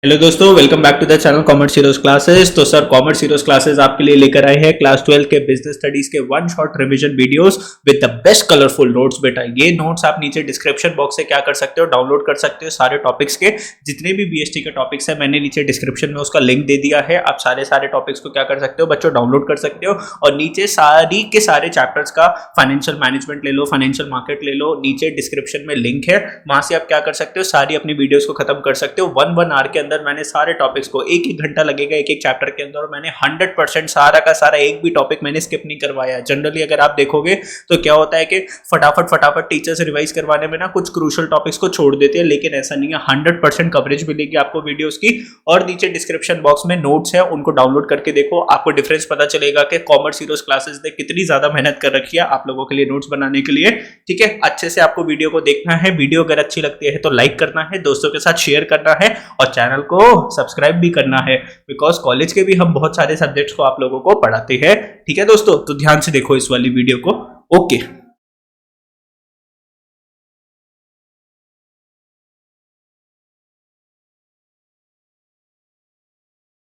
Hello दोस्तों, welcome back to the channel commerce heroes classes. तो sir, commerce heroes classes आपके लिए लेकर आए हैं क्लास 12 के बिजनेस स्टडीज के one shot revision videos with the best colourful notes. बेटा, ये नोट्स आप नीचे डिस्क्रिप्शन बॉक्स से क्या कर सकते हो, डाउनलोड कर सकते हो। सारे टॉपिक्स के जितने भी बीएसटी के टॉपिक्स है, मैंने नीचे डिस्क्रिप्शन में उसका लिंक दे दिया है। आप सारे टॉपिक्स को क्या कर सकते हो बच्चों, डाउनलोड कर सकते हो। और नीचे सारी के सारे चैप्टर्स का फाइनेंशियल मैनेजमेंट ले लो, फाइनेंशियल मार्केट ले लो, नीचे डिस्क्रिप्शन में लिंक है, वहां से आप क्या कर सकते हो, सारी अपनी वीडियोस को खत्म कर सकते हो। वन आवर के अंदर मैंने सारे टॉपिक्स को, एक एक घंटा लगेगा एक एक चैप्टर के अंदर, और मैंने 100% सारा का सारा एक भी टॉपिक मैंने स्किप नहीं करवाया। जनरली अगर आप देखोगे तो क्या होता है कि फटाफट टीचर्स रिवाइज करवाने में ना कुछ क्रूशियल टॉपिक्स को छोड़ देते हैं, लेकिन ऐसा नहीं है। 100% कवरेज मिलेगी आपको वीडियोस की। और नीचे डिस्क्रिप्शन बॉक्स में नोट्स है, उनको डाउनलोड करके देखो, आपको डिफरेंस पता चलेगा कि कॉमर्स हीरोज क्लासेस ने कितनी ज्यादा मेहनत कर रखी है आप लोगों के लिए नोट्स बनाने के लिए। ठीक है, अच्छे से आपको वीडियो को देखना है। वीडियो अगर अच्छी लगती है तो लाइक करना है, दोस्तों के साथ शेयर करना है, और चैनल को सब्सक्राइब भी करना है, बिकॉज कॉलेज के भी हम बहुत सारे सब्जेक्ट्स को आप लोगों को पढ़ाते हैं। ठीक है दोस्तों, तो ध्यान से देखो इस वाली वीडियो को। ओके,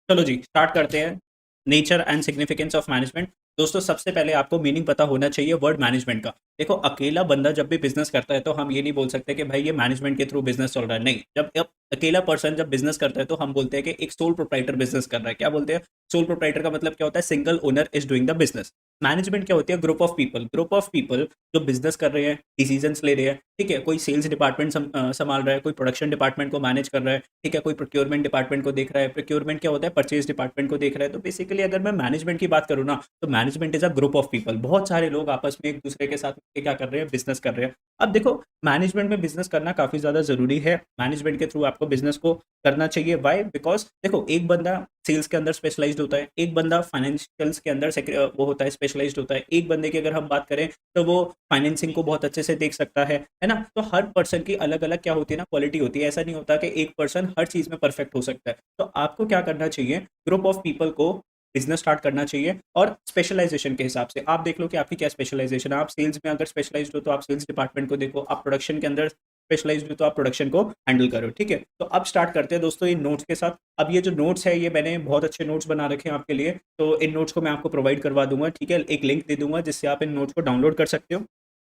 चलो जी स्टार्ट करते हैं। Nature and significance of management. दोस्तों, सबसे पहले आपको मीनिंग पता होना चाहिए वर्ड मैनेजमेंट का। देखो, अकेला बंदा जब भी बिजनेस करता है तो हम ये नहीं बोल सकते कि भाई ये मैनेजमेंट के थ्रू बिजनेस चल रहा है। नहीं, जब अकेला पर्सन जब बिजनेस करता है तो हम बोलते हैं कि एक सोल प्रोप्राइटर बिजनेस कर रहा है। क्या बोलते हैं? सोल प्रोप्राइटर का मतलब क्या होता है? Single owner is doing the business. Management क्या होती है? ग्रुप ऑफ पीपल जो बिजनेस कर रहे हैं, डिसीजंस ले रहे हैं। ठीक है, कोई सेल्स डिपार्टमेंट संभाल रहा है, कोई प्रोडक्शन डिपार्टमेंट को मैनेज कर रहा है। ठीक है, कोई प्रोक्योरमेंट डिपार्टमेंट को देख रहा है। प्रोक्योरमेंट क्या होता है? परचेज डिपार्टमेंट को देख रहा है। तो बेसिकली अगर मैं मैनेजमेंट की बात करूँ ना, तो management is a group of people. बहुत सारे लोग आपस में एक दूसरे के साथ मिलके क्या कर रहे हैं? बिजनेस कर रहे हैं। अब देखो, मैनेजमेंट में बिजनेस करना काफी ज्यादा जरूरी है। मैनेजमेंट के थ्रू आपको बिजनेस को करना चाहिए। वाई? बिकॉज देखो, एक बंदा सेल्स के अंदर स्पेशलाइज्ड होता है, एक बंदा फाइनेंशियल्स के अंदर वो होता है, स्पेशलाइज्ड होता है। एक बंदे की अगर हम बात करें तो वो फाइनेंसिंग को बहुत अच्छे से देख सकता है ना। तो हर पर्सन की अलग अलग क्या होती है ना, क्वालिटी होती है। ऐसा नहीं होता कि एक पर्सन हर चीज में परफेक्ट हो सकता है। तो आपको क्या करना चाहिए? ग्रुप ऑफ पीपल को बिजनेस स्टार्ट करना चाहिए, और स्पेशलाइजेशन के हिसाब से आप देख लो कि आपकी क्या स्पेशलाइजेशन है। आप सेल्स में अगर स्पेशलाइज्ड हो तो आप सेल्स डिपार्टमेंट को देखो, आप प्रोडक्शन के अंदर स्पेशलाइज्ड हो तो आप प्रोडक्शन को हैंडल करो। ठीक है, तो अब स्टार्ट करते हैं दोस्तों इन नोट्स के साथ। अब ये जो नोट्स है, ये मैंने बहुत अच्छे नोट्स बना रखे हैं आपके लिए, तो इन नोट्स को मैं आपको प्रोवाइड करवा दूंगा। ठीक है, एक लिंक दे दूंगा जिससे आप इन नोट्स को डाउनलोड कर सकते हो।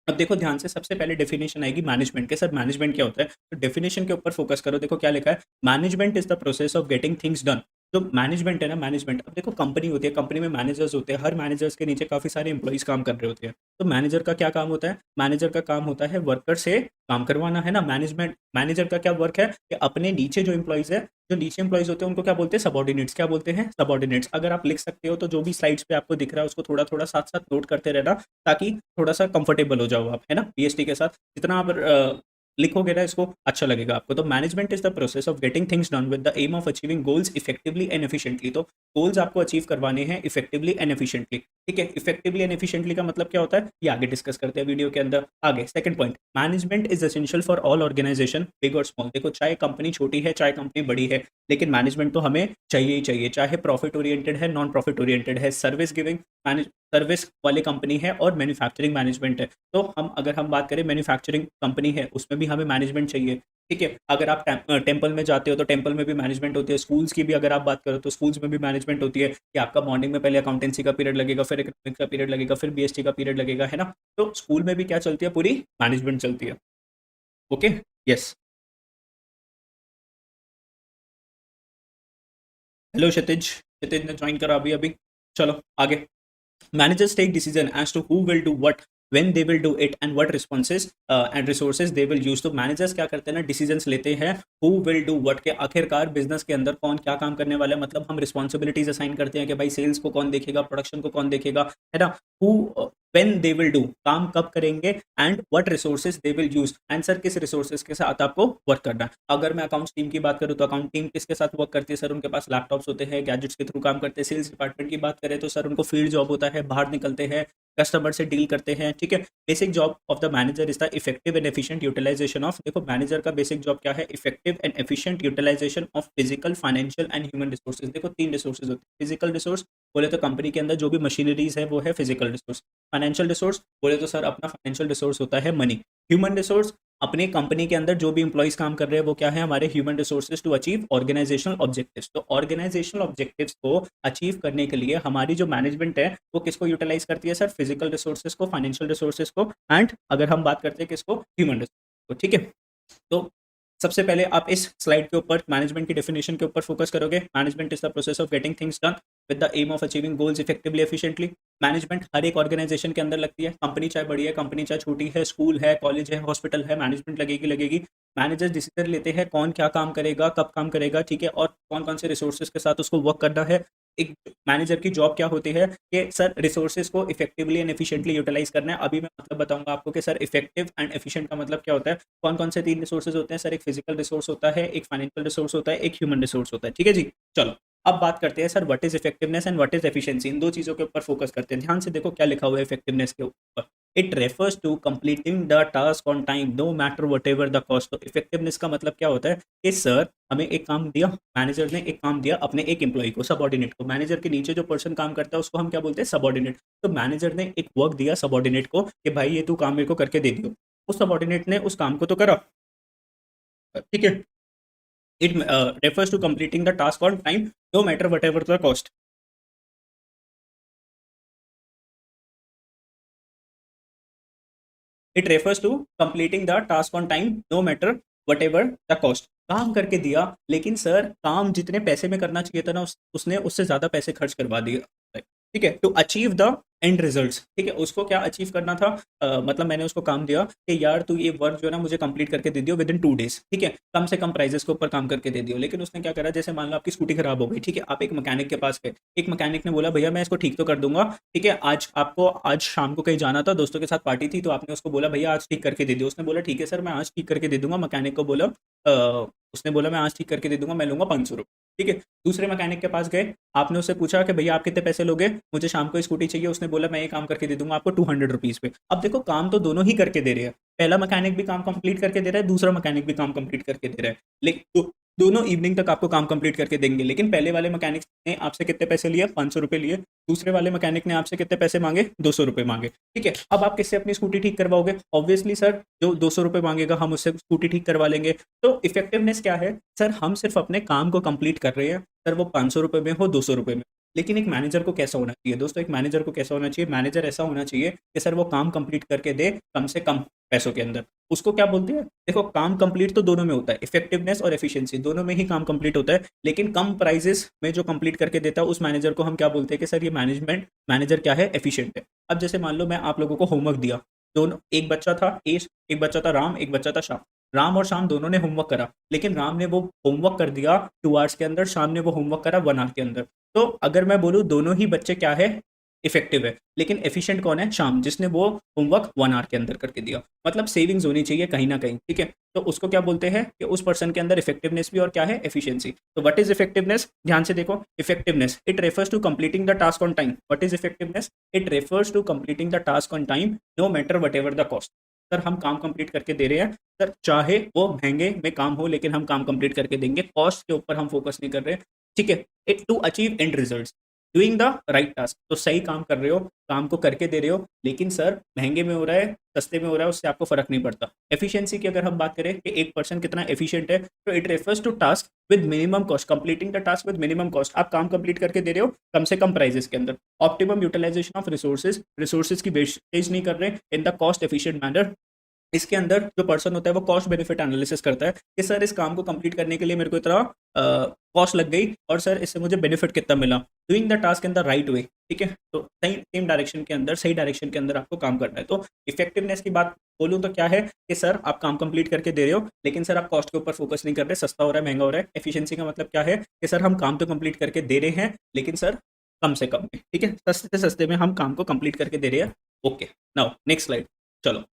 अब देखो ध्यान से, सबसे पहले डेफिनेशन आएगी मैनेजमेंट के। सर, मैनेजमेंट क्या होता है? तो डेफिनेशन के ऊपर फोकस करो। देखो क्या लिखा है, management is the process of getting things done. जो मैनेजमेंट है ना, मैनेजमेंट, अब देखो कंपनी होती है, कंपनी में मैनेजर्स होते हैं, हर मैनेजर्स के नीचे काफी सारे इंप्लॉइज काम कर रहे होते हैं। तो मैनेजर का क्या काम होता है? मैनेजर का काम होता है वर्कर से काम करवाना, है ना। मैनेजर का क्या वर्क है कि अपने नीचे जो इंप्लॉइज है, जो नीचे इंप्लॉइज होते हैं, उनको क्या बोलते हैं? सबॉर्डिनेट्स। क्या बोलते हैं? सबॉर्डिनेट्स। अगर आप लिख सकते हो तो जो भी स्लाइड्स पे आपको दिख रहा है उसको थोड़ा थोड़ा साथ साथ नोट करते रहना, ताकि थोड़ा सा कंफर्टेबल हो जाओ आप, है ना, पीएचडी के साथ। जितना आप लिखोगे ना इसको, अच्छा लगेगा आपको। तो management is the process of getting things done with the aim of achieving goals effectively and efficiently. तो गोल्स आपको अचीव करवाने हैं इफेक्टिवली एंड एफिशिएंटली। ठीक है, इफेक्टिवली एंड एफिशिएंटली का मतलब क्या होता है, ये आगे डिस्कस करते हैं वीडियो के अंदर। आगे second point, management is essential for all organisation, big और स्मॉल। देखो, चाहे कंपनी छोटी है चाहे कंपनी बड़ी है, लेकिन मैनेजमेंट तो हमें चाहिए ही चाहिए। चाहे प्रॉफिट ओरिएंटेड है, नॉन प्रॉफिट ओरिएंटेड है, सर्विस गिविंग मैनेज सर्विस वाली कंपनी है, और मैन्युफैक्चरिंग मैनेजमेंट है। तो अगर हम बात करें मैन्युफैक्चरिंग कंपनी है, उसमें भी हमें मैनेजमेंट चाहिए। ठीक है, अगर आप टेम्पल में जाते हो तो टेम्पल में भी मैनेजमेंट होती है। स्कूल्स की भी अगर आप बात करो तो स्कूल्स में भी मैनेजमेंट होती है, कि आपका मॉर्निंग में पहले अकाउंटेंसी का पीरियड लगेगा, फिर इकोनॉमिक्स का पीरियड लगेगा, फिर बीएसटी का पीरियड लगेगा, है ना। तो स्कूल में भी क्या चलती है? पूरी मैनेजमेंट चलती है। Okay, yes. हेलो क्षितिज, क्षितिज ने ज्वाइन करा अभी अभी। चलो आगे। Managers take decision as to who will do what, when they will do it, and what responses and resources they will use. तो managers क्या करते हैं ना, decisions लेते हैं who will do what के। आखिरकार बिजनेस के अंदर कौन क्या काम करने वाला है, मतलब हम रिस्पॉन्सिबिलिटीज असाइन करते हैं कि भाई सेल्स को कौन देखेगा, प्रोडक्शन को कौन देखेगा, है ना। who when they will do, काम कब करेंगे, and what resources they will use, answer किस रिसोर्सेज के साथ आपको वर्क करना है। अगर मैं अकाउंट्स टीम की बात करूँ तो अकाउंट टीम किसके साथ वर्क करती है? सर, उनके पास लैपटॉप्स होते हैं, गैजेट्स के थ्रू काम करते हैं। सेल्स डिपार्टमेंट की बात करें तो सर उनको फील्ड जॉब होता है, बाहर निकलते हैं, कस्टमर से डील करते हैं। ठीक है, basic job of the manager is the effective and efficient utilisation of. देखो, मैनेजर का बेसिक जॉब क्या है? Effective and efficient utilisation of physical, financial and human resources. देखो, तीन रिसोर्सेज होते हैं। फिजिकल रिसोर्स बोले तो कंपनी के अंदर जो भी मशीनरीज है वो है फिजिकल रिसोर्स। फाइनेंशियल रिसोर्स बोले तो सर अपना फाइनेंशियल रिसोर्स होता है मनी। ह्यूमन रिसोर्स अपने कंपनी के अंदर जो भी इंप्लॉइज काम कर रहे हैं वो क्या है, हमारे human resources to achieve organisational objectives. तो ऑर्गेनाइजेशनल ऑब्जेक्टिव्स को अचीव करने के लिए हमारी जो मैनेजमेंट है वो किसको यूटिलाइज करती है सर, फिजिकल रिसोर्सेज को, फाइनेंशियल रिसोर्सेज को, एंड अगर हम बात करते हैं किसको, ह्यूमन रिसोर्स को। ठीक है, तो सबसे पहले आप इस स्लाइड के ऊपर मैनेजमेंट की डेफिनेशन के ऊपर फोकस करोगे। Management is the process of getting things done with the aim of achieving goals effectively efficiently. Management हर एक ऑर्गेनाइजेशन के अंदर लगती है, कंपनी चाहे बड़ी है, कंपनी चाहे छोटी है, स्कूल है, कॉलेज है, हॉस्पिटल है, मैनेजमेंट लगेगी लगेगी। मैनेजर डिसीजन लेते हैं कौन क्या काम करेगा, कब काम करेगा, ठीक है, और कौन कौन से रिसोर्सेज के साथ उसको वर्क करना है। एक मैनेजर की जॉब क्या होती है कि सर रिसोर्सेज को इफेक्टिवली एंड एफिशिएंटली यूटिलाइज करना है। अभी मैं मतलब बताऊंगा आपको कि सर इफेक्टिव एंड एफिशिएंट का मतलब क्या होता है। कौन कौन से 3 रिसोर्सेज होते हैं सर, एक फिजिकल रिसोर्स होता है, एक फाइनेंशियल रिसोर्स होता है, एक ह्यूमन रिसोर्स होता है। ठीक है जी, चलो अब बात करते हैं sir what is effectiveness and what is efficiency. इन दो चीजों के ऊपर फोकस करते हैं। ध्यान से देखो क्या लिखा हुआ है इफेक्टिवनेस के ऊपर। It refers to completing the task on time no matter whatever the cost. तो इफेक्टिवनेस का मतलब क्या होता है कि सर हमें एक काम दिया, मैनेजर ने एक काम दिया अपने एक एम्प्लॉय को, सबऑर्डिनेट को। मैनेजर के नीचे जो पर्सन काम करता है उसको हम क्या बोलते हैं, सबऑर्डिनेट। तो मैनेजर ने एक वर्क दिया सबऑर्डिनेट को कि भाई ये तू काम मेरे को करके दे दियो। उस सबऑर्डिनेट ने उस काम को तो करा, ठीक है। It refers to completing the task on time no matter whatever the cost. It refers to completing the task on time no matter whatever the cost. काम करके दिया, लेकिन सर काम जितने पैसे में करना चाहिए था ना उसने उससे ज्यादा पैसे खर्च करवा दिए। ठीक है, to achieve the end results. ठीक है, उसको क्या अचीव करना था, मतलब मैंने उसको काम दिया कि यार तू ये वर्क जो है ना मुझे कंप्लीट करके दे दियो विद इन 2 डेज। ठीक है, कम से कम प्राइजेस के ऊपर काम करके दे दियो। लेकिन उसने क्या करा, जैसे मान लो आपकी स्कूटी खराब हो गई, ठीक है, आप एक मैकेनिक के पास गए। एक मैकेनिक ने बोला भैया मैं इसको ठीक तो कर दूंगा, ठीक है, आज आपको आज शाम को कहीं जाना था, दोस्तों के साथ पार्टी थी, तो आपने उसको बोला भैया आज ठीक करके दे दियो। उसने बोला ठीक है सर मैं आज ठीक करके दे दूंगा। मैकेनिक को बोला उसने बोला मैं आज ठीक करके दे दूंगा, मैं लूंगा 500 रुपये। ठीक है, दूसरे मैकेनिक के पास गए, आपने उससे पूछा कि भैया आप कितने पैसे लोगे, मुझे शाम को स्कूटी चाहिए। उसने बोला मैं ये काम करके दे दूंगा आपको 200 रुपीज पे। अब देखो काम तो दोनों ही करके दे रहे हैं, पहला मैकेनिक भी काम कंप्लीट करके दे रहा है, दूसरा मैकेनिक भी काम कंप्लीट करके दे रहा है। लेकिन दोनों इवनिंग तक आपको काम कंप्लीट करके देंगे। लेकिन पहले वाले मैकेनिक ने आपसे कितने पैसे लिए, 500 रुपये लिए। दूसरे वाले मैकेनिक ने आपसे कितने पैसे मांगे, 200 रुपये मांगे। ठीक है, अब आप किससे अपनी स्कूटी ठीक करवाओगे, ऑब्वियसली सर जो 200 रुपये मांगेगा हम उससे स्कूटी ठीक करवा लेंगे। तो इफेक्टिवनेस क्या है सर, हम सिर्फ अपने काम को कंप्लीट कर रहे हैं, सर वो 500 रुपये में हो, 200 रुपये में। लेकिन एक मैनेजर को कैसा होना चाहिए दोस्तों, एक मैनेजर को कैसा होना चाहिए, मैनेजर ऐसा होना चाहिए कि सर वो काम कंप्लीट करके दे कम से कम पैसों के अंदर। उसको क्या बोलते हैं, देखो काम कंप्लीट तो दोनों में होता है, इफेक्टिवनेस और एफिशिएंसी दोनों में ही काम कंप्लीट होता है। लेकिन कम प्राइजेस में जो कंप्लीट करके देता है उस मैनेजर को हम क्या बोलते हैं कि सर ये मैनेजर क्या है, एफिशिएंट है। अब जैसे मान लो मैं आप लोगों को होमवर्क दिया, दोनों एक बच्चा था एश, एक बच्चा था राम, एक बच्चा था श्याम। राम और शाम दोनों ने होमवर्क करा, लेकिन राम ने वो होमवर्क कर दिया 2 आवर्स के अंदर, शाम ने वो होमवर्क करा 1 आवर के अंदर। तो अगर मैं बोलूँ दोनों ही बच्चे क्या है, इफेक्टिव है। लेकिन एफिशिएंट कौन है, शाम, जिसने वो होमवर्क 1 आवर के अंदर करके दिया। मतलब सेविंग्स होनी चाहिए कहीं ना कहीं। ठीक है, तो उसको क्या बोलते हैं कि उस पर्सन के अंदर इफेक्टिवनेस भी और क्या है, एफिशिएंसी। तो व्हाट इज इफेक्टिवनेस, ध्यान से देखो। Effectiveness it refers to completing the task on time. What is effectiveness, it refers to completing the task on time no matter whatever the cost. Sir हम काम complete करके दे रहे हैं, sir चाहे वो महंगे में काम हो लेकिन हम काम कंप्लीट करके देंगे, कॉस्ट के ऊपर हम फोकस नहीं कर रहे। ठीक है, it to achieve end results doing the right task. तो सही काम कर रहे हो, काम को करके दे रहे हो, लेकिन सर महंगे में हो रहा है सस्ते में हो रहा है उससे आपको फर्क नहीं पड़ता। एफिशिएंसी की अगर हम बात करें कि एक पर्सन कितना एफिशिएंट है, तो it refers to task with minimum cost, completing the task with minimum cost. आप काम कंप्लीट करके दे रहे हो कम से कम प्राइजेस के अंदर। Optimum utilisation of resources, resources की वेस्टेज नहीं कर रहे in the cost efficient manner. इसके अंदर जो पर्सन होता है वो कॉस्ट बेनिफिट एनालिसिस करता है कि सर इस काम को कंप्लीट करने के लिए मेरे को इतना कॉस्ट लग गई और सर इससे मुझे बेनिफिट कितना मिला। Doing the task in the right way. ठीक है, तो सही सेम डायरेक्शन के अंदर, सही डायरेक्शन के अंदर आपको काम करना है। तो इफेक्टिवनेस की बात बोलूँ तो क्या है कि सर आप काम कंप्लीट करके दे रहे हो, लेकिन सर आप कॉस्ट के ऊपर फोकस नहीं कर रहे, सस्ता हो रहा है महंगा हो रहा है। एफिशिएंसी का मतलब क्या है कि सर हम काम तो कंप्लीट करके दे रहे हैं, लेकिन सर कम से कम में। ठीक है, सस्ते से सस्ते में हम काम को कंप्लीट करके दे रहे हैं। Okay, now next slide. चलो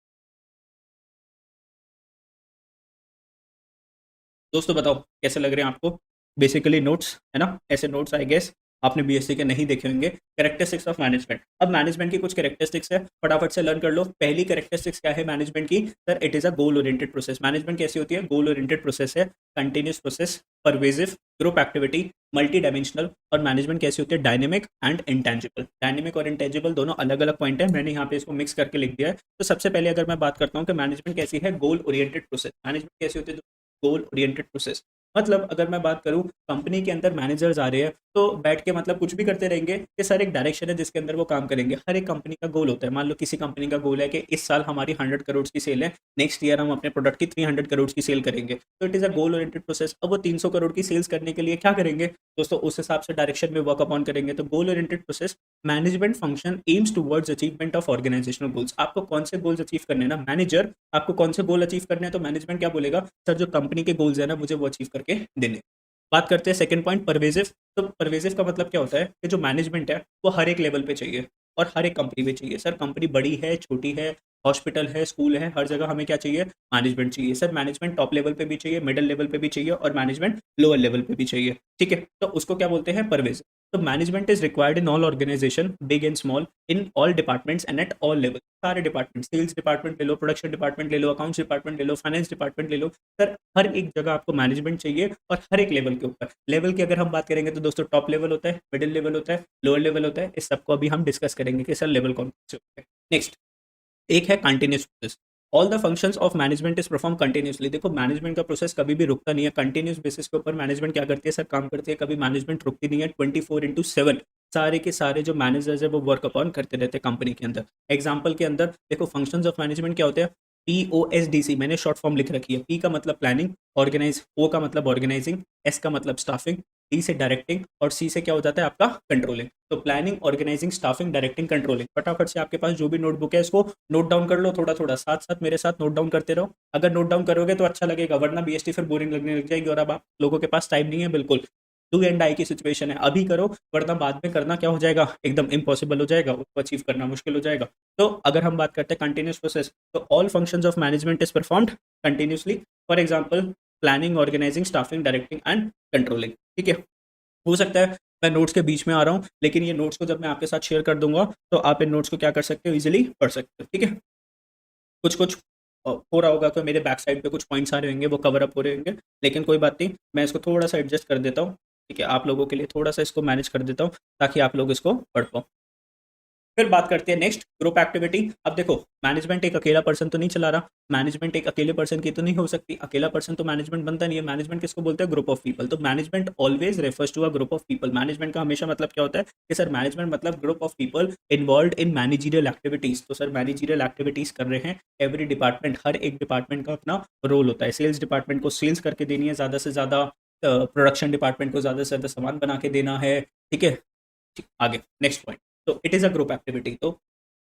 दोस्तों बताओ कैसे लग रहे हैं आपको। बेसिकली नोट्स है ना, ऐसे नोट्स आई गेस आपने बीएससी के नहीं देखे होंगे। कैरेक्टरिस्टिक्स ऑफ मैनेजमेंट, अब मैनेजमेंट की कुछ कैरेक्टरिस्टिक्स है, फटाफट से लर्न कर लो। पहली कैरेक्टरिस्टिक्स क्या है मैनेजमेंट की? Sir it is a goal oriented process. Management कैसी होती है? गोल ओरिएंटेड प्रोसेस है, continuous process, pervasive, group activity, multi dimensional. और मैनेजमेंट कैसी होती है? Dynamic and intangible. डायनेमिक और इंटेंजिबल दोनों अलग अलग पॉइंट है, मैंने यहाँ पे इसको मिक्स करके लिख दिया है। तो सबसे पहले अगर मैं बात करता हूँ कि मैनेजमेंट कैसी है, गोल ओरिएंटेड प्रोसेस। मैनेजमेंट कैसी होती है? गोल ओरिएंटेड प्रोसेस। मतलब अगर मैं बात करूं, कंपनी के अंदर मैनेजर्स आ रहे हैं तो बैठ के मतलब कुछ भी करते रहेंगे? ये सर एक डायरेक्शन है जिसके अंदर वो काम करेंगे। हर एक कंपनी का गोल होता है। मान लो किसी कंपनी का गोल है कि इस साल हमारी 100 करोड़ की सेल है, नेक्स्ट ईयर हम अपने प्रोडक्ट की 300 करोड़ की सेल करेंगे। तो it is a goal oriented process. अब वो 300 करोड़ की सेल्स करने के लिए क्या करेंगे दोस्तों? उस हिसाब से डायरेक्शन में वर्क अपॉन करेंगे। तो goal oriented process, management function aims towards achievement of organisational goals. आपको कौन से गोल्स अचीव करने हैं ना, मैनेजर आपको कौन से गोल अचीव करने हैं, तो मैनेजमेंट क्या बोलेगा? सर जो कंपनी के गोल्स है ना, मुझे वो अचीव करके देने। बात करते हैं सेकंड पॉइंट, परवेजिव। तो परवेजिव का मतलब क्या होता है कि जो मैनेजमेंट है वो हर एक लेवल पे चाहिए और हर एक कंपनी में चाहिए। सर कंपनी बड़ी है, छोटी है, हॉस्पिटल है, स्कूल है, हर जगह हमें क्या चाहिए? मैनेजमेंट चाहिए। सर मैनेजमेंट टॉप लेवल पे भी चाहिए, मिडिल लेवल पे भी चाहिए और मैनेजमेंट लोअर लेवल पे भी चाहिए। ठीक है, तो उसको क्या बोलते हैं? परवेज। तो management is required in all organisation, big and small, in all departments and at all level. सारे डिपार्टमेंट, सेल्स डिपार्टमेंट ले लो, प्रोडक्शन डिपार्टमेंट ले लो, अकाउंट्स डिपार्टमेंट ले लो, फाइनेंस डिपार्टमेंट ले लो। सर हर एक जगह आपको मैनेजमेंट चाहिए और हर एक लेवल के ऊपर। लेवल की अगर हम बात करेंगे तो दोस्तों टॉप लेवल होता है, मिडिल लेवल होता है, लोअर लेवल होता है। इस सबको अभी हम डिस्कस करेंगे कि सर लेवल कौन से होते हैं। नेक्स्ट एक है continuous process. All the functions of management is perform continuously. देखो मैनेजमेंट का प्रोसेस कभी भी रुकता नहीं है, कंटिन्यूस बेसिस के ऊपर मैनेजमेंट क्या करती है सर? काम करती है। कभी मैनेजमेंट रुकती नहीं है, 24/7 सारे के सारे जो मैनेजर्स है वो वर्क अपॉन करते रहते हैं कंपनी के अंदर। एग्जाम्पल के अंदर देखो, फंक्शंस ऑफ मैनेजमेंट क्या होते हैं? POSDC मैंने शॉर्ट फॉर्म लिख रखी है। P का मतलब प्लानिंग, ऑर्गेनाइज, O का मतलब ऑर्गेनाइजिंग, S का मतलब स्टाफिंग, D से डायरेक्टिंग और C से क्या हो जाता है आपका? कंट्रोलिंग। तो planning, organising, staffing, directing, controlling. फटाफट से आपके पास जो भी नोटबुक है इसको नोट डाउन कर लो, थोड़ा थोड़ा साथ साथ मेरे साथ नोट डाउन करते रहो। अगर नोट डाउन करोगे तो अच्छा लगेगा, वरना बीएसटी फिर बोरिंग लगने लग जाएगी और अब आप लोगों के पास टाइम नहीं है। बिल्कुल डू एंड डाई की सिचुएशन है, अभी करो वरना बाद में करना क्या हो जाएगा? एकदम इम्पॉसिबल हो जाएगा, उसको अचीव करना मुश्किल हो जाएगा। तो अगर हम बात करते हैं कंटिन्यूस प्रोसेस, तो all functions of management is performed continuously. For example planning, organising, staffing, directing and controlling. ठीक है, हो सकता है मैं नोट्स के बीच में आ रहा हूँ, लेकिन ये नोट्स को जब मैं आपके साथ शेयर कर दूंगा तो आप इन नोट्स को क्या कर सकते हो? इजीली पढ़ सकते हो। ठीक है, कुछ कुछ हो रहा होगा तो मेरे बैक साइड पे कुछ पॉइंट्स आ रहे होंगे, वो कवर अप हो रहे होंगे, लेकिन कोई बात नहीं, मैं इसको थोड़ा सा एडजस्ट कर देता हूँ। ठीक है, आप लोगों के लिए थोड़ा सा इसको मैनेज कर देता हूँ ताकि आप लोग इसको पढ़ पाओ। फिर बात करते हैं नेक्स्ट, ग्रुप एक्टिविटी। अब देखो मैनेजमेंट एक अकेला पर्सन तो नहीं चला रहा, मैनेजमेंट एक अकेले पर्सन की तो नहीं हो सकती, अकेला पर्सन तो मैनेजमेंट बनता नहीं है। मैनेजमेंट किसको बोलते हैं? Group of people. तो management always refers to a group of people. Management का हमेशा मतलब क्या होता है कि सर मैनेजमेंट मतलब group of people involve in managerial activities. तो सर मैनेजरियल एक्टिविटीज कर रहे हैं एवरी डिपार्टमेंट, हर एक डिपार्टमेंट का अपना रोल होता है। सेल्स डिपार्टमेंट को सेल्स करके देनी है ज़्यादा से ज़्यादा, प्रोडक्शन डिपार्टमेंट को ज़्यादा से ज़्यादा सामान बना के देना है। ठीक है, ठीक, आगे नेक्स्ट पॉइंट। तो it is a group activity. तो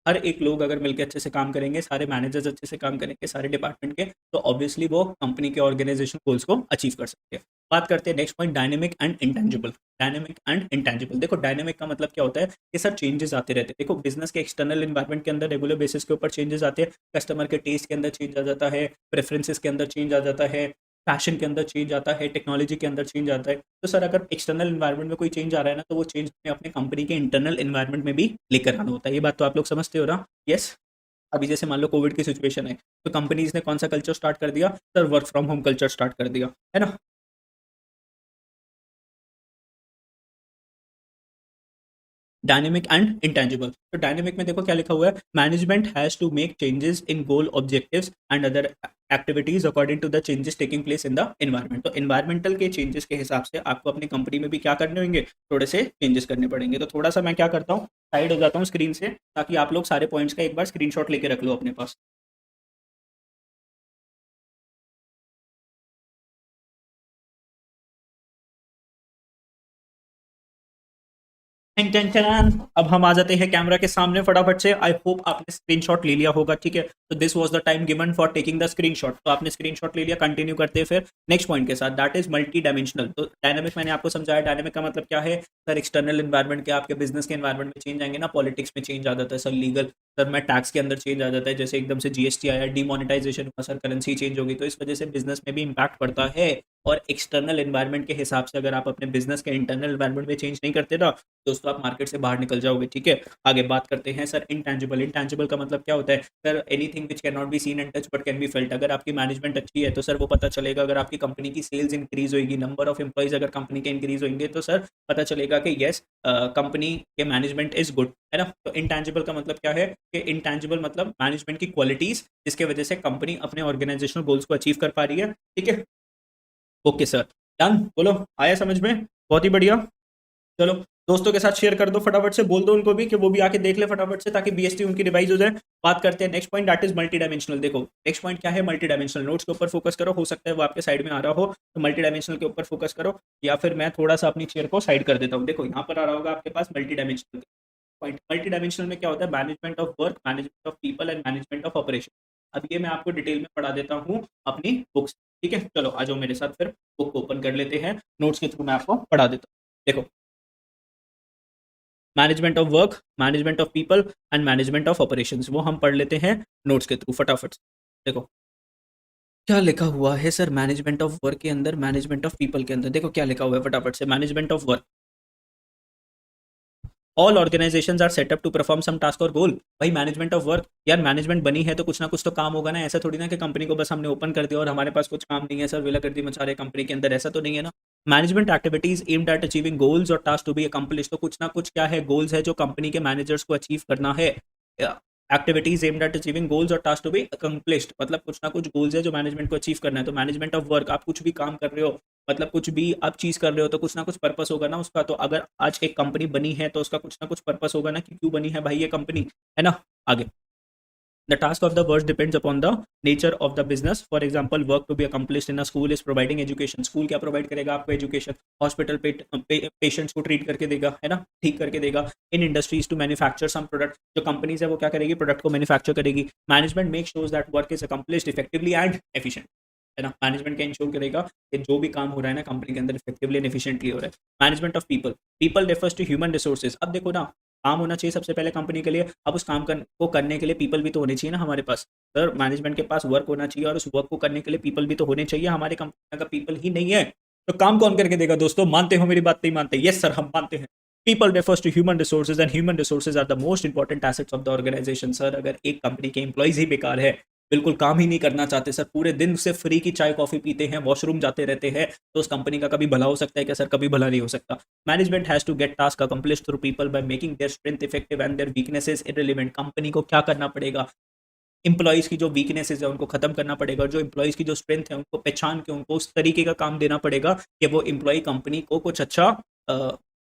हर एक लोग अगर मिलकर अच्छे से काम करेंगे, सारे मैनेजर्स अच्छे से काम करेंगे सारे डिपार्टमेंट के, तो ऑब्वियसली वो कंपनी के ऑर्गेनाइजेशन गोल्स को अचीव कर सकते हैं। बात करते हैं next point, dynamic and intangible. Dynamic and intangible, देखो डायनेमिक का मतलब क्या होता है कि सर चेंजेस आते रहते हैं। देखो बिजनेस के एक्सटर्नल इन्वायरमेंट के अंदर रेगुलर बेसिस के ऊपर चेंजेस आते हैं, कस्टमर के टेस्ट के अंदर चेंज आ जाता है, प्रेफरेंसेस के अंदर चेंज आ जाता है, फैशन के अंदर चेंज आता है, टेक्नोलॉजी के अंदर चेंज आता है। तो सर अगर एक्सटर्नल एनवायरनमेंट में कोई चेंज आ रहा है ना, तो वो चेंज हमें अपने कंपनी के इंटरनल एनवायरनमेंट में भी लेकर आना होता है। ये बात तो आप लोग समझते हो ना? यस। अभी जैसे मान लो कोविड की सिचुएशन है, तो कंपनीज ने कौन सा कल्चर स्टार्ट कर दिया? Sir work from home culture start कर दिया, है ना? Dynamic and intangible. तो डायनेमिक में देखो क्या लिखा हुआ है, management has to make changes in goal objectives and other activities according to the changes taking place in the environment. तो एनवायरमेंटल के चेंजेस के हिसाब से आपको अपनी कंपनी में भी क्या करने होंगे? थोड़े से चेंजेस करने पड़ेंगे। तो थोड़ा सा मैं क्या करता हूँ, साइड हो जाता हूँ स्क्रीन से, ताकि आप लोग सारे पॉइंट्स का एक बार स्क्रीनशॉट लेके रख लो अपने पास। Ton ton ton. अब हम आ जाते हैं कैमरा के सामने फटाफट से। आई होप आपने स्क्रीनशॉट ले लिया होगा, ठीक है। तो this was the time given for taking the screenshot. तो आपने स्क्रीनशॉट ले लिया, कंटिन्यू करते हैं फिर नेक्स्ट पॉइंट के साथ, दैट इज मल्टी डायमेंशनल। तो डायनामिक मैंने आपको समझाया, डायनामिक का मतलब क्या है सर, एक्सटर्नल एनवायरनमेंट के आपके बिजनेस के एनवायरनमेंट में चेंज आएंगे ना, पॉलिटिक्स में चेंज आ जाता है सर, लीगल सर मैं टैक्स के अंदर चेंज आ जाता है, जैसे एकदम से जीएसटी आया, डिमोनेटाइजेशन हुआ सर, करेंसी चेंज होगी, तो इस वजह से बिजनेस में भी इंपैक्ट पड़ता है। और एक्सटर्नल एनवायरनमेंट के हिसाब से अगर आप अपने बिजनेस के इंटरनल एनवायरनमेंट में चेंज नहीं करते ना दोस्तों, आप मार्केट से बाहर निकल जाओगे, ठीक है। आगे बात करते हैं सर इंटैंजिबल। इंटैंजिबल का मतलब क्या होता है sir, anything which can not be seen and touch but can be felt. अगर आपकी मैनेजमेंट अच्छी है तो सर वो पता चलेगा, अगर आपकी कंपनी की सेल्स इंक्रीज होगी, नंबर ऑफ एम्प्लॉइज अगर कंपनी के इंक्रीज होंगे तो सर पता चलेगा कि येस कंपनी के मैनेजमेंट इज गुड, है ना। तो इंटैंजिबल का मतलब क्या है कि इंटैंजिबल मतलब मैनेजमेंट की क्वालिटीज जिसके वजह से कंपनी अपने ऑर्गेनाइजेशनल गोल्स को अचीव कर पा रही है, ठीक है। ओके सर, डन, बोलो आया समझ में, बहुत ही बढ़िया। चलो दोस्तों के साथ शेयर कर दो, फटाफट से बोल दो उनको भी कि वो भी आके देख ले फटाफट से, ताकि बीएसटी उनकी रिवाइज हो जाए। बात करते हैं next point, that is multi dimensional. देखो नेक्स्ट पॉइंट क्या है, मल्टी डायमेंशनल। नोट्स के ऊपर फोकस करो, हो सकता है वो आपके साइड में आ रहा हो, तो मल्टी डायमेंशनल के ऊपर फोकस करो, या फिर मैं थोड़ा सा अपनी चेयर को साइड कर देता हूँ। देखो यहाँ पर आ रहा होगा आपके पास multi dimensional point. Multi dimensional में क्या होता है, management of work, management of people and management of operation. अब ये मैं आपको डिटेल में पढ़ा देता हूँ अपनी बुक्स, ठीक है। चलो आ जाओ मेरे साथ, फिर बुक ओपन कर लेते हैं, नोट्स के थ्रू मैं आपको पढ़ा देता हूँ। देखो management of work, management of people and management of operations, वो हम पढ़ लेते हैं नोट्स के थ्रू फटाफट से। देखो क्या लिखा हुआ है सर, मैनेजमेंट ऑफ वर्क के अंदर, मैनेजमेंट ऑफ पीपल के अंदर, देखो क्या लिखा हुआ है फटाफट से। Management of work, all organisations are set up to perform some task और गोल। भाई मैनेजमेंट ऑफ वर्क, यार मैनेजमेंट बनी है तो कुछ ना कुछ तो काम होगा ना, ऐसा थोड़ी ना कि कंपनी को बस हमने ओपन कर दिया और हमारे पास कुछ काम नहीं है सर, वेला कर दी मचा रहे कंपनी के अंदर, ऐसा तो नहीं है ना। Management activities aimed at achieving goals और टास्क टू बी अकम्प्लिश, तो कुछ ना कुछ क्या है, गोल्स है जो कंपनी के मैनेजर्स को अचीव करना है। Activities aimed at achieving goals और टास्क टू बी अकम्प्लिश्ड, मतलब कुछ ना कुछ गोल्स है जो मैनेजमेंट को अचीव करना है। तो मैनेजमेंट ऑफ वर्क, आप कुछ भी काम कर रहे हो, मतलब कुछ भी आप चीज कर रहे हो तो कुछ ना कुछ पर्पस होगा ना उसका। तो अगर आज एक कंपनी बनी है तो उसका कुछ ना कुछ पर्पस होगा ना कि क्यों बनी है भाई ये कंपनी, है ना। आगे, the task of the work depends upon the nature of the business. For example work to be accomplished in a school is providing education. School क्या प्रोवाइड करेगा आपको, एजुकेशन। हॉस्पिटल पेशेंट्स को ट्रीट करके देगा, है ना, ठीक करके देगा। In industries to manufacture some product, जो कंपनीज है वो क्या करेगी, प्रोडक्ट को मैन्युफैक्चर करेगी। Management make sures that work is accomplished effectively and efficient, है ना। मैनेजमेंट क्या इंश्योर करेगा कि जो भी काम हो रहा है ना कंपनी के अंदर इफेक्टिवली एंड एफिशिएंटली हो रहा है। Management of people, people refers to human resources. अब देखो ना, काम होना चाहिए सबसे पहले कंपनी के लिए, अब उस काम को करने के लिए पीपल भी तो होने चाहिए ना हमारे पास। सर मैनेजमेंट के पास वर्क होना चाहिए और उस वर्क को करने के लिए पीपल भी तो होने चाहिए। हमारे कंपनी का पीपल ही नहीं है तो काम कौन करके देगा दोस्तों, मानते हो मेरी बात, नहीं मानते? यस सर हम मानते हैं। People refers to human resources and human resources are the most important assets of the organisation. Sir अगर एक कंपनी के एम्प्लॉइज ही बेकार है, बिल्कुल काम ही नहीं करना चाहते सर, पूरे दिन से फ्री की चाय कॉफी पीते हैं, वॉशरूम जाते रहते हैं, तो उस कंपनी का कभी भला हो सकता है क्या सर, कभी भला नहीं हो सकता। Management has to get task accomplish through people by making their strength effective and their weaknesses irrelevant. Company को क्या करना पड़ेगा, एम्प्लॉइज की जो वीकनेसेस है उनको खत्म करना पड़ेगा, और जो एम्प्लॉइज की जो स्ट्रेंथ है उनको पहचान के उनको उस तरीके का काम देना पड़ेगा कि वो एम्प्लॉय कंपनी को कुछ अच्छा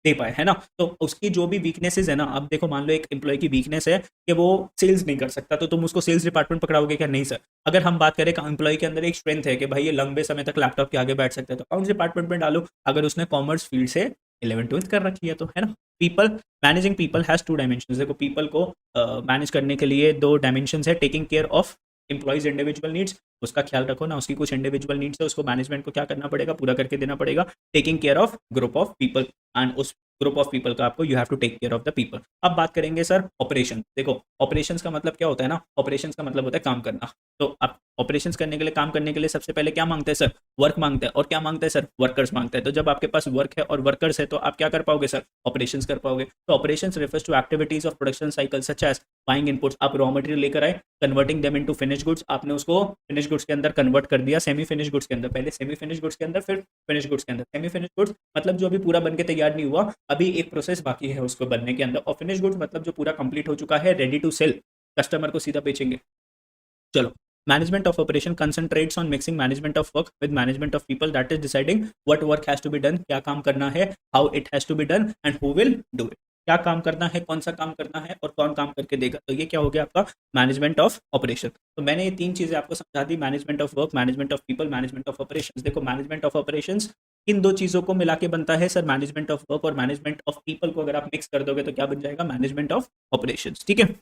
दे पाए, है ना। तो उसकी जो भी वीकनेसेस है ना, अब देखो मान लो एक एम्प्लॉय की वीकनेस है कि वो सेल्स नहीं कर सकता, तो तुम उसको सेल्स डिपार्टमेंट पकड़ाओगे क्या, नहीं सर। अगर हम बात करें एम्प्लॉय के अंदर एक स्ट्रेंथ है कि भाई ये लंबे समय तक लैपटॉप के आगे बैठ सकता है, तो अकाउंट्स डिपार्टमेंट में डालो, अगर उसने कॉमर्स फील्ड से 11th-12th कर रखी है तो, है ना। People, managing people has two dimension. देखो पीपल को मैनेज करने के लिए दो डायमेंशन है, taking care of employees individual needs, उसका ख्याल रखो ना, उसकी कुछ इंडिविजुअल नीड्स है उसको मैनेजमेंट को क्या करना पड़ेगा, पूरा करके देना पड़ेगा। Taking care of group of people, and उस ग्रुप ऑफ पीपल का आपको you have to take care of the people. अब बात करेंगे सर ऑपरेशन। देखो ऑपरेशंस का मतलब क्या होता है ना, ऑपरेशंस का मतलब होता है काम करना। तो आप ऑपरेशंस करने के लिए, काम करने के लिए सबसे पहले क्या मांगते हैं सर, वर्क मांगते हैं, और क्या मांगते हैं सर, वर्कर्स मांगते हैं। तो जब आपके पास वर्क है और वर्कर्स है तो आप क्या कर पाओगे सर, ऑपरेशंस कर पाओगे। तो operations refers to activities of production cycle such as buying inputs, आप रॉ मटेरियल लेकर आए, converting them into finish goods, आपने उसको फिनिश गुड्स के अंदर कन्वर्ट कर दिया, सेमी फिनिश गुड्स के अंदर, पहले सेमी फिनिश गुड्स के अंदर फिर फिनिश गुड्स के अंदर। सेमी फिनिश गुड्स मतलब जो अभी पूरा बन के तैयार नहीं हुआ, अभी एक प्रोसेस बाकी है उसको बनने के अंदर, और फिनिश गुड्स मतलब जो पूरा कंप्लीट हो चुका है, रेडी टू सेल, कस्टमर को सीधा बेचेंगे। चलो, management of operation concentrates on mixing management of work with management of people, that is deciding what work has to be done, क्या काम करना है, how it has to be done and who will do it. क्या काम करना है, कौन सा काम करना है और कौन काम करके देगा, तो ये क्या हो गया आपका मैनेजमेंट ऑफ ऑपरेशन। तो मैंने ये तीन चीजें आपको समझा दी, management of work, management of people, management of operations. देखो मैनेजमेंट ऑफ ऑपरेशंस इन दो चीज़ों को मिला के बनता है सर मैनेजमेंट ऑफ वर्क, और मैनेजमेंट ऑफ पीपल को अगर आप मिक्स कर दोगे तो क्या बन जाएगा, मैनेजमेंट ऑफ ऑपरेशंस। ठीक है,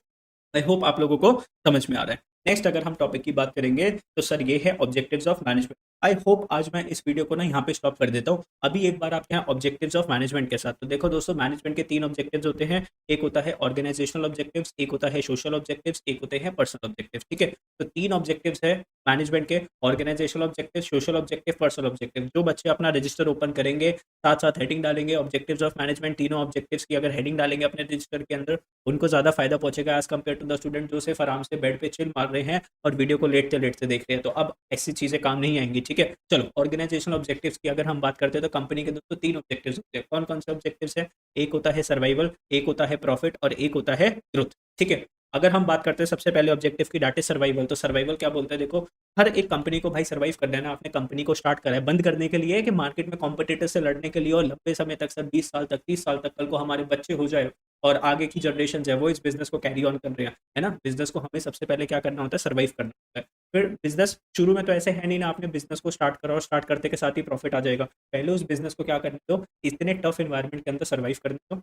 आई होप आप लोगों को समझ में आ रहा है। नेक्स्ट अगर हम टॉपिक की बात करेंगे तो सर ये है objectives of management. I hope आज मैं इस वीडियो को ना यहाँ पे स्टॉप कर देता हूँ। अभी एक बार आपके यहाँ ऑब्जेक्टिव्स ऑफ मैनेजमेंट के साथ, तो देखो दोस्तों मैनेजमेंट के 3 ऑब्जेक्टिव्स होते हैं। एक होता है ऑर्गेनाइजेशनल ऑब्जेक्टिव्स, एक होता है सोशल ऑब्जेक्टिव्स, एक होते हैं पर्सनल ऑब्जेक्टिव्स। ठीक है, तो 3 ऑब्जेक्टिव्स है मैनेजमेंट के, organisational objective, social objective, personal objective. जो बच्चे अपना रजिस्टर ओपन करेंगे साथ साथ हेडिंग डालेंगे ऑब्जेक्टिव्स ऑफ मैनेजमेंट, तीनों ऑब्जेक्टिव्स की अगर हेडिंग डालेंगे अपने रजिस्टर के अंदर, उनको ज़्यादा फायदा पहुंचेगा as compare to the student जो सिर्फ आराम से बेड पे चिल मार रहे हैं और वीडियो को लेटते लेटते देख रहे हैं। तो अब ऐसी चीज़ें काम नहीं आएंगी। ठीक है, चलो ऑर्गेनाइजेशनल ऑब्जेक्टिव्स की अगर हम बात करते हैं तो कंपनी के दोस्तों 3 ऑब्जेक्टिव्स होते हैं। कौन कौन से ऑब्जेक्टिव्स है, एक होता है सर्वाइवल, एक होता है प्रॉफिट और एक होता है ग्रोथ। ठीक है, अगर हम बात करते हैं सबसे पहले ऑब्जेक्टिव की, दैट इज सर्वाइवल। तो सर्वाइवल क्या बोलते हैं, देखो हर एक कंपनी को भाई सर्वाइव करना है ना, आपने कंपनी को स्टार्ट करा है बंद करने के लिए कि मार्केट में कॉम्पिटिटर से लड़ने के लिए, और लंबे समय तक सर 20 साल तक 30 साल तक कल को हमारे बच्चे हो जाए और आगे की जनरेशन है वो इस बिजनेस को कैरी ऑन कर रहे हैं, है ना। बिजनेस को हमें सबसे पहले क्या करना होता है, सर्वाइव करना होता है। फिर बिजनेस शुरू में तो ऐसे है नहीं ना, आपने बिजनेस को स्टार्ट करा और स्टार्ट करते के साथ ही प्रॉफिट आ जाएगा। पहले उस बिजनेस को क्या करने दो, इतने टफ इन्वायरमेंट के अंदर सर्वाइव करने दो।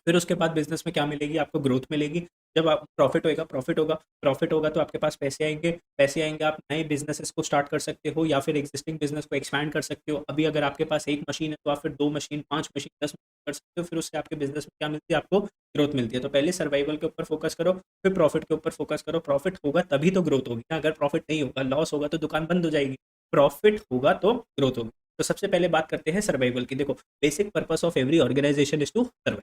फिर उसके बाद बिजनेस में क्या मिलेगी, आपको ग्रोथ मिलेगी। जब आप प्रॉफिट होगा तो आपके पास पैसे आएंगे, आप नए बिजनेसेस को स्टार्ट कर सकते हो या फिर एग्जिस्टिंग बिजनेस को एक्सपैंड कर सकते हो। अभी अगर आपके पास एक मशीन है तो आप फिर 2 मशीन, 5 मशीन, 10 मशीन कर सकते हो। फिर उससे आपके बिजनेस में क्या मिलती है, आपको ग्रोथ मिलती है। तो पहले सर्वाइवल के ऊपर फोकस करो, फिर प्रॉफिट के ऊपर फोकस करो। प्रॉफिट होगा तभी तो ग्रोथ होगी ना, अगर प्रॉफिट नहीं होगा, लॉस होगा तो दुकान बंद हो जाएगी। प्रॉफिट होगा तो ग्रोथ होगी। तो सबसे पहले बात करते हैं सर्वाइवल की। देखो basic purpose of every organisation is to survive.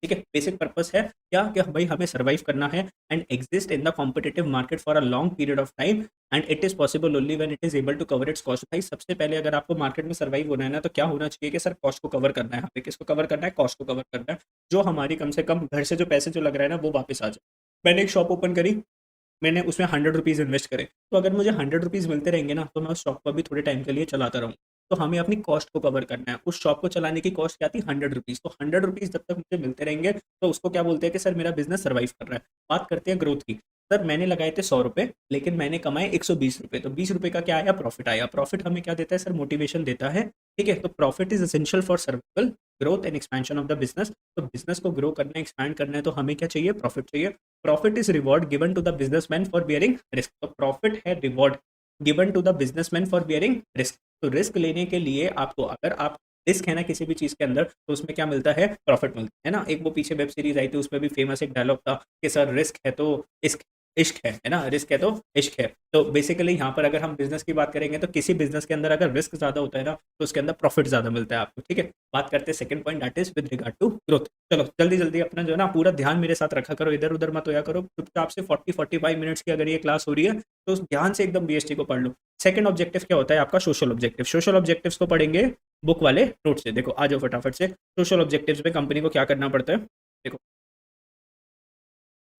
ठीक है, बेसिक पर्पस है क्या, कि भाई हमें सर्वाइव करना है and exist in the competitive market for a long period of time and it is possible only when it is able to cover its cost. भाई सबसे पहले अगर आपको मार्केट में सर्वाइव होना है ना, तो क्या होना चाहिए कि सर कॉस्ट को कवर करना है। यहाँ पे किसको कवर करना है, कॉस्ट को कवर करना है। जो हमारी कम से कम घर से जो पैसे जो लग रहा है ना वो वापस आ जाए। मैंने एक शॉप ओपन करी, मैंने उसमें 100 रुपीज़ इन्वेस्ट करे, तो अगर मुझे 100 रुपीज़ मिलते रहेंगे ना तो मैं उस शॉप को भी थोड़े टाइम के लिए चलाता रहूँ। तो हमें अपनी कॉस्ट को कवर करना है। उस शॉप को चलाने की कॉस्ट क्या थी, 100 रुपीज़। तो 100 रुपीज़ जब तक मुझे मिलते रहेंगे तो उसको क्या बोलते हैं कि सर मेरा बिजनेस सर्वाइव कर रहा है। बात करते हैं ग्रोथ की। सर मैंने लगाए थे 100 रुपये, लेकिन मैंने कमाए 120 रुपये, तो 20 रुपये का क्या आया, प्रॉफिट आया। प्रॉफिट हमें क्या देता है सर, मोटिवेशन देता है। ठीक है, तो profit is essential for survival, growth and expansion of the business. तो बिजनेस को ग्रो करना है, एक्सपैंड करना है, तो हमें क्या चाहिए, प्रॉफिट चाहिए। Profit is reward given to the businessman for bearing risk. तो प्रॉफिट है reward given to the businessman for bearing risk. तो रिस्क लेने के लिए आपको, अगर आप रिस्क है ना किसी भी चीज के अंदर, तो उसमें क्या मिलता है, प्रॉफिट मिलता है ना। एक वो पीछे वेब सीरीज आई थी, उसमें भी फेमस एक डायलॉग था कि सर रिस्क है तो इश्क, इश्क है ना, रिस्क है तो इश्क है। तो बेसिकली यहाँ पर अगर हम बिजनेस की बात करेंगे तो किसी बिजनेस के अंदर अगर रिस्क ज्यादा होता है ना तो उसके अंदर प्रॉफिट ज्यादा मिलता है आपको। ठीक है, बात करते हैं second point, that is with regard to growth. चलो जल्दी जल्दी अपना जो है ना पूरा ध्यान मेरे साथ रखा करो, इधर उधर मत होया करो। चुपचाप से 40-45 मिनट्स की अगर ये क्लास हो रही है तो ध्यान से एकदम बीएसटी को पढ़ लो। सेकंड ऑब्जेक्टिव क्या होता है आपका, सोशल ऑब्जेक्टिव। सोशल ऑब्जेक्टिव्स को पढ़ेंगे बुक वाले नोट से। देखो आ जाओ फटाफट से। सोशल ऑब्जेक्टिव्स में कंपनी को क्या करना पड़ता है, देखो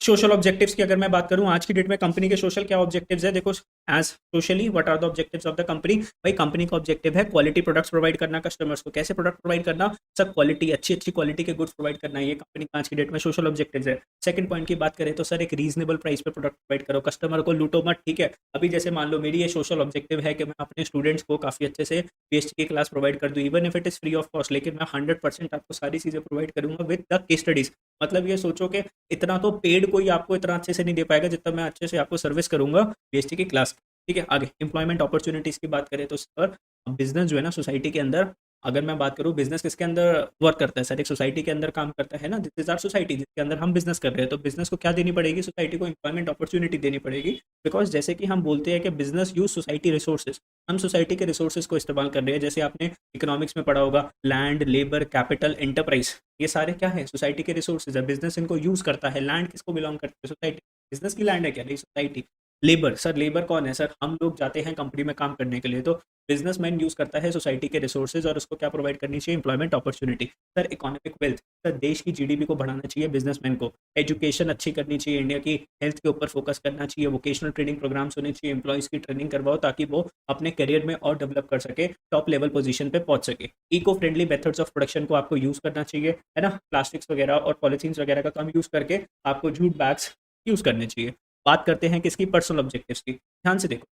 सोशल ऑब्जेक्टिव्स की अगर मैं बात करूं आज की डेट में कंपनी के सोशल क्या ऑब्जेक्टिव्स है, देखो as socially what are the objectives of the company. भाई कंपनी का ऑब्जेक्टिव है क्वालिटी प्रोडक्ट्स प्रोवाइड करना कस्टमर्स को। कैसे प्रोडक्ट प्रोवाइड करना, सब क्वालिटी, अच्छी अच्छी क्वालिटी के गुड्स प्रोवाइड करना, ये कंपनी का आज की डेट में सोशल ऑब्जेक्टिव्स है। सेकंड पॉइंट की बात करें तो सर एक रीजनेबल प्राइस पे प्रोडक्ट प्रोवाइड करो, कस्टमर को लूटो मत। ठीक है, अभी जैसे मान लो मेरी ये सोशल ऑब्जेक्टिव है कि मैं अपने स्टूडेंट्स को काफी अच्छे से पीएचडी की क्लास प्रोवाइड कर दूं, even if it is free of cost, लेकिन मैं 100% आपको सारी चीजें प्रोवाइड करूंगा विद द केस स्टडीज। मतलब ये सोचो कि इतना तो पेड कोई आपको इतना अच्छे से नहीं दे पाएगा जितना मैं अच्छे से आपको सर्विस करूंगा पीएचडी की क्लास। ठीक है, आगे एम्प्लॉयमेंट अपॉर्चुनिटीज की बात करें तो सर बिजनेस जो है ना सोसाइटी के अंदर, अगर मैं बात करूँ बिजनेस किसके अंदर वर्क करता है सर, एक सोसाइटी के अंदर काम करता है ना। दिस इज आवर सोसाइटी जिसके अंदर हम बिजनेस कर रहे हैं। तो बिजनेस को क्या देनी पड़ेगी, सोसाइटी को एम्प्लॉयमेंट अपॉर्चुनिटी देनी पड़ेगी। बिकॉज जैसे कि हम बोलते हैं कि बिजनेस यूज सोसाइटी रिसोर्सेज, हम सोसाइटी के रिसोर्सेज को इस्तेमाल कर रहे हैं। जैसे आपने इकोनॉमिक्स में पढ़ा होगा, लैंड, लेबर, कैपिटल, एंटरप्राइज, ये सारे क्या है, सोसाइटी के रिसोर्सेज है। बिजनेस इनको यूज करता है। लैंड किसको बिलोंग करती है, सोसाइटी। बिजनेस की लैंड है क्या, नहीं, सोसाइटी। लेबर, सर लेबर कौन है, सर हम लोग जाते हैं कंपनी में काम करने के लिए। तो बिजनेसमैन यूज करता है सोसाइटी के रिसोर्सेज और उसको क्या प्रोवाइड करनी चाहिए, employment opportunity. Sir economic wealth, sir देश की जीडीपी को बढ़ाना चाहिए बिजनेसमैन को। एजुकेशन अच्छी करनी चाहिए, इंडिया की हेल्थ के ऊपर फोकस करना चाहिए। वोकेशनल ट्रेनिंग प्रोग्राम्स होने चाहिए, एम्प्लॉयज की ट्रेनिंग करवाओ ताकि वो अपने करियर में और डेवलप कर सके, टॉप लेवल पोजीशन पे पहुंच सके। Eco friendly methods of production को आपको यूज करना चाहिए, है ना। प्लास्टिक्स वगैरह और पॉलिथीन्स वगैरह का कम यूज करके आपको जूट बैग्स यूज करने चाहिए। बात करते हैं किसकी, पर्सनल ऑब्जेक्टिव्स की। ध्यान से देखो,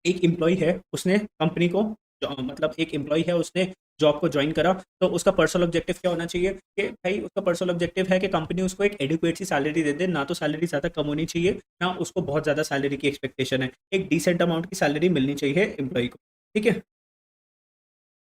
एक एम्प्लॉय है, उसने कंपनी को मतलब एक एम्प्लॉय है, उसने जॉब को ज्वाइन करा, तो उसका पर्सनल ऑब्जेक्टिव क्या होना चाहिए कि भाई उसका पर्सनल ऑब्जेक्टिव है कि कंपनी उसको एक एडिक्वेट सी सैलरी दे दे, ना तो सैलरी ज़्यादा कम होनी चाहिए, ना उसको बहुत ज़्यादा सैलरी की एक्सपेक्टेशन है, एक डिसेंट अमाउंट की सैलरी मिलनी चाहिए एम्प्लॉय को। ठीक है,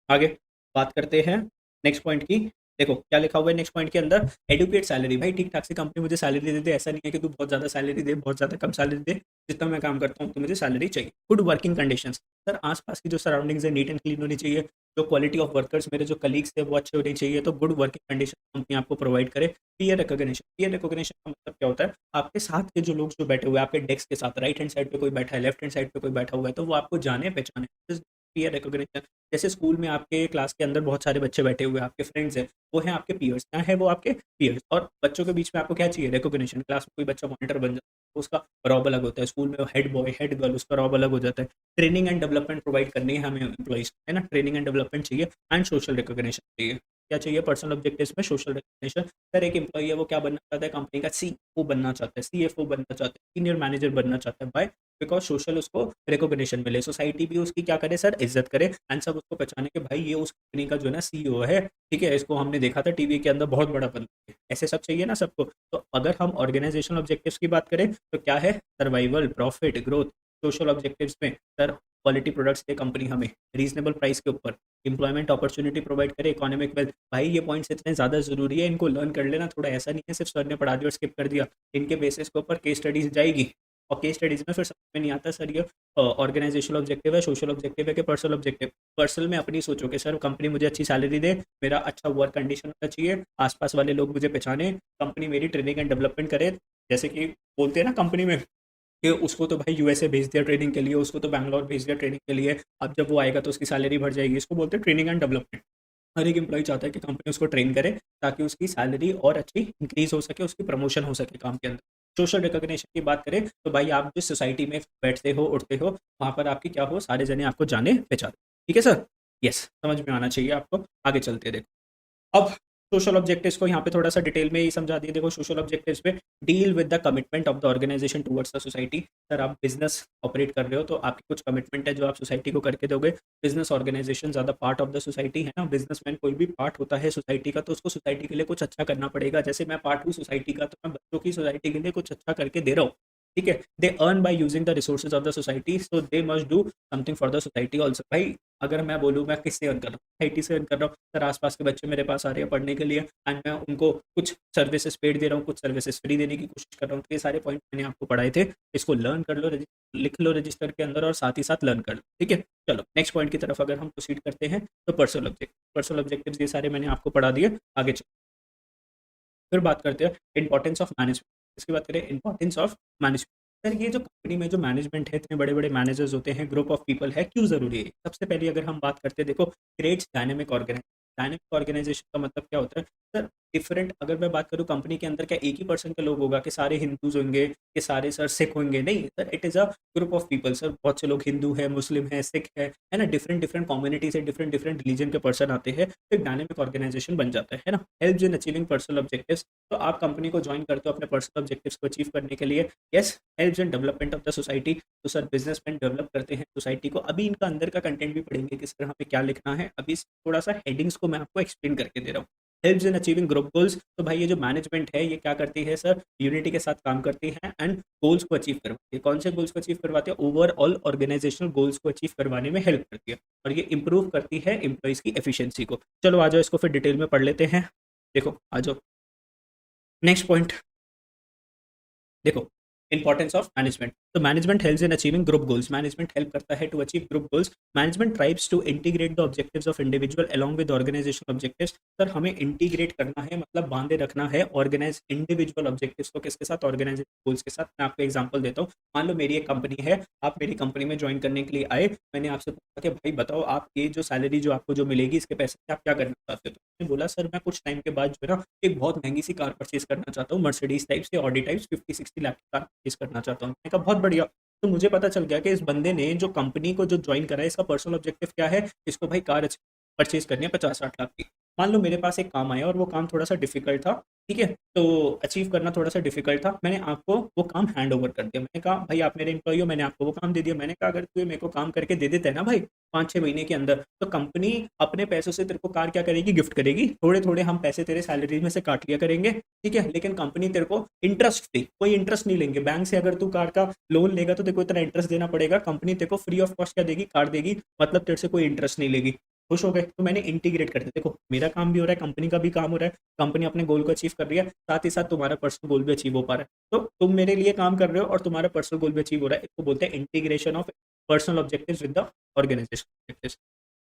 आगे बात करते हैं नेक्स्ट पॉइंट की। देखो क्या लिखा हुआ है नेक्स्ट पॉइंट के अंदर, एडुकेट सैलरी। भाई ठीक ठाक से कंपनी मुझे सैलरी दे दे, ऐसा नहीं है कि तू बहुत ज़्यादा सैलरी दे, बहुत ज़्यादा कम सैलरी दे, जितना मैं काम करता हूँ तो मुझे सैलरी चाहिए। गुड वर्किंग कंडीशंस, सर आसपास की जो सराउंडिंग्स है नीट एंड क्लीन होनी चाहिए, जो क्वालिटी ऑफ वर्कर्स मेरे जो कलीग्स थे वो अच्छे होने चाहिए, तो गुड वर्किंग कंडीशन कंपनी आपको प्रोवाइड करे। पीयर रिकॉग्निशन, पीयर रिकॉग्निशन का मतलब क्या होता है, आपके साथ के जो लोग जो बैठे हुए हैं आपके डेस्क के साथ, राइट हैंड साइड पे कोई बैठा है, लेफ्ट हैंड साइड पे कोई बैठा हुआ है, तो वो आपको जाने पहचाने। पीयर रिकॉग्निशन, जैसे स्कूल में आपके क्लास के अंदर बहुत सारे बच्चे बैठे हुए हैं, आपके फ्रेंड्स हैं, वो हैं आपके पीयर्स, क्या है वो आपके पीयर्स। और बच्चों के बीच में आपको क्या चाहिए, रिकॉग्निशन। क्लास में कोई बच्चा मॉनिटर बन जाता है तो उसका रॉब अलग होता है, स्कूल में हेड बॉय हेड गर्ल उसका रॉब अलग हो जाता है। ट्रेनिंग एंड डेवलपमेंट प्रोवाइड करनी है हमें एम्प्लॉइज, है ना, ट्रेनिंग एंड डेवलपमेंट चाहिए, एंड सोशल रिकॉग्निशन चाहिए। क्या चाहिए पर्सनल ऑब्जेक्टिव्स में, सोशल रिकॉग्निशन। सर एक एम्प्लॉई है वो क्या बनना चाहता है, कंपनी का सीईओ बनना चाहता है, सीएफओ बनना चाहता है, सीनियर मैनेजर बनना चाहता है, बाय बिकॉज सोशल उसको रिकॉग्निशन मिले, सोसाइटी भी उसकी क्या करे सर, इज्जत करे, एंड सब उसको पहचाने कि भाई ये उस कंपनी का जो है ना सीईओ है। ठीक है, इसको हमने देखा था टीवी के अंदर, बहुत बड़ा बंदा है, ऐसे सब चाहिए ना सबको। तो अगर हम ऑर्गेनाइजेशनल ऑब्जेक्टिव्स की बात करें तो क्या है, survival, profit, growth. Social objectives में सर क्वालिटी प्रोडक्ट्स दे कंपनी हमें रीजनेबल प्राइस के ऊपर, एम्प्लॉयमेंट अपॉर्चुनिटी प्रोवाइड करे, इकोनॉमिक वेल्थ। भाई ये पॉइंट्स इतने ज़्यादा ज़रूरी है, इनको लर्न कर लेना थोड़ा, ऐसा नहीं है सिर्फ सर ने पढ़ा दिया और स्किप कर दिया। इनके बेसिस के ऊपर केस स्टडीज जाएगी, और केस स्टडीज में फिर समझ में नहीं आता सर ये ऑर्गेनाइजेशनल ऑब्जेक्टिव है, सोशल ऑब्जेक्टिव है कि पर्सनल ऑब्जेक्टिव। पर्सनल में अपनी सोचो कि सर कंपनी मुझे अच्छी सैलरी दे, मेरा अच्छा वर्क कंडीशन होना चाहिए, आसपास वाले लोग मुझे पहचाने, कंपनी मेरी ट्रेनिंग एंड डेवलपमेंट करे। जैसे कि बोलते हैं ना कंपनी में कि उसको तो भाई यूएसए भेज दिया ट्रेनिंग के लिए, उसको तो बैंगलोर भेज दिया ट्रेनिंग के लिए, अब जब वो आएगा तो उसकी सैलरी बढ़ जाएगी, इसको बोलते हैं ट्रेनिंग एंड डेवलपमेंट। हर एक एम्प्लॉय चाहता है कि कंपनी उसको ट्रेन करे ताकि उसकी सैलरी और अच्छी इंक्रीज हो सके, उसकी प्रमोशन हो सके काम के अंदर। सोशल रिकॉग्निशन की बात करें तो भाई आप जिस सोसाइटी में बैठते हो उठते हो, वहाँ पर आपकी क्या हो, सारे जने आपको जाने पहचाने। ठीक है सर, यस समझ में आना चाहिए आपको। आगे चलते देखो, अब सोशल ऑब्जेक्टिव्स को यहाँ पे थोड़ा सा डिटेल में ही समझा दिया। देखो सोशल ऑब्जेक्टिव्स पे, deal with the commitment of the organisation towards the society. Sir आप बिजनेस ऑपरेट कर रहे हो तो आपकी कुछ कमिटमेंट है जो आप सोसाइटी को करके दोगे। बिजनेस ऑर्गेनाइजेशन ज़्यादा पार्ट ऑफ द सोसाइटी है ना, बिजनेसमैन कोई भी पार्ट होता है सोसाइटी का, तो उसको सोसाइटी के लिए कुछ अच्छा करना पड़ेगा। जैसे मैं पार्ट हूँ सोसाइटी का, तो मैं बच्चों की सोसाइटी के लिए कुछ अच्छा करके दे रहा हूँ। ठीक है, they earn by using the resources of the society, so they must do something for the society also. भाई अगर मैं बोलूँ मैं किससे अर्न कर रहा हूँ, सोसाइटी से अर्न कर रहा हूँ। सर आसपास के बच्चे मेरे पास आ रहे हैं पढ़ने के लिए, एंड मैं उनको कुछ सर्विसेज पेड दे रहा हूँ, कुछ सर्विसेज फ्री देने की कोशिश कर रहा हूँ। तो ये सारे पॉइंट मैंने आपको पढ़ाए थे, इसको लर्न कर लो, लिख लो रजिस्टर के अंदर, और साथ ही साथ लर्न कर लो। ठीक है, चलो नेक्स्ट पॉइंट की तरफ अगर हम प्रोसीड करते हैं तो पर्सनल ऑब्जेक्टिव, पर्सनल ऑब्जेक्टिव्स ये सारे मैंने आपको पढ़ा दिए। आगे फिर बात करते हैं इंपॉर्टेंस ऑफ मैनेजमेंट। इसकी बात करें इंपॉर्टेंस ऑफ मैनेजमेंट। सर ये जो कंपनी में जो मैनेजमेंट है, इतने बड़े बड़े मैनेजर्स होते हैं, ग्रुप ऑफ पीपल है, क्यों ज़रूरी है। सबसे पहले अगर हम बात करते हैं, देखो creates dynamic organisation. Dynamic organisation का मतलब क्या होता है सर, डिफरेंट। अगर मैं बात करूँ कंपनी के अंदर, क्या एक ही पर्सन के लोग होगा कि सारे हिंदूज होंगे, कि सारे सर सिख होंगे, नहीं sir, it is a group of people. Sir बहुत से लोग हिंदू है, मुस्लिम है, सिख है ना, डिफरेंट डिफरेंट कम्युनिटी से डिफरेंट डिफरेंट रिलीजन के पर्सन आते हैं, तो एक डायनेमिक ऑर्गेनाइजेशन बन जाता है ना। Help in achieving personal objectives, तो आप कंपनी को ज्वाइन करते हो अपने पर्सनल ऑब्जेक्टिव्स को अचीव करने के लिए। Yes, helps in development of the society, तो सर बिजनेसमैन डेवलप करते हैं सोसाइटी को। अभी इनका अंदर का कंटेंट भी पढ़ेंगे कि सर हमें क्या लिखना है, अभी थोड़ा सा हेडिंग्स को मैं आपको एक्सप्लेन करके दे रहा हूँ। Helps in achieving group goals, तो भाई ये जो मैनेजमेंट है ये क्या करती है सर, यूनिटी के साथ काम करती है एंड गोल्स को अचीव करवाती है। कौन से गोल्स को अचीव करवाती है, ओवरऑल ऑर्गेनाइजेशनल गोल्स को अचीव करवाने में हेल्प करती है, और ये इंप्रूव करती है एम्प्लॉइज की एफिशिएंसी को। चलो आ जाओ, इसको फिर डिटेल में पढ़ लेते हैं। देखो आ जाओ नेक्स्ट पॉइंट, देखो इंपॉर्टेंस ऑफ मैनेजमेंट। तो management helps in achieving group goals, management help करता है to achieve group goals. Management strives to integrate the objectives of individual along with organisational objectives. Sir हमें इंटीग्रेट करना है, मतलब बांधे रखना है ऑर्गेनाइज इंडिविजुअल ऑब्जेक्टिव्स को, किसके साथ, ऑर्गेनाइजेशन गोल्स के साथ। मैं आपको एग्जांपल देता हूँ, मान लो मेरी एक कंपनी है, आप मेरी कंपनी में ज्वाइन करने के लिए आए, मैंने आपसे पूछा कि भाई बताओ आप ये जो सैलरी जो आपको जो मिलेगी इसके पैसे से आप क्या करना चाहते हो। तो मैंने बोला सर मैं कुछ टाइम के बाद जो है ना एक बहुत महंगी सी कार परचेज करना चाहता हूँ, मर्सिडीज टाइप्स या ऑडी टाइप्स 50-60 लाख की कार परचेज करना चाहता हूँ। मैंने कहा बहुत बढ़िया। तो मुझे पता चल गया कि इस बंदे ने जो कंपनी को जो ज्वाइन करा है, इसका पर्सनल ऑब्जेक्टिव क्या है, इसको भाई कार परचेज करनी है 50-60 लाख की। मान लो मेरे पास एक काम आया और वो काम थोड़ा सा डिफिकल्ट था, ठीक है, तो अचीव करना थोड़ा सा डिफिकल्ट था, मैंने आपको वो काम हैंड ओवर कर दिया, मैंने कहा भाई आप मेरे एम्प्लॉय हो, मैंने आपको वो काम दे दिया, मैंने कहा अगर तू मेरे को काम करके दे देता है ना भाई 5-6 महीने के अंदर, तो कंपनी अपने पैसों से तेरे को कार क्या करेगी, गिफ्ट करेगी, थोड़े थोड़े हम पैसे तेरे सैलरी में से काट लिया करेंगे, ठीक है, लेकिन कंपनी तेरे को इंटरेस्ट फ्री, कोई इंटरेस्ट नहीं लेंगे बैंक से, अगर तू कार का लोन लेगा तो तेरे को इतना इंटरेस्ट देना पड़ेगा, कंपनी तेरे को फ्री ऑफ कॉस्ट क्या देगी, कार देगी, मतलब तेरे से कोई इंटरेस्ट नहीं लेगी। खुश हो गए? तो मैंने इंटीग्रेट कर दिया, देखो मेरा काम भी हो रहा है, कंपनी का भी काम हो रहा है, कंपनी अपने गोल को अचीव कर रही है, साथ ही साथ तुम्हारा पर्सनल गोल भी अचीव हो पा रहा है, तो तुम मेरे लिए काम कर रहे हो और तुम्हारा पर्सनल गोल भी अचीव हो रहा है, इसको बोलते हैं integration of personal objectives with the organisation objectives.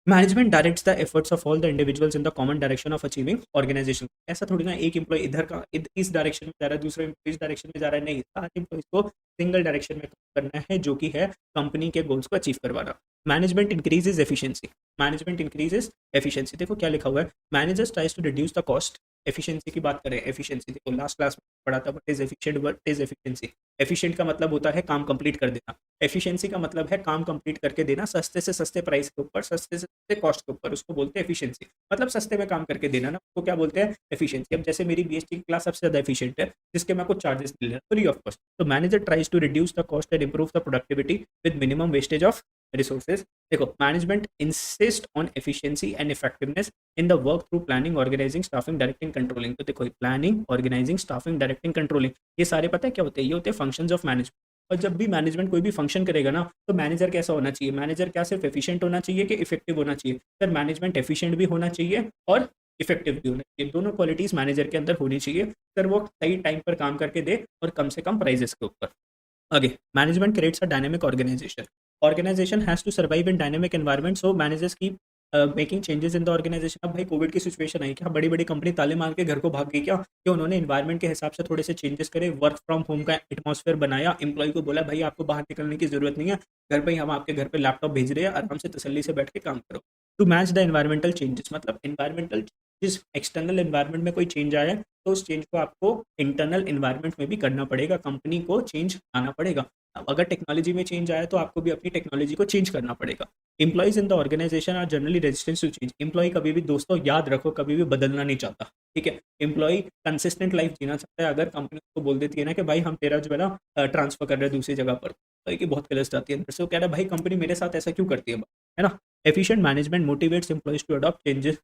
Management directs the efforts of all the individuals in the common direction of achieving organisation. ऐसा थोड़ी ना एक एम्प्लॉय इधर का इस डायरेक्शन में जा रहा है, दूसरा एम्प्लॉय इस डायरेक्शन में जा रहा है, नहीं, सारे एम्प्लॉयज को सिंगल डायरेक्शन में काम करना है, जो कि है कंपनी के गोल्स को अचीव करवाना। Management increases efficiency, management increases efficiency, देखो क्या लिखा हुआ है, managers tries to reduce the cost, efficiency की बात करें, एफिशिएंसी देखो लास्ट क्लास में पढ़ा था, what is efficient, what is efficiency. Efficient का मतलब होता है काम कंप्लीट कर देना, एफिशिएंसी का मतलब है काम कंप्लीट करके देना सस्ते से सस्ते प्राइस के ऊपर, सस्ते से सस्ते कॉस्ट के ऊपर, उसको बोलते हैं एफिशिएंसी, मतलब सस्ते में काम करके देना ना, उसको क्या बोलते हैं एफिशिएंसी। अब जैसे मेरी बीएसटी की क्लास सबसे ज्यादा एफिशिएंट है, जिसके मैं कुछ चार्जेस मिल रहे हैं फ्री ऑफ कॉस्ट, तो manager tries to reduce the cost and improve the productivity with minimum wastage of resources. देखो management insist on efficiency and effectiveness in the work through planning, organising, staffing, directing, controlling. तो देखो planning, organising, staffing, directing, controlling, ये सारे पता है क्या होते हैं, ये होते हैं फंक्शंस ऑफ मैनेजमेंट। और जब भी मैनेजमेंट कोई भी फंक्शन करेगा ना, तो मैनेजर कैसा होना चाहिए, मैनेजर क्या सिर्फ एफिशिएंट होना चाहिए कि इफेक्टिव होना चाहिए? सर मैनेजमेंट एफिशिएंट भी होना चाहिए और इफेक्टिव भी होना चाहिए, दोनों क्वालिटीज मैनेजर के अंदर होनी चाहिए, सर वो सही टाइम पर काम करके दे और कम से कम प्राइजेस के ऊपर। आगे, management creates a dynamic organisation, organisation has to survive in dynamic environment, so managers keep making changes in the organisation. अब भाई कोविड की सिचुएशन आई, क्या बड़ी बड़ी कंपनी ताले मार के घर को भाग गई क्या, कि उन्होंने एनवायरनमेंट के हिसाब से थोड़े से चेंजेस करे, वर्क फ्रॉम होम का एटमॉस्फेयर बनाया, एम्प्लॉय को बोला भाई आपको बाहर निकलने की जरूरत नहीं है, घर पे ही हम आपके घर पे लैपटॉप भेज रहे हैं, आराम से तसल्ली से बैठ के काम करो। To match the environmental changes, मतलब एनवायरमेंटल जिस एक्सटर्नल एनवायरनमेंट में कोई चेंज आया है, तो उस चेंज को आपको इंटरनल एनवायरनमेंट में भी करना पड़ेगा, कंपनी को चेंज आना पड़ेगा। अब अगर टेक्नोलॉजी में चेंज आया तो आपको भी अपनी टेक्नोलॉजी को चेंज करना पड़ेगा। Employees in the organisation are generally resistance to change, employ कभी भी दोस्तों याद रखो कभी भी बदलना नहीं चाहता, ठीक है, एम्प्लॉय कंसिस्टेंट लाइफ जीना चाहता है, अगर कंपनी उसको बोल देती है ना कि भाई हम तेरा जो है ना ट्रांसफर कर रहे हैं दूसरी जगह पर, तो की बहुत कलस जाती है अंदर से, वो कह रहा है भाई कंपनी मेरे साथ ऐसा क्यों करती है ना। Efficient management motivates employees to adopt changes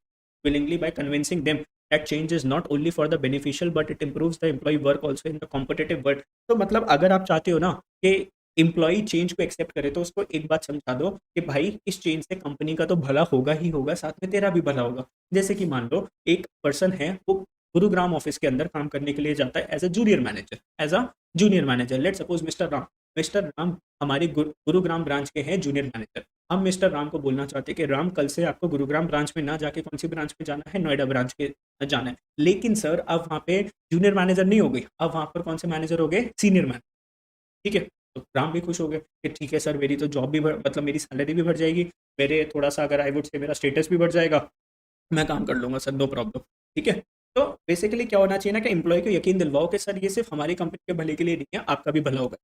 willingly by convincing them that change is not only for the beneficial but it improves the employee work also in the competitive world। तो मतलब अगर आप चाहते हो ना कि एम्प्लॉई चेंज को accept करे, तो उसको एक बात समझा दो कि भाई इस चेंज से कंपनी का तो भला होगा ही होगा, साथ में तेरा भी भला होगा। जैसे कि मान लो एक पर्सन है, वो गुरुग्राम ऑफिस के अंदर काम करने के लिए जाता है as a junior manager, as a junior manager, let suppose mister Ram, mister Ram हमारी गुरुग्राम ब्रांच के हैं जूनियर मैनेजर। हम मिस्टर राम को बोलना चाहते हैं कि राम कल से आपको गुरुग्राम ब्रांच में ना जाके कौन सी ब्रांच में जाना है, नोएडा ब्रांच के जाना है, लेकिन सर अब वहाँ पे जूनियर मैनेजर नहीं हो गई, अब वहाँ पर कौन से मैनेजर हो गए, सीनियर मैनेजर, ठीक है। तो राम भी खुश हो गए कि ठीक है सर मेरी तो जॉब भी मतलब मेरी सैलरी भी बढ़ जाएगी, मेरे थोड़ा सा अगर आई वुड से मेरा स्टेटस भी बढ़ जाएगा, मैं काम कर लूंगा सर, नो प्रॉब्लम, ठीक है। तो बेसिकली क्या होना चाहिए ना कि एम्प्लॉय को यकीन दिलवाओ कि सर ये सिर्फ हमारी कंपनी के भले के लिए नहीं है, आपका भी भला होगा।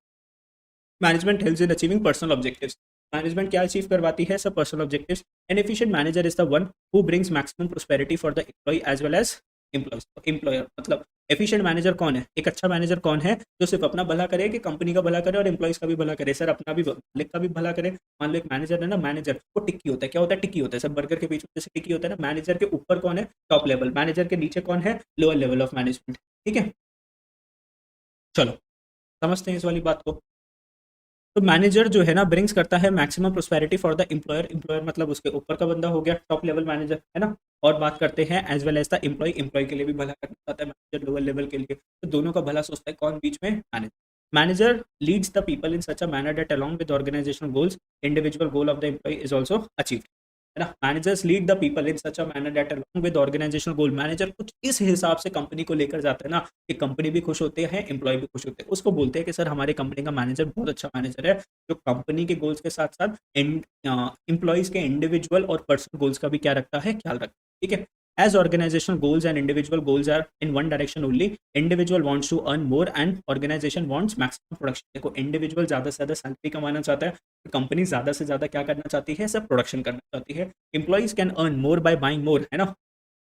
Management helps in achieving personal objectives, management क्या अचीव करवाती है, सब personal objectives. An efficient manager is the one who brings maximum prosperity for the employer as well as employees. Employer मतलब एफिशिएंट मैनेजर कौन है, एक अच्छा मैनेजर कौन है, जो सिर्फ अपना भला करे, कि कंपनी का भला करे और एम्प्लॉयज का भी भला करे, सर अपना भी मालिक का भी भला करे। मान लो एक मैनेजर है ना, मैनेजर वो टिक्की होता है, क्या होता है, टिक्की होता है, सब बर्गर के बीच में जैसे टिक्की होता है ना, मैनेजर के ऊपर कौन है, टॉप लेवल, मैनेजर के नीचे कौन है, लोअर लेवल ऑफ मैनेजमेंट, ठीक है। चलो समझते हैं इस वाली बात को। तो मैनेजर जो है ना ब्रिंग्स करता है maximum prosperity for the employer, employer मतलब उसके ऊपर का बंदा हो गया, टॉप लेवल मैनेजर है ना। और बात करते हैं as well as the employee, employee के लिए भी भला करना चाहता है मैनेजर, लोअर लेवल के लिए, तो दोनों का भला सोचता है कौन बीच में, manager. Manager leads the people in such a manner that along with organizational goals individual goal of the employee is also achieved, है ना। Managers lead the people in such a manner that along with organizational goal, manager कुछ इस हिसाब से company को लेकर जाता है ना कि कंपनी भी खुश होते हैं, एम्प्लॉय भी खुश होते हैं, उसको बोलते हैं कि सर हमारी कंपनी का मैनेजर बहुत अच्छा मैनेजर है, जो कंपनी के गोल्स के साथ साथ एम्प्लॉयज के इंडिविजुअल और पर्सनल गोल्स का भी क्या रखता है, ख्याल रखता है, ठीक है। As organizational goals and individual goals are in one direction only, individual wants to earn more and organization wants maximum production। देखो इंडिविजुअल ज्यादा से ज्यादा सैलरी कमाना चाहता है, कंपनी ज्यादा से ज्यादा क्या करना चाहती है, सब प्रोडक्शन करना चाहती है। Employees can earn more by buying more, है ना,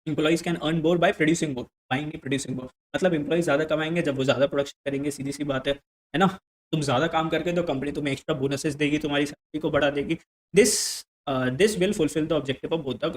employees can earn more by producing more, buying नहीं प्रोड्यूसिंग मोर। मतलब एम्प्लॉइज ज़्यादा कमाएंगे जब वो ज़्यादा प्रोडक्शन करेंगे, सीधी सी बात है ना। तुम ज़्यादा काम करके तो कंपनी तुम्हें एक्स्ट्रा बोनसेस देगी, तुम्हारी सैलरी को बढ़ा देगी। This this will fulfil the objective of both the.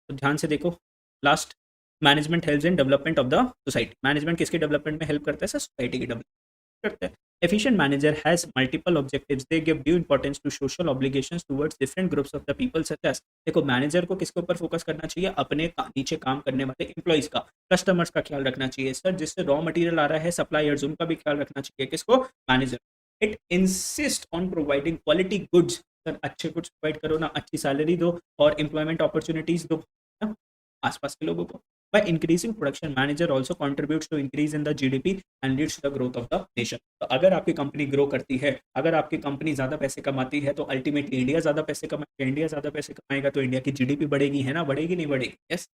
तो ध्यान से देखो last, management helps in development of the society. Management किसकी डेवलपमेंट में हेल्प करता है सर? सोसाइटी की डेवलपमेंट करता है। Efficient manager has multiple objectives. They give due importance to social obligations towards different groups of the people such as, देखो manager को किसके ऊपर फोकस करना चाहिए? अपने नीचे काम करने वाले एम्प्लॉइज का, कस्टमर्स का ख्याल रखना चाहिए सर, जिससे रॉ मटेरियल आ रहा है, सप्लायर्स, उनका भी ख्याल रखना चाहिए। किसको? Manager. It insist on providing quality goods, sir अच्छे गुड्स प्रोवाइड करो ना, अच्छी सैलरी दो और एम्प्लॉयमेंट अपॉर्चुनिटीज दो ना आसपास के लोगों को। By increasing production, manager also contributes to increase in the GDP and leads to the growth of the nation. तो अगर आपकी कंपनी ग्रो करती है, अगर आपकी कंपनी ज़्यादा पैसे कमाती है, तो अल्टीमेटली इंडिया ज़्यादा पैसे कमाएगा, इंडिया ज़्यादा पैसे कमाएगा तो इंडिया की जीडीपी बढ़ेगी, है ना? बढ़ेगी नहीं बढ़ेगी? यस।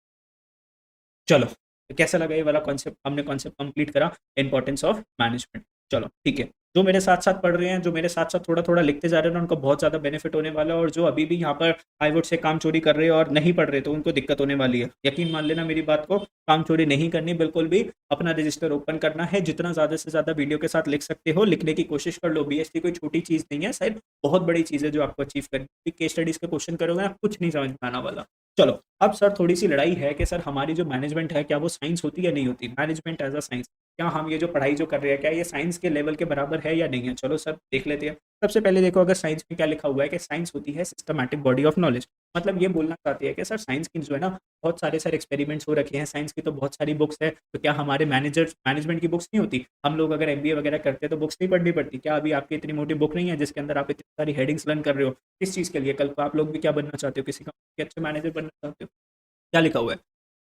चलो, तो कैसा लगा ये वाला कॉन्सेप्ट? हमने कॉन्सेप्ट कंप्लीट करा, इंपॉर्टेंस ऑफ मैनेजमेंट। चलो ठीक है, जो मेरे साथ साथ पढ़ रहे हैं, जो मेरे साथ साथ थोड़ा थोड़ा लिखते जा रहे हैं ना, उनको बहुत ज़्यादा बेनिफिट होने वाला है। और जो अभी भी यहाँ पर हाईवुड से काम चोरी कर रहे हैं और नहीं पढ़ रहे, तो उनको दिक्कत होने वाली है। यकीन मान लेना मेरी बात को, काम चोरी नहीं करनी बिल्कुल भी। अपना रजिस्टर ओपन करना है, जितना ज़्यादा से ज़्यादा वीडियो के साथ लिख सकते हो लिखने की कोशिश कर लो। बीएसटी कोई छोटी चीज़ नहीं है, शायद बहुत बड़ी चीज़ है जो आपको अचीव करनी। केस स्टडीज के क्वेश्चन करोगे ना, कुछ नहीं समझ में आने वाला। चलो, अब सर थोड़ी सी लड़ाई है कि सर हमारी जो मैनेजमेंट है, क्या वो साइंस होती है या नहीं होती? मैनेजमेंट एज अ साइंस, क्या हम ये जो पढ़ाई जो कर रहे हैं, क्या ये साइंस के लेवल के बराबर है या नहीं है? चलो सर देख लेते हैं। सबसे पहले देखो, अगर साइंस में क्या लिखा हुआ है कि साइंस होती है सिस्टमैटिक बॉडी ऑफ नॉलेज। मतलब ये बोलना चाहती है कि सर साइंस की जो है ना, बहुत सारे सर एक्सपेरिमेंट्स हो रखे हैं, साइंस की तो बहुत सारी बुक्स है। तो क्या हमारे मैनेजमेंट की बुक्स नहीं होती? हम लोग अगर एमबीए वगैरह करते हैं तो बुक्स नहीं पढ़नी पड़ती क्या? अभी आपकी इतनी मोटी बुक नहीं है जिसके अंदर आप इतनी सारी हेडिंग्स लर्न कर रहे हो? किस चीज़ के लिए? कल को आप लोग भी क्या बनना चाहते हो? किसी कंपनी के अच्छे मैनेजर बनना चाहते हो? क्या लिखा हुआ है?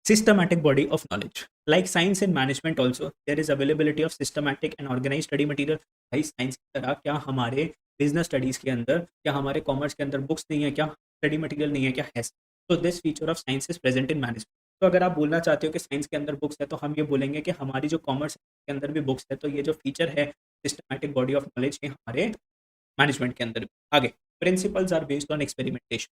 Systematic body of knowledge. Like science and management also, there is availability of systematic and organized study material. भाई साइंस की तरह क्या हमारे बिजनेस स्टडीज के अंदर, क्या हमारे कॉमर्स के अंदर बुक्स नहीं है? क्या स्टडी मटेरियल नहीं है? क्या है? तो this feature of science is present in management. तो अगर आप बोलना चाहते हो कि साइंस के अंदर बुक्स है, तो हम ये बोलेंगे कि हमारी जो कॉमर्स के अंदर भी बुक्स है, तो ये जो फीचर है सिस्टमैटिक बॉडी ऑफ नॉलेज, ये हमारे मैनेजमेंट के अंदर भी। आगे, principles are based on experimentation.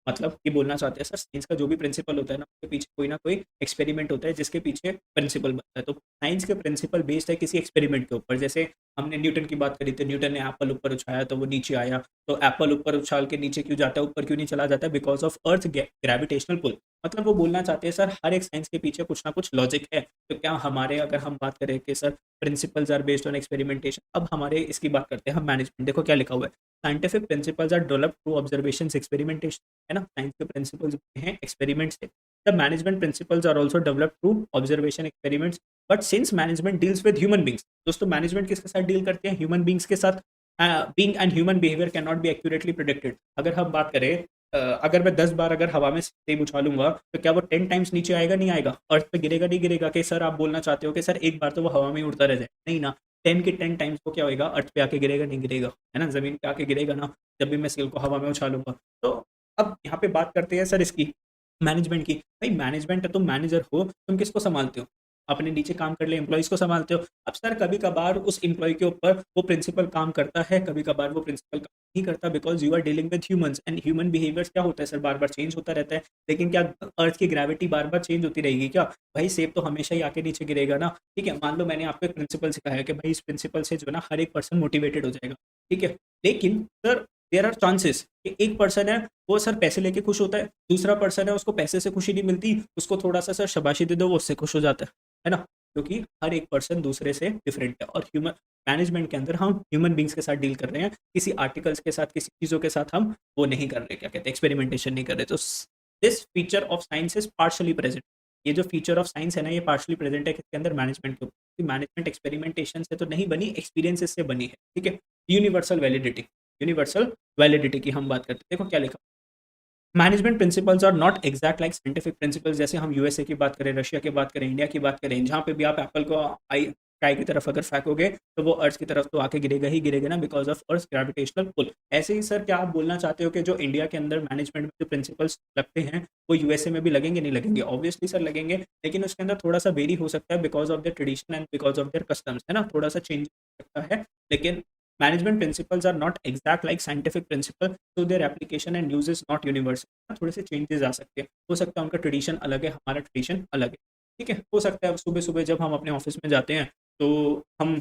मतलब ये बोलना चाहते हैं सर, साइंस का जो भी प्रिंसिपल होता है ना, उसके पीछे कोई ना कोई एक्सपेरिमेंट होता है जिसके पीछे प्रिंसिपल बनता है। तो साइंस के प्रिंसिपल बेस्ड है किसी एक्सपेरिमेंट के ऊपर। जैसे हमने न्यूटन की बात करी, तो न्यूटन ने एप्पल ऊपर उछाया तो वो नीचे आया। तो एप्पल ऊपर उछाल के नीचे क्यों जाता है, ऊपर क्यों नहीं चला जाता? Because of earth gravitational pull. मतलब वो बोलना चाहते हैं सर, हर एक साइंस के पीछे कुछ ना कुछ लॉजिक है। तो क्या हमारे, अगर हम बात करें कि sir principles are based on experimentation, अब हमारे इसकी बात करते हैं हम मैनेजमेंट। देखो क्या लिखा हुआ है, scientific principles are developed through observations experimentation, है ना? साइंस के प्रिंसिपल्स हैं एक्सपेरिमेंट से। The management principles are also developed through observation experiments, but since management deals with human beings, दोस्तों मैनेजमेंट किसके साथ डील करते हैं? ह्यूमन बीइंग्स के साथ। Being and human behaviour can not be accurately predicted. अगर हम बात करें, अगर मैं 10 बार अगर हवा में सेब उछालूंगा, तो क्या वो 10 टाइम्स नीचे आएगा? नहीं आएगा। अर्थ पे गिरेगा? नहीं गिरेगा। कि सर आप बोलना चाहते हो कि सर एक बार तो वो हवा में ही उड़ता रह जाए? नहीं ना, 10 के 10 टाइम्स वो क्या होएगा? अर्थ पे आके गिरेगा? नहीं गिरेगा, है ना? जमीन पे आके गिरेगा ना, जब भी मैं सेल को हवा में उछालूंगा। तो अब यहाँ पे बात करते हैं सर इसकी, मैनेजमेंट की। भाई मैनेजमेंट है, तुम मैनेजर हो, तुम किसको संभालते हो? अपने नीचे काम कर ले एम्प्लॉइज को संभालते हो। अब सर कभी कभार उस एम्प्लॉय के ऊपर वो प्रिंसिपल काम करता है, कभी कभार वो प्रिंसिपल काम नहीं करता, because you are dealing with humans and human behaviours क्या होता है सर, बार बार चेंज होता रहता है। लेकिन क्या अर्थ की ग्रेविटी बार बार चेंज होती रहेगी क्या? भाई सेब तो हमेशा ही आके नीचे गिरेगा ना। ठीक है, मान लो मैंने आपको एक प्रिंसिपल सिखाया कि भाई इस प्रिंसिपल से जो है ना हर एक पर्सन मोटिवेटेड हो जाएगा। ठीक है, लेकिन सर देयर आर चांसेस कि एक पर्सन है वो सर पैसे लेके खुश होता है, दूसरा पर्सन है उसको पैसे से खुशी नहीं मिलती, उसको थोड़ा सा सर शाबाशी दे दो वो उससे खुश हो जाता है ना? क्योंकि हर एक पर्सन दूसरे से डिफरेंट है। और ह्यूमन मैनेजमेंट के अंदर हम ह्यूमन बींग्स के साथ डील कर रहे हैं, किसी आर्टिकल्स के साथ, किसी चीज़ों के साथ हम वो नहीं कर रहे, क्या कहते हैं, एक्सपेरिमेंटेशन नहीं कर रहे। तो this feature of science is partially present. ये जो फीचर ऑफ साइंस है ना, ये पार्शली प्रेजेंट है किसके अंदर? मैनेजमेंट के ऊपर। मैनेजमेंट एक्सपेरिमेंटेशन से तो नहीं बनी, एक्सपीरियंसेस से बनी है। ठीक है, यूनिवर्सल वैलिडिटी, यूनिवर्सल वैलिडिटी की हम बात करते हैं। देखो क्या लिखा, management principles are not exact like scientific principles. जैसे हम यूएसए की बात करें, रशिया की बात करें, इंडिया की बात करें, जहाँ पे भी आप एप्पल को आई स्काई की तरफ अगर फेंकोगे तो वो अर्थ की तरफ तो आके गिरेगा ही गिरेगा ना, because of earth gravitational pull. ऐसे ही सर क्या आप बोलना चाहते हो कि जो इंडिया के अंदर मैनेजमेंट में जो प्रिंसिपल्स लगते हैं वो यूएसए में भी लगेंगे? नहीं लगेंगे, ऑब्वियसली सर लगेंगे, लेकिन उसके अंदर थोड़ा सा वेरी हो सकता है because of their tradition and because of their customs, है ना? थोड़ा सा चेंज हो सकता है, लेकिन management principles are not exact like scientific principle, so their application and use is not universal. थोड़े से चेंजेस आ सकते हैं, हो सकता है उनका ट्रेडिशन अलग है, हमारा ट्रेडिशन अलग है। ठीक है, हो सकता है सुबह सुबह जब हम अपने ऑफिस में जाते हैं तो हम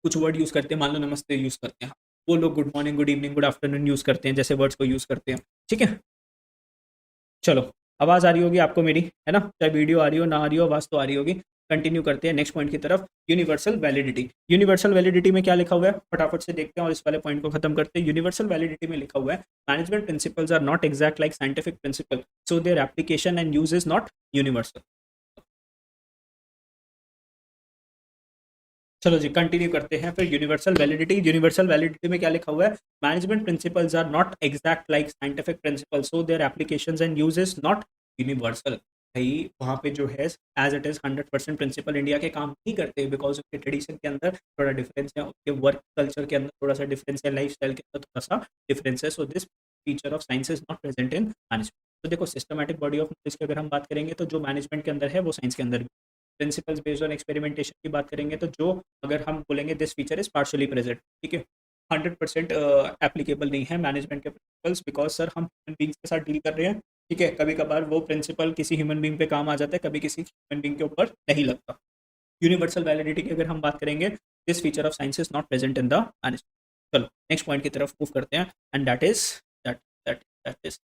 कुछ वर्ड यूज़ करते हैं, मान लो नमस्ते यूज़ करते हैं, वो लोग good morning, good evening, good afternoon use करते हैं, जैसे वर्ड्स को यूज़ करते हैं। ठीक है, चलो, आवाज़ आ रही होगी आपको मेरी, है ना? चाहे वीडियो आ रही हो, ना आ रही हो, आवाज़ तो आ रही होगी। कंटिन्यू करते हैं नेक्स्ट पॉइंट की तरफ, यूनिवर्सल वैलिडिटी। यूनिवर्सल वैलिडिटी में क्या लिखा हुआ है? फटाफट से देखते हैं और इस वाले पॉइंट को खत्म करते हैं। यूनिवर्सल वैलिडिटी में लिखा हुआ है, management principles are not exact like scientific principle, so their application and use is not universal. चलो जी, कंटिन्यू करते हैं फिर यूनिवर्सल वैलिडिटी। यूनिवर्सल वैलिडिटी में क्या लिखा हुआ है? Management principles are not exact like scientific principles, so their applications and use is not universal. भाई वहाँ पे जो है as it is 100% principle India के काम नहीं करते, बिकॉज उनके ट्रेडिशन के अंदर थोड़ा डिफरेंस है, उनके वर्क कल्चर के अंदर थोड़ा सा डिफरेंस है, लाइफ स्टाइल के अंदर थोड़ा सा डिफरेंस है। So this feature of science is not present in management. तो देखो, सिस्टमैटिक बॉडी ऑफ नॉलेज की अगर हम बात करेंगे तो जो मैनेजमेंट के अंदर है वो साइंस के अंदर भी। प्रिंसिपल्स बेस्ड ऑन एक्सपेरिमेंटेशन की बात करेंगे तो जो, अगर हम बोलेंगे this feature is partially present, ठीक है, 100% एप्लीकेबल नहीं है मैनेजमेंट के प्रिंसिपल्स, बिकॉज सर हम ह्यूमन बींग्स के साथ डील कर रहे हैं। ठीक है, कभी कभार वो प्रिंसिपल किसी ह्यूमन बींग पे काम आ जाता है, कभी किसी ह्यूमन बींग के ऊपर नहीं लगता। यूनिवर्सल वैलिडिटी की अगर हम बात करेंगे, this feature of science is not present in the management. चलो नेक्स्ट पॉइंट की तरफ मूव करते हैं, and that is that that is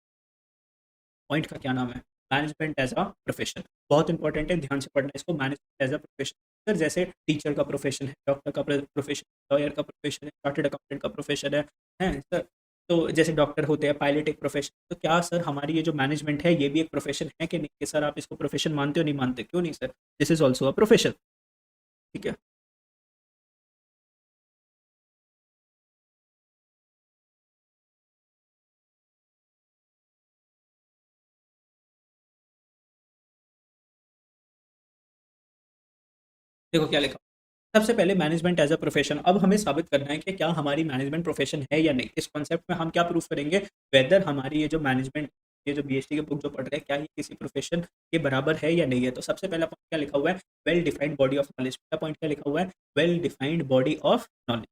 point का क्या नाम है? Management as a profession. बहुत इंपॉर्टेंट है, ध्यान से पढ़ना इसको। Management as a profession, sir जैसे टीचर का प्रोफेशन है, डॉक्टर का प्रोफेशन, लॉयर का प्रोफेशन है, चार्टर्ड अकाउंटेंट का प्रोफेशन है सर। तो जैसे डॉक्टर होते हैं, पायलट एक प्रोफेशन, तो क्या सर हमारी ये जो मैनेजमेंट है ये भी एक प्रोफेशन है कि नहीं? कि सर आप इसको प्रोफेशन मानते हो, नहीं मानते? क्यों नहीं sir, this is also a profession. ठीक है, देखो क्या लिखा। सबसे पहले मैनेजमेंट एज अ प्रोफेशन, अब हमें साबित करना है कि क्या हमारी मैनेजमेंट प्रोफेशन है या नहीं। इस कॉन्सेप्ट में हम क्या प्रूफ करेंगे? वेदर हमारी ये जो मैनेजमेंट, ये जो बीएसटी की बुक जो पढ़ रहे हैं, क्या ये किसी प्रोफेशन के बराबर है या नहीं है। तो सबसे पहला पॉइंट क्या लिखा हुआ है? Well defined body of knowledge. पहला पॉइंट क्या लिखा हुआ है? Well defined body of knowledge.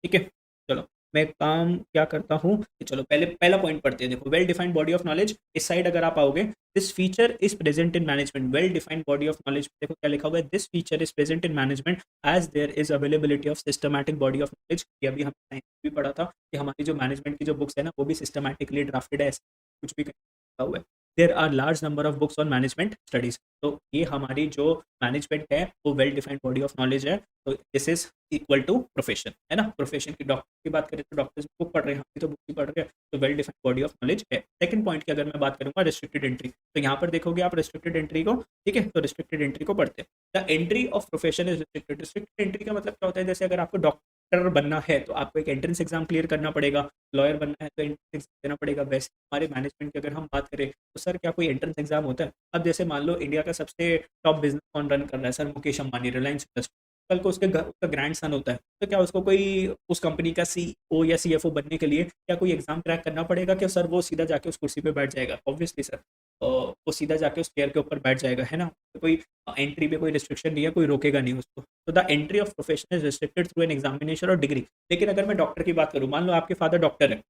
ठीक है, चलो मैं काम क्या करता हूँ कि चलो पहले पहला पॉइंट पढ़ते हैं। देखो, well defined body of knowledge, इस साइड अगर आप आओगे, this feature is present in management. Well defined body of knowledge, देखो क्या लिखा हुआ है? This feature is present in management as there is availability of systematic body of knowledge. ये अभी हम साइंस में भी पढ़ा था कि हमारी जो मैनेजमेंट की जो बुक्स है ना, वो भी सिस्टमैटिकली ड्राफ्टेड है, ऐसे कुछ भी लिखा हुआ है। There are large number of books on management studies. तो ये हमारी जो मैनेजमेंट है वो well defined body of knowledge है। तो this is equal to profession, है ना? प्रोफेशन की, डॉक्टर की बात करें तो डॉक्टर्स बुक पढ़ रहे हैं, हम भी तो बुक ही पढ़ रहे हैं, तो well defined body of knowledge है। सेकंड पॉइंट की अगर मैं बात करूंगा, रिस्ट्रिक्टेड एंट्री, तो यहाँ पर देखोगे आप रिस्ट्रिक्टेड एंट्री को, ठीक है, तो रिस्ट्रिक्टेड एंट्री को पढ़ते हैं। The entry of profession is restricted. Restricted entry का मतलब क्या होता है? जैसे अगर आपको डॉक्टर बनना है तो आपको एक एंट्रेंस एग्जाम क्लियर करना पड़ेगा, लॉयर बनना है तो एंट्रेंस एग्जाम देना पड़ेगा। वैसे हमारे मैनेजमेंट की अगर हम बात करें तो सर क्या कोई एंट्रेंस एग्जाम होता है? अब जैसे मान लो इंडिया का सबसे टॉप बिजनेस कौन रन कर रहा है? Sir Mukesh Ambani, Reliance industry. कल को उसके घर उसका ग्रैंड सन होता है, तो क्या उसको कोई उस कंपनी का सीईओ या सीएफओ बनने के लिए क्या कोई एग्जाम क्रैक करना पड़ेगा कि सर वो सीधा जाके उस कुर्सी पे बैठ जाएगा? ऑब्वियसली सर, वो सीधा जाके उस चेयर के ऊपर बैठ जाएगा, है ना? तो कोई एंट्री पे कोई रिस्ट्रिक्शन नहीं है, कोई रोकेगा नहीं उसको। तो the entry of profession is restricted through an examination और डिग्री। लेकिन अगर मैं डॉक्टर की बात करूँ, मान लो आपके फादर डॉक्टर है,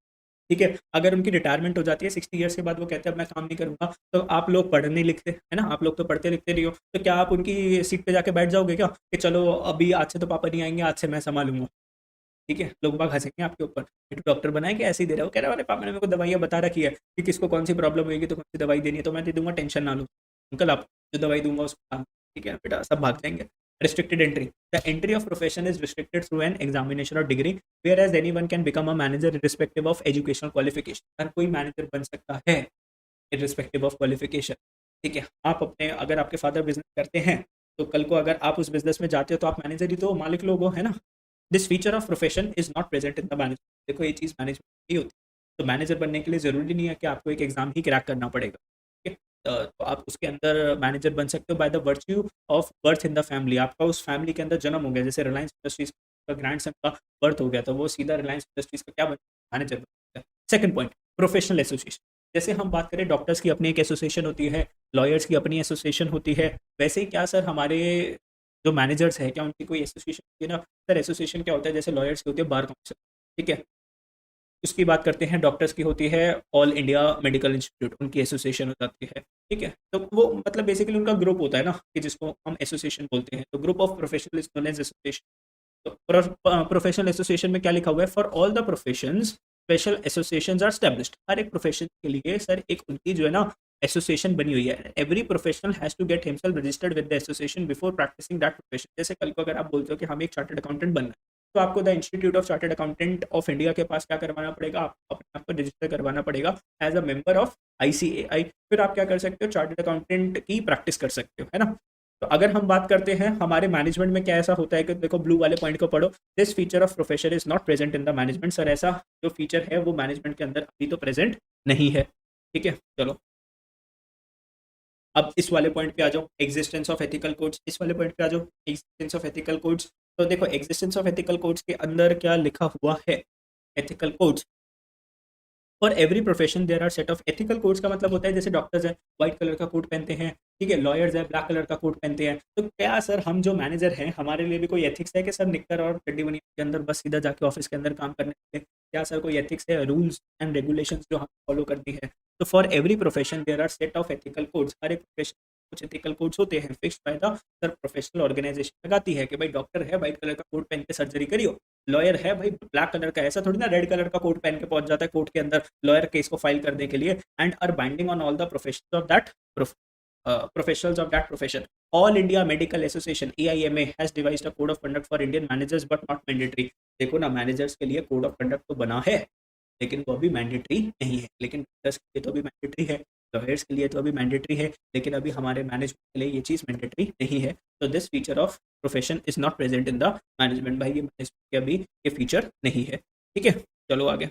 ठीक है, अगर उनकी रिटायरमेंट हो जाती है 60 ईयर्स के बाद, वो कहते हैं अब मैं काम नहीं करूंगा, तो आप लोग पढ़ नहीं लिखते, है ना? आप लोग तो पढ़ते लिखते नहीं हो, तो क्या आप उनकी सीट पे जाके बैठ जाओगे क्या कि चलो अभी आज से तो पापा नहीं आएंगे, आज से मैं संभालूंगा? ठीक है, लोग बाग हंसेंगे आपके ऊपर, ये तो डॉक्टर बनाए कि ऐसे ही दे रहा है। वो कह रहा है अरे पापा ने मेरे को दवाइयाँ बता रखी है कि किसको कौन सी प्रॉब्लम होगी तो कौन सी दवाई देनी है, तो मैं दे दूंगा, टेंशन ना लो अंकल, आप जो दवाई दूंगा उसको खाना। ठीक है बेटा, सब भाग जाएंगे। Restricted entry, the entry of profession is restricted through an examination और degree, whereas any one can become a manager respective of educational qualification. हर कोई मैनेजर बन सकता है इर्रिस्पेक्टिव ऑफ क्वालिफिकेशन। ठीक है, आप अपने, अगर आपके फादर बिजनेस करते हैं तो कल को अगर आप उस बिजनेस में जाते हो तो आप मैनेजर ही तो, मालिक लोग हो, है ना? This feature of profession is not present in the management. देखो ये चीज़ मैनेजमेंट नहीं होती। तो मैनेजर बनने के लिए ज़रूरी नहीं है कि आपको एक एग्जाम ही क्रैक करना पड़ेगा। ठीक है, तो आप उसके अंदर मैनेजर बन सकते हो by the virtue of birth in the family. आपका उस फैमिली के अंदर जन्म हो गया, जैसे रिलायंस इंडस्ट्रीज का ग्रैंड सन का बर्थ हो गया, तो वो सीधा रिलायंस इंडस्ट्रीज का क्या बन, मैनेजर बन सकता है। Second point, professional association. जैसे हम बात करें डॉक्टर्स की अपनी एक एसोसिएशन होती है, लॉयर्स की अपनी एसोसिएशन होती है, वैसे ही क्या सर हमारे जो मैनेजर्स है क्या उनकी कोई एसोसिएशन होती है ना? सर एसोसिएशन क्या होता है, जैसे लॉयर्स की होती है बार काउंसिल, ठीक है? उसकी बात करते हैं, डॉक्टर्स की होती है ऑल इंडिया मेडिकल इंस्टीट्यूट, उनकी एसोसिएशन हो जाती है, ठीक है? तो वो मतलब बेसिकली उनका ग्रुप होता है ना, कि जिसको हम एसोसिएशन बोलते हैं, तो group of professionals known as association. तो प्रोफेशनल एसोसिएशन में क्या लिखा हुआ है, for all the professions special associations are established. हर एक प्रोफेशन के लिए सर एक उनकी जो है ना एसोसिएशन बनी हुई है। Every professional has to get himself registered with the association before practising that profession. जैसे कल को अगर आप बोलते हो कि हम एक चार्टर्ड अकाउंटेंट बनना है, तो आपको the institute of chartered accountant of India के पास क्या करवाना पड़ेगा, आप अपने आप को रजिस्टर करवाना पड़ेगा as a member of ICAI. फिर आप क्या कर सकते हो, चार्टर्ड अकाउंटेंट की प्रैक्टिस कर सकते हो, है ना? तो अगर हम बात करते हैं हमारे मैनेजमेंट में क्या ऐसा होता है कि देखो ब्लू वाले पॉइंट को पढ़ो, this feature of profession is not present in the management. Sir ऐसा जो फीचर है वो मैनेजमेंट के अंदर अभी तो प्रेजेंट नहीं है, ठीक है? चलो अब इस वाले पॉइंट पे आ जाओ, एग्जिस्टेंस ऑफ एथिकल कोड्स। इस वाले पॉइंट पे आ जाओ, एग्जिस्टेंस ऑफ एथिकल कोड्स। तो देखो एग्जिस्टेंस ऑफ एथिकल कोड्स के अंदर क्या लिखा हुआ है, ethical codes for every profession there are set of ethical codes. का मतलब होता है जैसे डॉक्टर्स हैं व्हाइट कलर का कोट पहनते हैं, ठीक है? लॉयर्स हैं ब्लैक कलर का कोट पहनते हैं। तो क्या सर हम जो मैनेजर हैं हमारे लिए भी कोई एथिक्स है कि सर निक्कर और चड्डी बनियान के अंदर बस सीधा जाके ऑफिस के अंदर काम करने के? क्या सर कोई एथिक्स है, रूल्स एंड रेगुलेशंस जो हम फॉलो करती है? तो for every profession there are set of ethical codes. हर एक प्रोफेशन कुछ एथिकल कोड्स होते हैं fixed by the sir professional organisation लगाती है कि भाई डॉक्टर है व्हाइट कलर का कोट पहन के सर्जरी करियो, लॉयर है भाई ब्लैक कलर का, ऐसा थोड़ी ना रेड कलर का कोट पहन के पहुंच जाता है कोर्ट के अंदर लॉयर केस को फाइल करने के लिए। And are binding on all the professionals of that professionals of that profession. All India Medical Association AIMA has devised a code of conduct for Indian managers but not mandatory. देखो ना managers के लिए code of conduct तो बना है लेकिन वो अभी मैंडेटरी नहीं है, लेकिन डॉक्टर्स के लिए तो अभी मैंडेटरी है, लॉयर्स के लिए तो अभी मैंडेटरी है, लेकिन अभी हमारे मैनेजमेंट के लिए ये चीज़ मैंडेटरी नहीं है। तो this feature of profession is not present in the management. भाई ये मैनेजमेंट के अभी ये फीचर नहीं है, ठीक है? चलो आगे।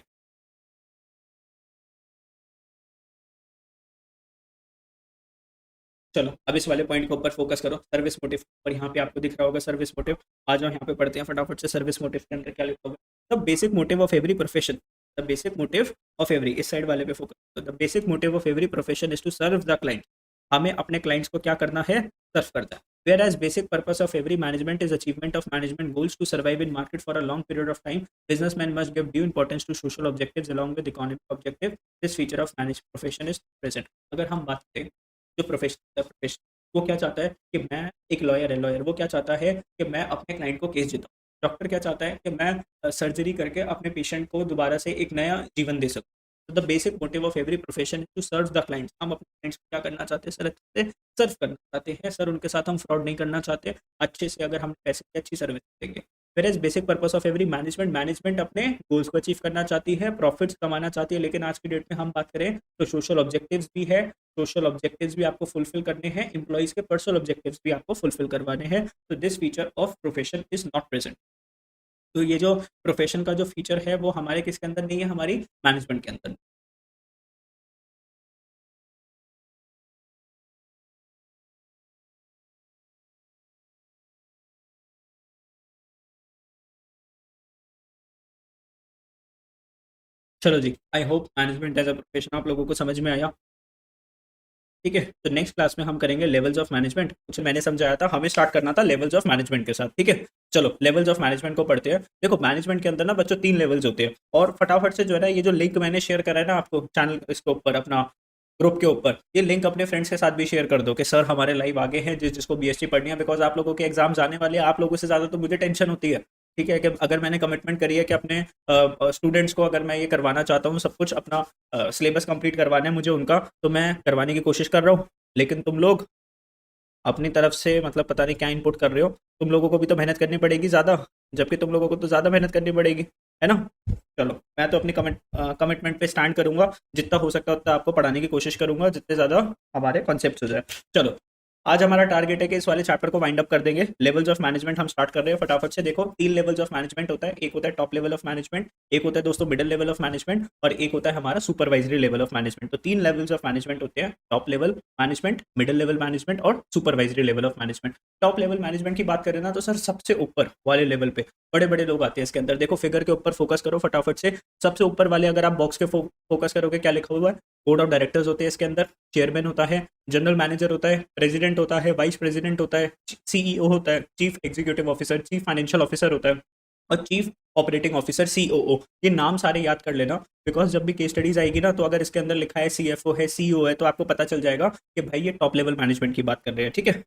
चलो अब इस वाले पॉइंट के ऊपर फोकस करो, सर्विस मोटिव। और यहाँ पे आपको दिख रहा होगा सर्विस मोटिव। आ जाओ यहाँ पे पढ़ते हैं फटाफट से सर्विस मोटिव के अंदर क्या लिखा होगा। The basic motive of every profession, the basic motive of every, इस साइड वाले पे focus. The basic motive of every profession is to serve the client. हमें अपने क्लाइंट्स को क्या करना है, सर्व करना है। Whereas basic purpose of every management is achievement of management goals to survive in market for a long period of time. Businessmen must give due importance to social objectives along with economic objective. This feature of managed profession is present. अगर हम बात करें जो profession वो क्या चाहता है कि मैं, एक लॉयर है, लॉयर वो क्या चाहता है कि मैं अपने क्लाइंट को केस जीताऊँ। डॉक्टर क्या चाहता है कि मैं सर्जरी करके अपने पेशेंट को दोबारा से एक नया जीवन दे सकूँ। तो the basic motive of every profession to serve the clients. हम अपने क्लाइंट्स को क्या करना चाहते हैं सर, अच्छे से सर्व करना चाहते हैं सर, उनके साथ हम फ्रॉड नहीं करना चाहते, अच्छे से अगर हम पैसे की अच्छी सर्विस देंगे। Where basic purpose of every management, management अपने गोल्स को अचीव करना चाहती है, प्रॉफिट्स कमाना चाहती है, लेकिन आज की डेट में हम बात करें तो सोशल ऑब्जेक्टिव्स भी है, सोशल ऑब्जेक्टिव्स भी आपको फुलफिल करने हैं, एम्प्लॉइज के पर्सनल ऑब्जेक्टिव्स भी आपको फुलफिल करवाने हैं। तो this feature of profession is not present. तो ये जो प्रोफेशन का जो फीचर है वो हमारे किसके अंदर नहीं है, हमारी मैनेजमेंट के अंदर। चलो जी, I hope management as a profession आप लोगों को समझ में आया, ठीक है? तो नेक्स्ट क्लास में हम करेंगे लेवल्स ऑफ मैनेजमेंट। कुछ मैंने समझाया था, हमें स्टार्ट करना था लेवल्स ऑफ मैनेजमेंट के साथ, ठीक है? चलो लेवल्स ऑफ मैनेजमेंट को पढ़ते हैं। देखो मैनेजमेंट के अंदर ना बच्चों 3 लेवल्स होते हैं, और फटाफट से जो है ना ये जो लिंक मैंने शेयर करा है ना आपको चैनल इसके ऊपर, अपना ग्रुप के ऊपर, ये लिंक अपने फ्रेंड्स के साथ भी शेयर कर दो कि सर हमारे लाइव आगे हैं, जिसको बीएसटी पढ़नी है, बिकॉज आप लोगों के एग्जाम्स आने वाले हैं। आप लोगों से ज़्यादा तो मुझे टेंशन होती है, ठीक है? कि अगर मैंने कमिटमेंट करी है कि अपने स्टूडेंट्स को अगर मैं ये करवाना चाहता हूँ सब कुछ, अपना सिलेबस कंप्लीट करवाना है मुझे उनका, तो मैं करवाने की कोशिश कर रहा हूँ। लेकिन तुम लोग अपनी तरफ से मतलब पता नहीं क्या इनपुट कर रहे हो, तुम लोगों को भी तो मेहनत करनी पड़ेगी ज़्यादा, जबकि तुम लोगों को तो ज़्यादा मेहनत करनी पड़ेगी, है ना? चलो मैं तो अपनी कमिटमेंट पे स्टैंड करूंगा, जितना हो सकता है उतना आपको पढ़ाने की कोशिश करूंगा, जितने ज़्यादा हमारे कॉन्सेप्ट हो जाए। चलो आज हमारा टारगेट है कि इस वाले चैप्टर को वाइंड अप कर देंगे। लेवल्स ऑफ मैनेजमेंट हम स्टार्ट कर रहे हैं फटाफट से। देखो 3 लेवल्स ऑफ मैनेजमेंट होता है, एक होता है टॉप लेवल ऑफ मैनेजमेंट, एक होता है दोस्तों मिडिल लेवल ऑफ मैनेजमेंट, और एक होता है हमारा सुपरवाइजरी लेवल ऑफ मैनेजमेंट। तो 3 लेवल्स ऑफ मैनेजमेंट होते हैं, top level management, middle level management और supervisory level of management. Top level management की बात करें ना तो सर सबसे ऊपर वाले लेवल पे बड़े बड़े लोग आते हैं इसके अंदर। देखो फिगर के ऊपर फोकस करो फटाफट से, सबसे ऊपर वाले अगर आप बॉक्स के फोकस करोगे क्या लिखा हुआ है, बोर्ड ऑफ डायरेक्टर्स होते हैं इसके अंदर, चेयरमैन होता है, जनरल मैनेजर होता है, प्रेसिडेंट होता है, वाइस प्रेसिडेंट होता है, सीईओ होता है, chief executive officer, chief financial officer होता है, और चीफ ऑपरेटिंग ऑफिसर सीओओ। ये नाम सारे याद कर लेना, बिकॉज जब भी केस स्टडीज आएगी ना, तो अगर इसके अंदर लिखा है सीएफओ है, सीईओ है, तो आपको पता चल जाएगा कि भाई ये टॉप लेवल मैनेजमेंट की बात कर रहे हैं। ठीक है,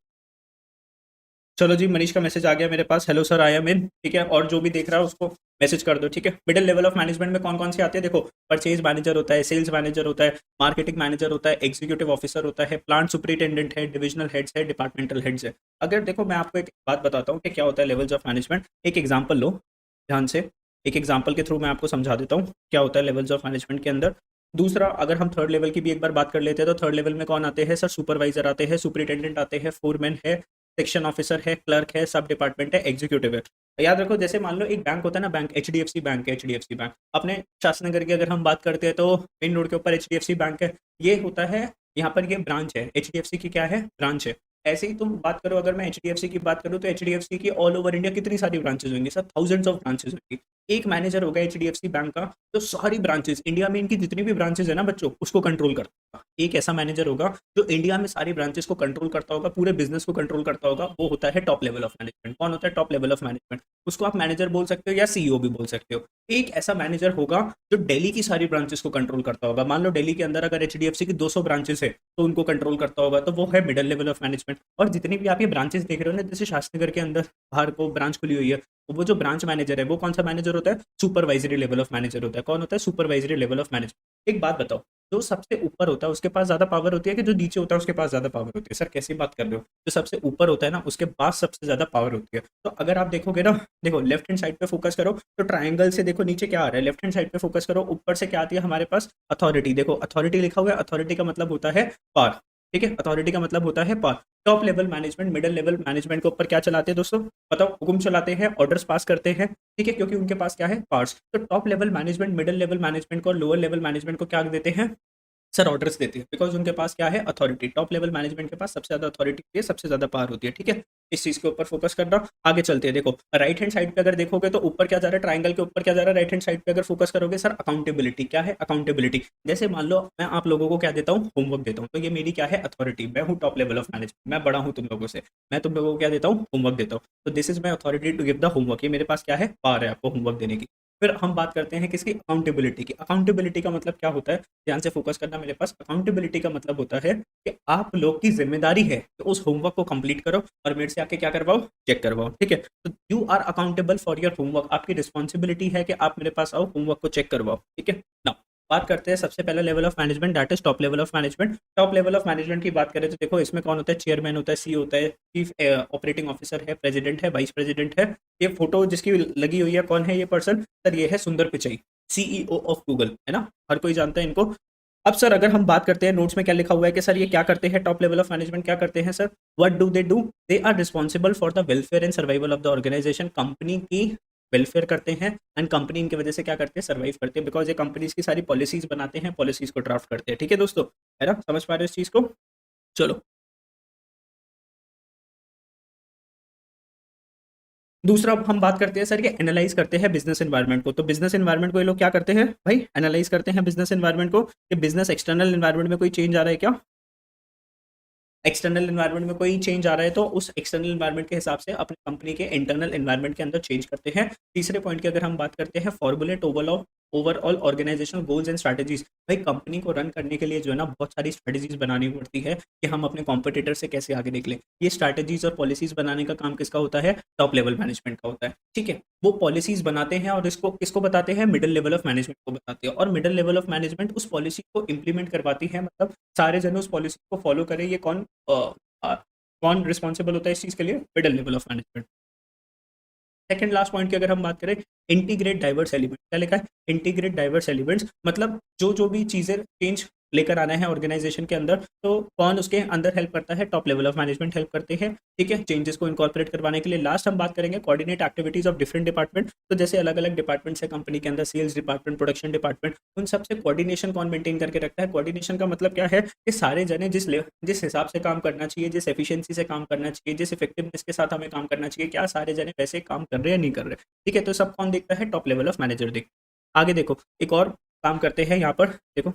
चलो जी, मनीष का मैसेज आ गया मेरे पास, हेलो सर, आई एम इन। ठीक है, और जो भी देख रहा है उसको मैसेज कर दो। ठीक है, मिडिल लेवल ऑफ मैनेजमेंट में कौन कौन से आते हैं देखो, परचेज मैनेजर होता है, सेल्स मैनेजर होता है, मार्केटिंग मैनेजर होता है, एग्जीक्यूटिव ऑफिसर होता है, प्लांट सुपरिटेंडेंट है, डिविजनल हेड्स है, डिपार्टमेंटल हेड्स है। अगर देखो मैं आपको एक बात बताता हूँ कि क्या होता है लेवल्स ऑफ मैनेजमेंट। एक एग्जाम्पल लो ध्यान से, एक एग्जाम्पल के थ्रू मैं आपको समझा देता हूँ क्या होता है लेवल्स ऑफ मैनेजमेंट के अंदर। दूसरा, अगर हम थर्ड लेवल की भी एक बार बात कर लेते हैं, तो थर्ड लेवल में कौन आते हैं सर, सुपरवाइजर आते हैं, सुपरिटेंडेंट आते हैं, फोरमैन है, सेक्शन ऑफिसर है, क्लर्क है, सब डिपार्टमेंट है, एग्जीक्यूटिव है। याद रखो, जैसे मान लो एक बैंक होता है ना, बैंक एचडीएफसी बैंक है, एचडीएफसी बैंक अपने शासनगर की अगर हम बात करते हैं, तो मेन रोड के ऊपर एचडीएफसी बैंक है, ये होता है, यहाँ पर ये ब्रांच है, एचडीएफसी की क्या है, ब्रांच है। ऐसे ही तुम बात करो, अगर मैं एचडीएफसी की बात करूँ, तो एचडीएफसी की ऑल ओवर इंडिया कितनी सारी ब्रांचेज होंगी सर, थाउजेंड्स ऑफ ब्रांचेज होंगी। एक मैनेजर होगा एचडीएफसी बैंक का, तो सारी ब्रांचेज इंडिया में, इनकी जितनी भी ब्रांचेज है ना बच्चों, उसको कंट्रोल करता होगा। एक ऐसा मैनेजर होगा जो इंडिया में सारी ब्रांचेस को कंट्रोल करता होगा, पूरे बिजनेस को कंट्रोल करता होगा, वो होता है टॉप लेवल ऑफ मैनेजमेंट। कौन होता है टॉप लेवल ऑफ मैनेजमेंट? उसको आप मैनेजर बोल सकते हो या सीईओ भी बोल सकते हो। एक ऐसा मैनेजर होगा जो दिल्ली की सारी ब्रांचेस को कंट्रोल करता होगा। मान लो दिल्ली के अंदर अगर एचडीएफसी की 200 ब्रांचेस है, तो उनको कंट्रोल करता होगा, तो वो है मिडिल लेवल ऑफ मैनेजमेंट। और जितनी भी आप ये ब्रांचेस देख रहे हो ना, जैसे शास्त्रीनगर के अंदर बाहर को ब्रांच खुली हुई है, तो वो जो ब्रांच मैनेजर है, वो कौन सा मैनेजर होता है, सुपरवाइजरी लेवल ऑफ मैनेजर होता है। कौन होता है, सुपरवाइजरी लेवल ऑफ मैनेजर। एक बात बताओ, जो सबसे ऊपर होता है उसके पास ज्यादा पावर होती है कि जो नीचे होता है उसके पास ज्यादा पावर होती है? सर कैसी बात कर रहे हो, जो सबसे ऊपर होता है ना, उसके पास सबसे ज्यादा पावर होती है। तो अगर आप देखोगे ना, देखो लेफ्ट हैंड साइड पे फोकस करो, तो ट्राइंगल से देखो नीचे क्या आ रहा है, लेफ्ट हैंड साइड पे फोकस करो, ऊपर से क्या आती है हमारे पास, अथॉरिटी। देखो अथॉरिटी लिखा हुआ है, अथॉरिटी का मतलब होता है पावर। ठीक है, अथॉरिटी का मतलब होता है power. Top level management, middle level management के ऊपर क्या चलाते हैं दोस्तों, बताओ? हुक्म चलाते हैं, ऑर्डर्स पास करते हैं। ठीक है, क्योंकि उनके पास क्या है, पावर्स। तो top level management middle level management को और लोअर लेवल मैनेजमेंट को क्या देते हैं सर, ऑर्डर्स देती है, बिकॉज उनके पास क्या है, अथॉरिटी। टॉप लेवल मैनेजमेंट के पास सबसे ज्यादा अथॉरिटी है, सबसे ज्यादा पावर होती है। ठीक है, इस चीज के ऊपर फोकस करना। आगे चलते हैं, देखो राइट हैंड साइड पे अगर देखोगे तो ऊपर क्या जा रहा है, ट्राइंगल के ऊपर क्या जा रहा है, राइट हैंड साइड पे अगर फोकस करोगे सर, अकाउंटेबिलिटी। क्या है अकाउंटेबिलिटी? जैसे मान लो मैं आप लोगों को क्या देता हूँ, होमवर्क देता हूँ, तो ये मेरी क्या है, अथॉरिटी। मैं हूँ टॉप लेवल ऑफ मैनेजमेंट, मैं बड़ा हूँ तुम लोगों से, मैं तुम लोगों को क्या देता हूँ, होमवर्क देता हूँ। तो this is my authority to give the homework. ये मेरे पास क्या है, पावर है आपको होमवर्क देने की। फिर हम बात करते हैं किसकी, अकाउंटेबिलिटी की। अकाउंटेबिलिटी का मतलब क्या होता है, ध्यान से फोकस करना मेरे पास। अकाउंटेबिलिटी का मतलब होता है कि आप लोग की जिम्मेदारी है कि उस होमवर्क को कंप्लीट करो और मेरे से आके क्या करवाओ, चेक करवाओ। ठीक है, तो you are accountable for your homework. आपकी रिस्पॉन्सिबिलिटी है कि आप मेरे पास आओ, होमवर्क को चेक करवाओ। ठीक है ना, बात करते हैं सबसे पहले level of management, that is top level of management. Top level of management की बात करें तो देखो इसमें कौन होता है, चेयरमैन होता है, सी होता है, चीफ ऑपरेटिंग ऑफिसर है, प्रेसिडेंट है, वाइस प्रेसिडेंट है। ये फोटो जिसकी लगी हुई है, कौन है ये पर्सन सर, ये है सुंदर पिचाई, सीईओ ऑफ गूगल, है ना, हर कोई जानता है इनको। अब सर अगर हम बात करते हैं, नोट्स में क्या लिखा हुआ है कि सर ये क्या करते हैं, टॉप लेवल ऑफ मैनेजमेंट क्या करते हैं sir, what do they do, they are responsible for the welfare and survival of the organisation. Company की वेलफेयर करते हैं एंड कंपनी इनकी वजह से क्या करते हैं, सर्वाइव करते हैं, बिकॉज ये कंपनीज की सारी पॉलिसीज बनाते हैं, पॉलिसीज को ड्राफ्ट करते हैं। ठीक है दोस्तों, है ना, समझ पा रहे हो इस चीज को? चलो, दूसरा अब हम बात करते हैं सर, ये एनालाइज करते हैं बिजनेस एनवायरनमेंट को। तो बिजनेस एनवायरनमेंट को ये लोग क्या करते हैं भाई, एनालाइज करते हैं बिजनेस एनवायरनमेंट को, कि बिजनेस एक्सटर्नल एनवायरनमेंट में कोई चेंज आ रहा है क्या, एक्सटर्नल एनवायरनमेंट में कोई चेंज आ रहा है, तो उस एक्सटर्नल एनवायरनमेंट के हिसाब से अपनी कंपनी के इंटरनल एनवायरनमेंट के अंदर चेंज करते हैं। तीसरे पॉइंट की अगर हम बात करते हैं, formulate overall organisational goals and strategies. भाई कंपनी को रन करने के लिए जो है ना, बहुत सारी स्ट्रैटेजीज बनानी पड़ती है कि हम अपने कॉम्पिटिटर से कैसे आगे निकलें। ये स्ट्रैटेजीज और पॉलिसीज बनाने का काम किसका होता है, टॉप लेवल मैनेजमेंट का होता है। ठीक है, वो पॉलिसीज बनाते हैं और इसको किसको बताते हैं, मिडिल लेवल ऑफ मैनेजमेंट को बताते हैं, और मिडिल लेवल ऑफ मैनेजमेंट उस पॉलिसी को इंप्लीमेंट करवाती है, मतलब सारे जन उस पॉलिसी को फॉलो करें। ये कौन रिस्पॉन्सिबल होता है इस चीज के लिए, middle level of management. Second last point की अगर हम बात करें, इंटीग्रेट डाइवर्स एलिमेंट, क्या लिखा है, इंटीग्रेट डाइवर्स एलिमेंट्स, मतलब जो जो भी चीजें चेंज लेकर आना है ऑर्गेनाइजेशन के अंदर, तो कौन उसके अंदर हेल्प करता है, top level of management help करते हैं। ठीक है, चेंजेस को इनकॉर्पोरेट करवाने के लिए। लास्ट हम बात करेंगे coordinate activities of different department. तो जैसे अलग अलग डिपार्टमेंट्स है कंपनी के अंदर, सेल्स डिपार्टमेंट, प्रोडक्शन डिपार्टमेंट, उन सबसे कोऑर्डिनेशन कौन मेंटेन करके रखता है। कोऑर्डिनेशन का मतलब क्या है कि सारे जने जिस हिसाब से काम करना चाहिए, जिस एफिशिएंसी से काम करना चाहिए, जिस इफेक्टिवनेस के साथ हमें काम करना चाहिए, क्या सारे जने वैसे काम कर रहे हैं या नहीं कर रहे। ठीक है, तो सब कौन देखता है, टॉप लेवल ऑफ मैनेजर देख। आगे देखो, एक और काम करते हैं यहाँ पर, देखो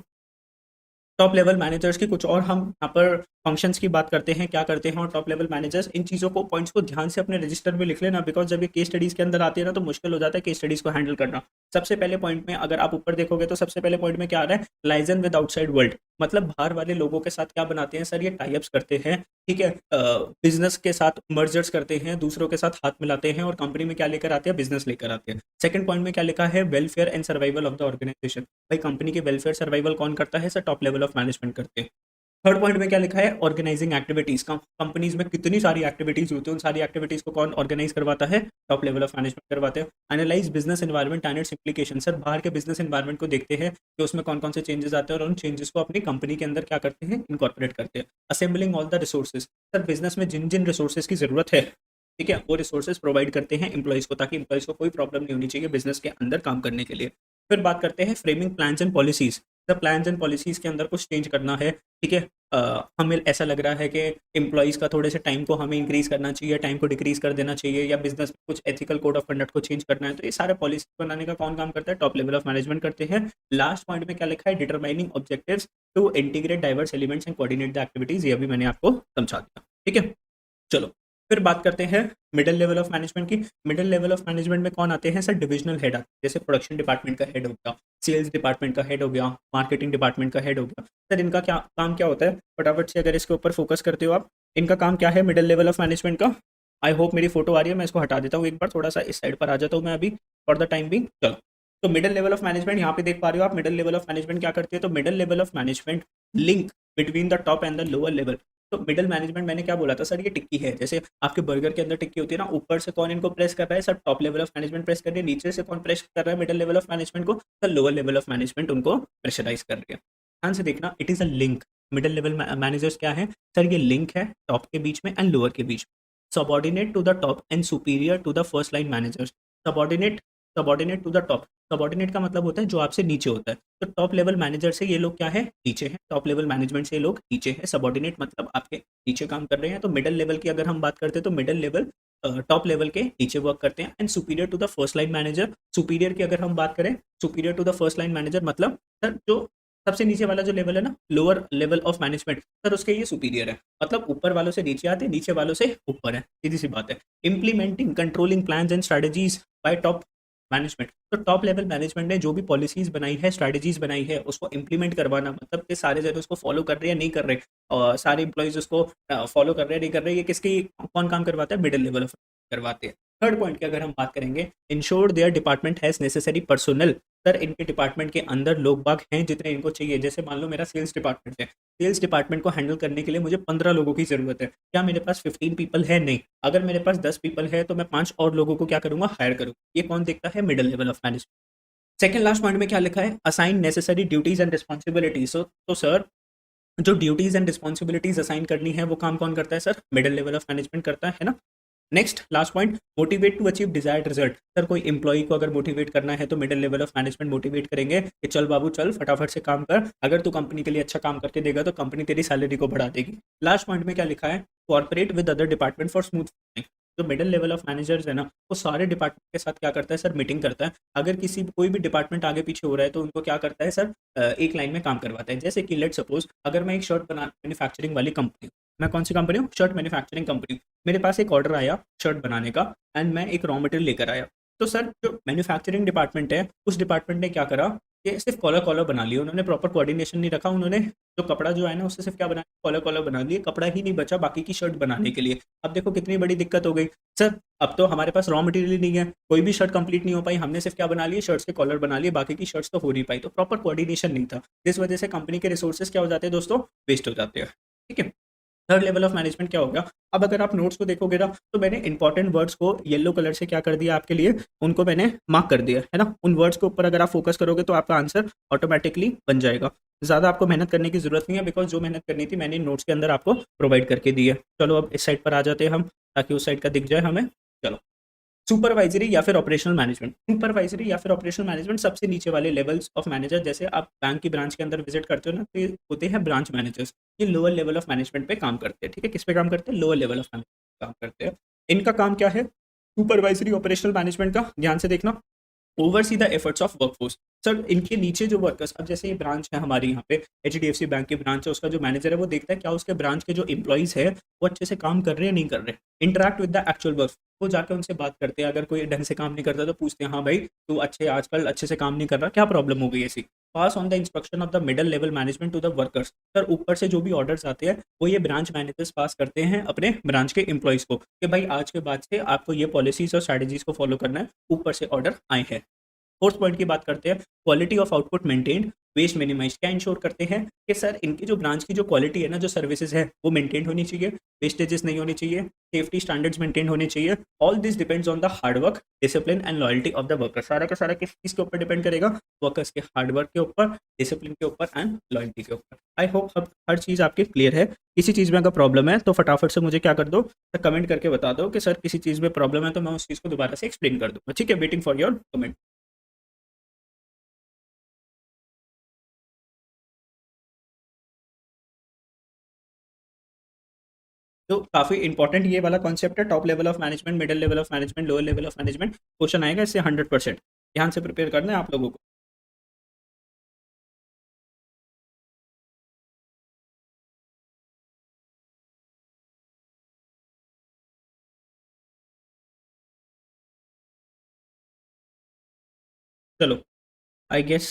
टॉप लेवल मैनेजर्स की कुछ और हम यहाँ पर फंक्शंस की बात करते हैं, क्या करते हैं, और टॉप लेवल मैनेजर्स इन चीज़ों को, पॉइंट्स को ध्यान से अपने रजिस्टर में लिख लेना, बिकॉज जब ये केस स्टडीज के अंदर आती है ना तो मुश्किल हो जाता है केस स्टडीज को हैंडल करना। सबसे पहले पॉइंट में अगर आप ऊपर देखोगे तो सबसे पहले पॉइंट में क्या आ रहा है, लाइजन विद आउटसाइड वर्ल्ड, मतलब बाहर वाले लोगों के साथ क्या बनाते हैं सर, ये टाइप्स करते हैं, ठीक है, बिजनेस के साथ मर्जर्स करते हैं, दूसरों के साथ हाथ मिलाते हैं और कंपनी में क्या लेकर आते हैं, बिजनेस लेकर आते हैं। सेकंड पॉइंट में क्या लिखा है, welfare and survival of the organisation, भाई कंपनी के वेलफेयर सर्वाइवल कौन करता है sir, top level of management करते हैं। थर्ड पॉइंट में क्या लिखा है, ऑर्गेनाइजिंग एक्टिविटीज का, कंपनीज में कितनी सारी एक्टिविटीज होती है, उन सारी एक्टिविटीज को कौन ऑर्गेनाइज करवाता है, टॉप लेवल ऑफ मैनेजमेंट करवाते हैं। Analyse business environment and it's implication, sir बाहर के बिजनेस एनवायरनमेंट को देखते हैं कि उसमें कौन कौन से चेंजेस आते हैं और उन चेंजेस को अपनी कंपनी के अंदर क्या करते हैं, इनकॉर्पोरेट करते हैं। Assembling all the resources, sir business में जिन जिन रिसोर्सेज की जरूरत है, ठीक है, वो रिसोर्सेज प्रोवाइड करते हैं एम्प्लॉइज को, ताकि एम्प्लॉइज को कोई प्रॉब्लम नहीं होनी चाहिए बिजनेस के अंदर काम करने के लिए। फिर बात करते हैं framing plans and policies, the plans and policies के अंदर कुछ चेंज करना है, ठीक है, हमें ऐसा लग रहा है कि एम्प्लॉइज़ का थोड़े से टाइम को हमें इंक्रीज करना चाहिए, टाइम को डिक्रीज कर देना चाहिए, या बिजनेस में कुछ एथिकल कोड ऑफ कंडक्ट को चेंज करना है, तो ये सारे पॉलिसी बनाने का कौन काम करता है, टॉप लेवल ऑफ मैनेजमेंट करते हैं। लास्ट पॉइंट में क्या लिखा है, determining objectives to integrate diverse elements and coordinate the activities, ये भी मैंने आपको समझा दिया, ठीक है। चलो फिर बात करते हैं मिडिल लेवल ऑफ मैनेजमेंट की। मिडिल लेवल ऑफ मैनेजमेंट में कौन आते हैं सर, डिविजनल हेड आते हैं, जैसे प्रोडक्शन डिपार्टमेंट का हेड हो गया, सेल्स डिपार्टमेंट का हेड हो गया, मार्केटिंग डिपार्टमेंट का हेड हो गया। सर इनका क्या काम क्या होता है, फटाफट से अगर इसके ऊपर फोकस करते हो आप, इनका काम क्या है मिडिल लेवल ऑफ मैनेजमेंट का। आई होप मेरी फोटो आ रही है, मैं इसको हटा देता हूँ एक बार, थोड़ा सा इस साइड पर आ जाता हूँ मैं अभी फॉर द टाइम बिंग। चलो तो मिडिल लेवल ऑफ मैनेजमेंट यहाँ पे देख पा रहे हो आप, मिडिल लेवल ऑफ मैनेजमेंट क्या करती है, तो middle level of management link between the top and the lower level. तो मिडिल मैनेजमेंट मैंने क्या बोला था सर, ये टिक्की है, जैसे आपके बर्गर के अंदर टिक्की होती है ना, ऊपर से कौन इनको प्रेस कर रहा है sir, top level of management press कर रही है, नीचे से कौन प्रेस कर रहा है मिडिल लेवल ऑफ मैनेजमेंट को, sir lower level of management उनको प्रेशराइज कर रही है। ध्यान से देखना, it is a link. Middle level managers क्या है सर, ये लिंक है टॉप के बीच में एंड लोअर के बीच में, subordinate to the top and superior to the first line managers. Subordinate, subordinate to the top, subordinate का मतलब होता है जो आपसे नीचे होता है, तो टॉप लेवल मैनेजर से ये लोग क्या है, नीचे हैं, टॉप लेवल मैनेजमेंट से ये लोग नीचे हैं, सबॉर्डिनेट मतलब आपके नीचे काम कर रहे हैं। तो मिडिल लेवल की अगर हम बात करते हैं तो मिडिल लेवल टॉप लेवल के नीचे वर्क करते हैं, and superior to the first line manager, superior की अगर हम बात करें, superior to the first line manager मतलब सर जो सबसे नीचे वाला जो लेवल है ना, lower level of management, sir उसके ये सुपीरियर है, मतलब ऊपर वालों से नीचे आते, नीचे वालों से ऊपर है, सीधी सी बात है। Implementing controlling plans and strategies bye top management, तो टॉप लेवल मैनेजमेंट ने जो भी पॉलिसीज बनाई है, स्ट्रेटजीज बनाई है, उसको इंप्लीमेंट करवाना, मतलब कि सारे जने उसको फॉलो कर रहे हैं नहीं कर रहे, और सारे इंप्लॉइज उसको फॉलो कर रहे हैं नहीं कर रहे, ये किसकी कौन काम करवाता है, मिडिल लेवल ऑफ करवाते हैं। थर्ड पॉइंट की अगर हम बात करेंगे, ensure there department has necessary personal, sir इनके डिपार्टमेंट के अंदर लोग बाग हैं जितने इनको चाहिए। जैसे मान लो मेरा सेल्स डिपार्टमेंट है, सेल्स डिपार्टमेंट को हैंडल करने के लिए मुझे 15 लोगों की जरूरत है, क्या मेरे पास 15 पीपल है, नहीं, अगर मेरे पास 10 पीपल है तो मैं 5 और लोगों को क्या करूंगा, हायर करूंगा। ये कौन देखता है, middle level of management. Second last point में क्या लिखा है, assign necessary duties and responsibilities. तो सर जो ड्यूटीज एंड रिस्पॉन्सिबिलिटीज असाइन करनी है वो काम कौन करता है sir, middle level of management करता है ना। Next last point, motivate to achieve desired result, sir कोई एम्प्लॉय को अगर मोटिवेट करना है तो middle level of management motivate करेंगे कि चल बाबू चल फटाफट से काम कर, अगर तू कंपनी के लिए अच्छा काम करके देगा तो कंपनी तेरी सैलरी को बढ़ा देगी। लास्ट पॉइंट में क्या लिखा है, corporate with other department for smooth, जो मिडिल लेवल ऑफ मैनेजर्स है ना, वो सारे डिपार्टमेंट के साथ क्या करता है सर, मीटिंग करता है, अगर किसी कोई भी डिपार्टमेंट आगे पीछे हो रहा है तो उनको क्या करता है सर, एक लाइन में काम करवाता है। जैसे कि लेट सपोज अगर मैं एक शर्ट बना मैन्युफैक्चरिंग वाली कंपनी, मैं कौन सी कंपनी हूँ, शर्ट मैन्युफैक्चरिंग कंपनी, मेरे पास एक ऑर्डर आया शर्ट बनाने का एंड मैं एक रॉ मटेरियल लेकर आया, तो सर जो मैन्युफैक्चरिंग डिपार्टमेंट है उस डिपार्टमेंट ने क्या करा कि सिर्फ कॉलर कॉलर बना लिया, उन्होंने प्रॉपर कोऑर्डिनेशन नहीं रखा, उन्होंने जो कपड़ा जो है ना उससे सिर्फ क्या बना, कॉलर कॉलर बना लिए, कपड़ा ही नहीं बचा बाकी की शर्ट बनाने के लिए। अब देखो कितनी बड़ी दिक्कत हो गई सर, अब तो हमारे पास रॉ मटेरियल ही नहीं है, कोई भी शर्ट कंप्लीट नहीं हो पाई, हमने सिर्फ क्या बना लिए, शर्ट्स के कॉलर बना लिए, बाकी की शर्ट्स तो हो नहीं पाई, तो प्रॉपर कोऑर्डिनेशन नहीं था, जिस वजह से कंपनी के रिसोर्सेज क्या हो जाते हैं दोस्तों, वेस्ट हो जाते हैं, ठीक है। थर्ड लेवल ऑफ मैनेजमेंट क्या हो गया, अब अगर आप नोट्स को देखोगे ना तो मैंने इंपॉर्टेंट वर्ड्स को येलो कलर से क्या कर दिया आपके लिए, उनको मैंने मार्क कर दिया है ना, उन वर्ड्स के ऊपर अगर आप फोकस करोगे तो आपका आंसर ऑटोमेटिकली बन जाएगा, ज़्यादा आपको मेहनत करने की जरूरत नहीं है, बिकॉज जो मेहनत करनी थी मैंने नोट्स के अंदर आपको प्रोवाइड करके दी है। चलो अब इस साइड पर आ जाते हैं हम, ताकि उस साइड का दिख जाए हमें। चलो सुपरवाइजरी या फिर ऑपरेशनल मैनेजमेंट, सुपरवाइजरी या फिर ऑपरेशनल मैनेजमेंट सबसे नीचे वाले लेवल्स ऑफ मैनेजर, जैसे आप बैंक की ब्रांच के अंदर विजिट करते हो ना तो ये होते हैं ब्रांच मैनेजर्स, ये लोअर लेवल ऑफ मैनेजमेंट पे काम करते हैं, ठीक है, किस पे काम करते हैं, लोअर लेवल ऑफ मैनेजमेंट काम करते हैं। इनका काम क्या है, सुपरवाइजरी ऑपरेशनल मैनेजमेंट का, ध्यान से देखना, oversee the efforts of workforce. Sir इनके नीचे जो वर्कर्स, अब जैसे ये ब्रांच है हमारी यहाँ पे एचडीएफसी बैंक की ब्रांच है, उसका जो मैनेजर है वो देखता है क्या उसके ब्रांच के जो एम्प्लॉइज है वो अच्छे से काम कर रहे हैं नहीं कर रहे, interact with the actual work, वो जाकर उनसे बात करते हैं, अगर कोई ढंग से काम नहीं करता तो पूछते हैं हाँ भाई तू आजकल अच्छे से काम नहीं कर रहा, क्या प्रॉब्लम हो गई ऐसी। Pass on the instruction of the middle level management to the workers. Sir ऊपर से जो भी ऑर्डर्स आते हैं वो ये ब्रांच मैनेजर्स पास करते हैं अपने ब्रांच के एम्प्लॉइज को कि भाई आज के बाद से आपको ये पॉलिसीज और स्ट्रैटेजीज को फॉलो करना है, ऊपर से ऑर्डर आए हैं। फोर्थ पॉइंट की बात करते हैं, quality of output maintained, waste minimise. क्या इंश्योर करते हैं कि सर इनकी जो ब्रांच की जो क्वालिटी है ना, जो सर्विसेज है वो मेंटेन होनी चाहिए, वेस्टेजेस नहीं होनी चाहिए, सेफ्टी स्टैंडर्ड्स मेंटेन होने चाहिए। All this depends on the hard work, discipline and loyalty of the worker. सारा का सारा किस चीज़ के ऊपर डिपेंड करेगा, वर्कर्स के हार्ड वर्क के ऊपर, डिसिप्लिन के ऊपर एंड लॉयल्टी के ऊपर। आई होप अब हर चीज़ आपकी क्लियर है। किसी चीज़ में अगर प्रॉब्लम है तो फटाफट से मुझे क्या कर दो, कमेंट करके बता दो कि सर किसी चीज़ में प्रॉब्लम है, तो मैं उस चीज़ को दोबारा से एक्सप्लेन कर दूँगा। ठीक है, वेटिंग फॉर योर कमेंट। तो काफ़ी इंपॉर्टेंट ये वाला कॉन्सेप्ट है, top level of management, middle level of management, lower level of management. Question आएगा इससे 100%। ध्यान से प्रिपेयर करना है आप लोगों को। चलो, आई गेस,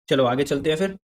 चलो आगे चलते हैं फिर।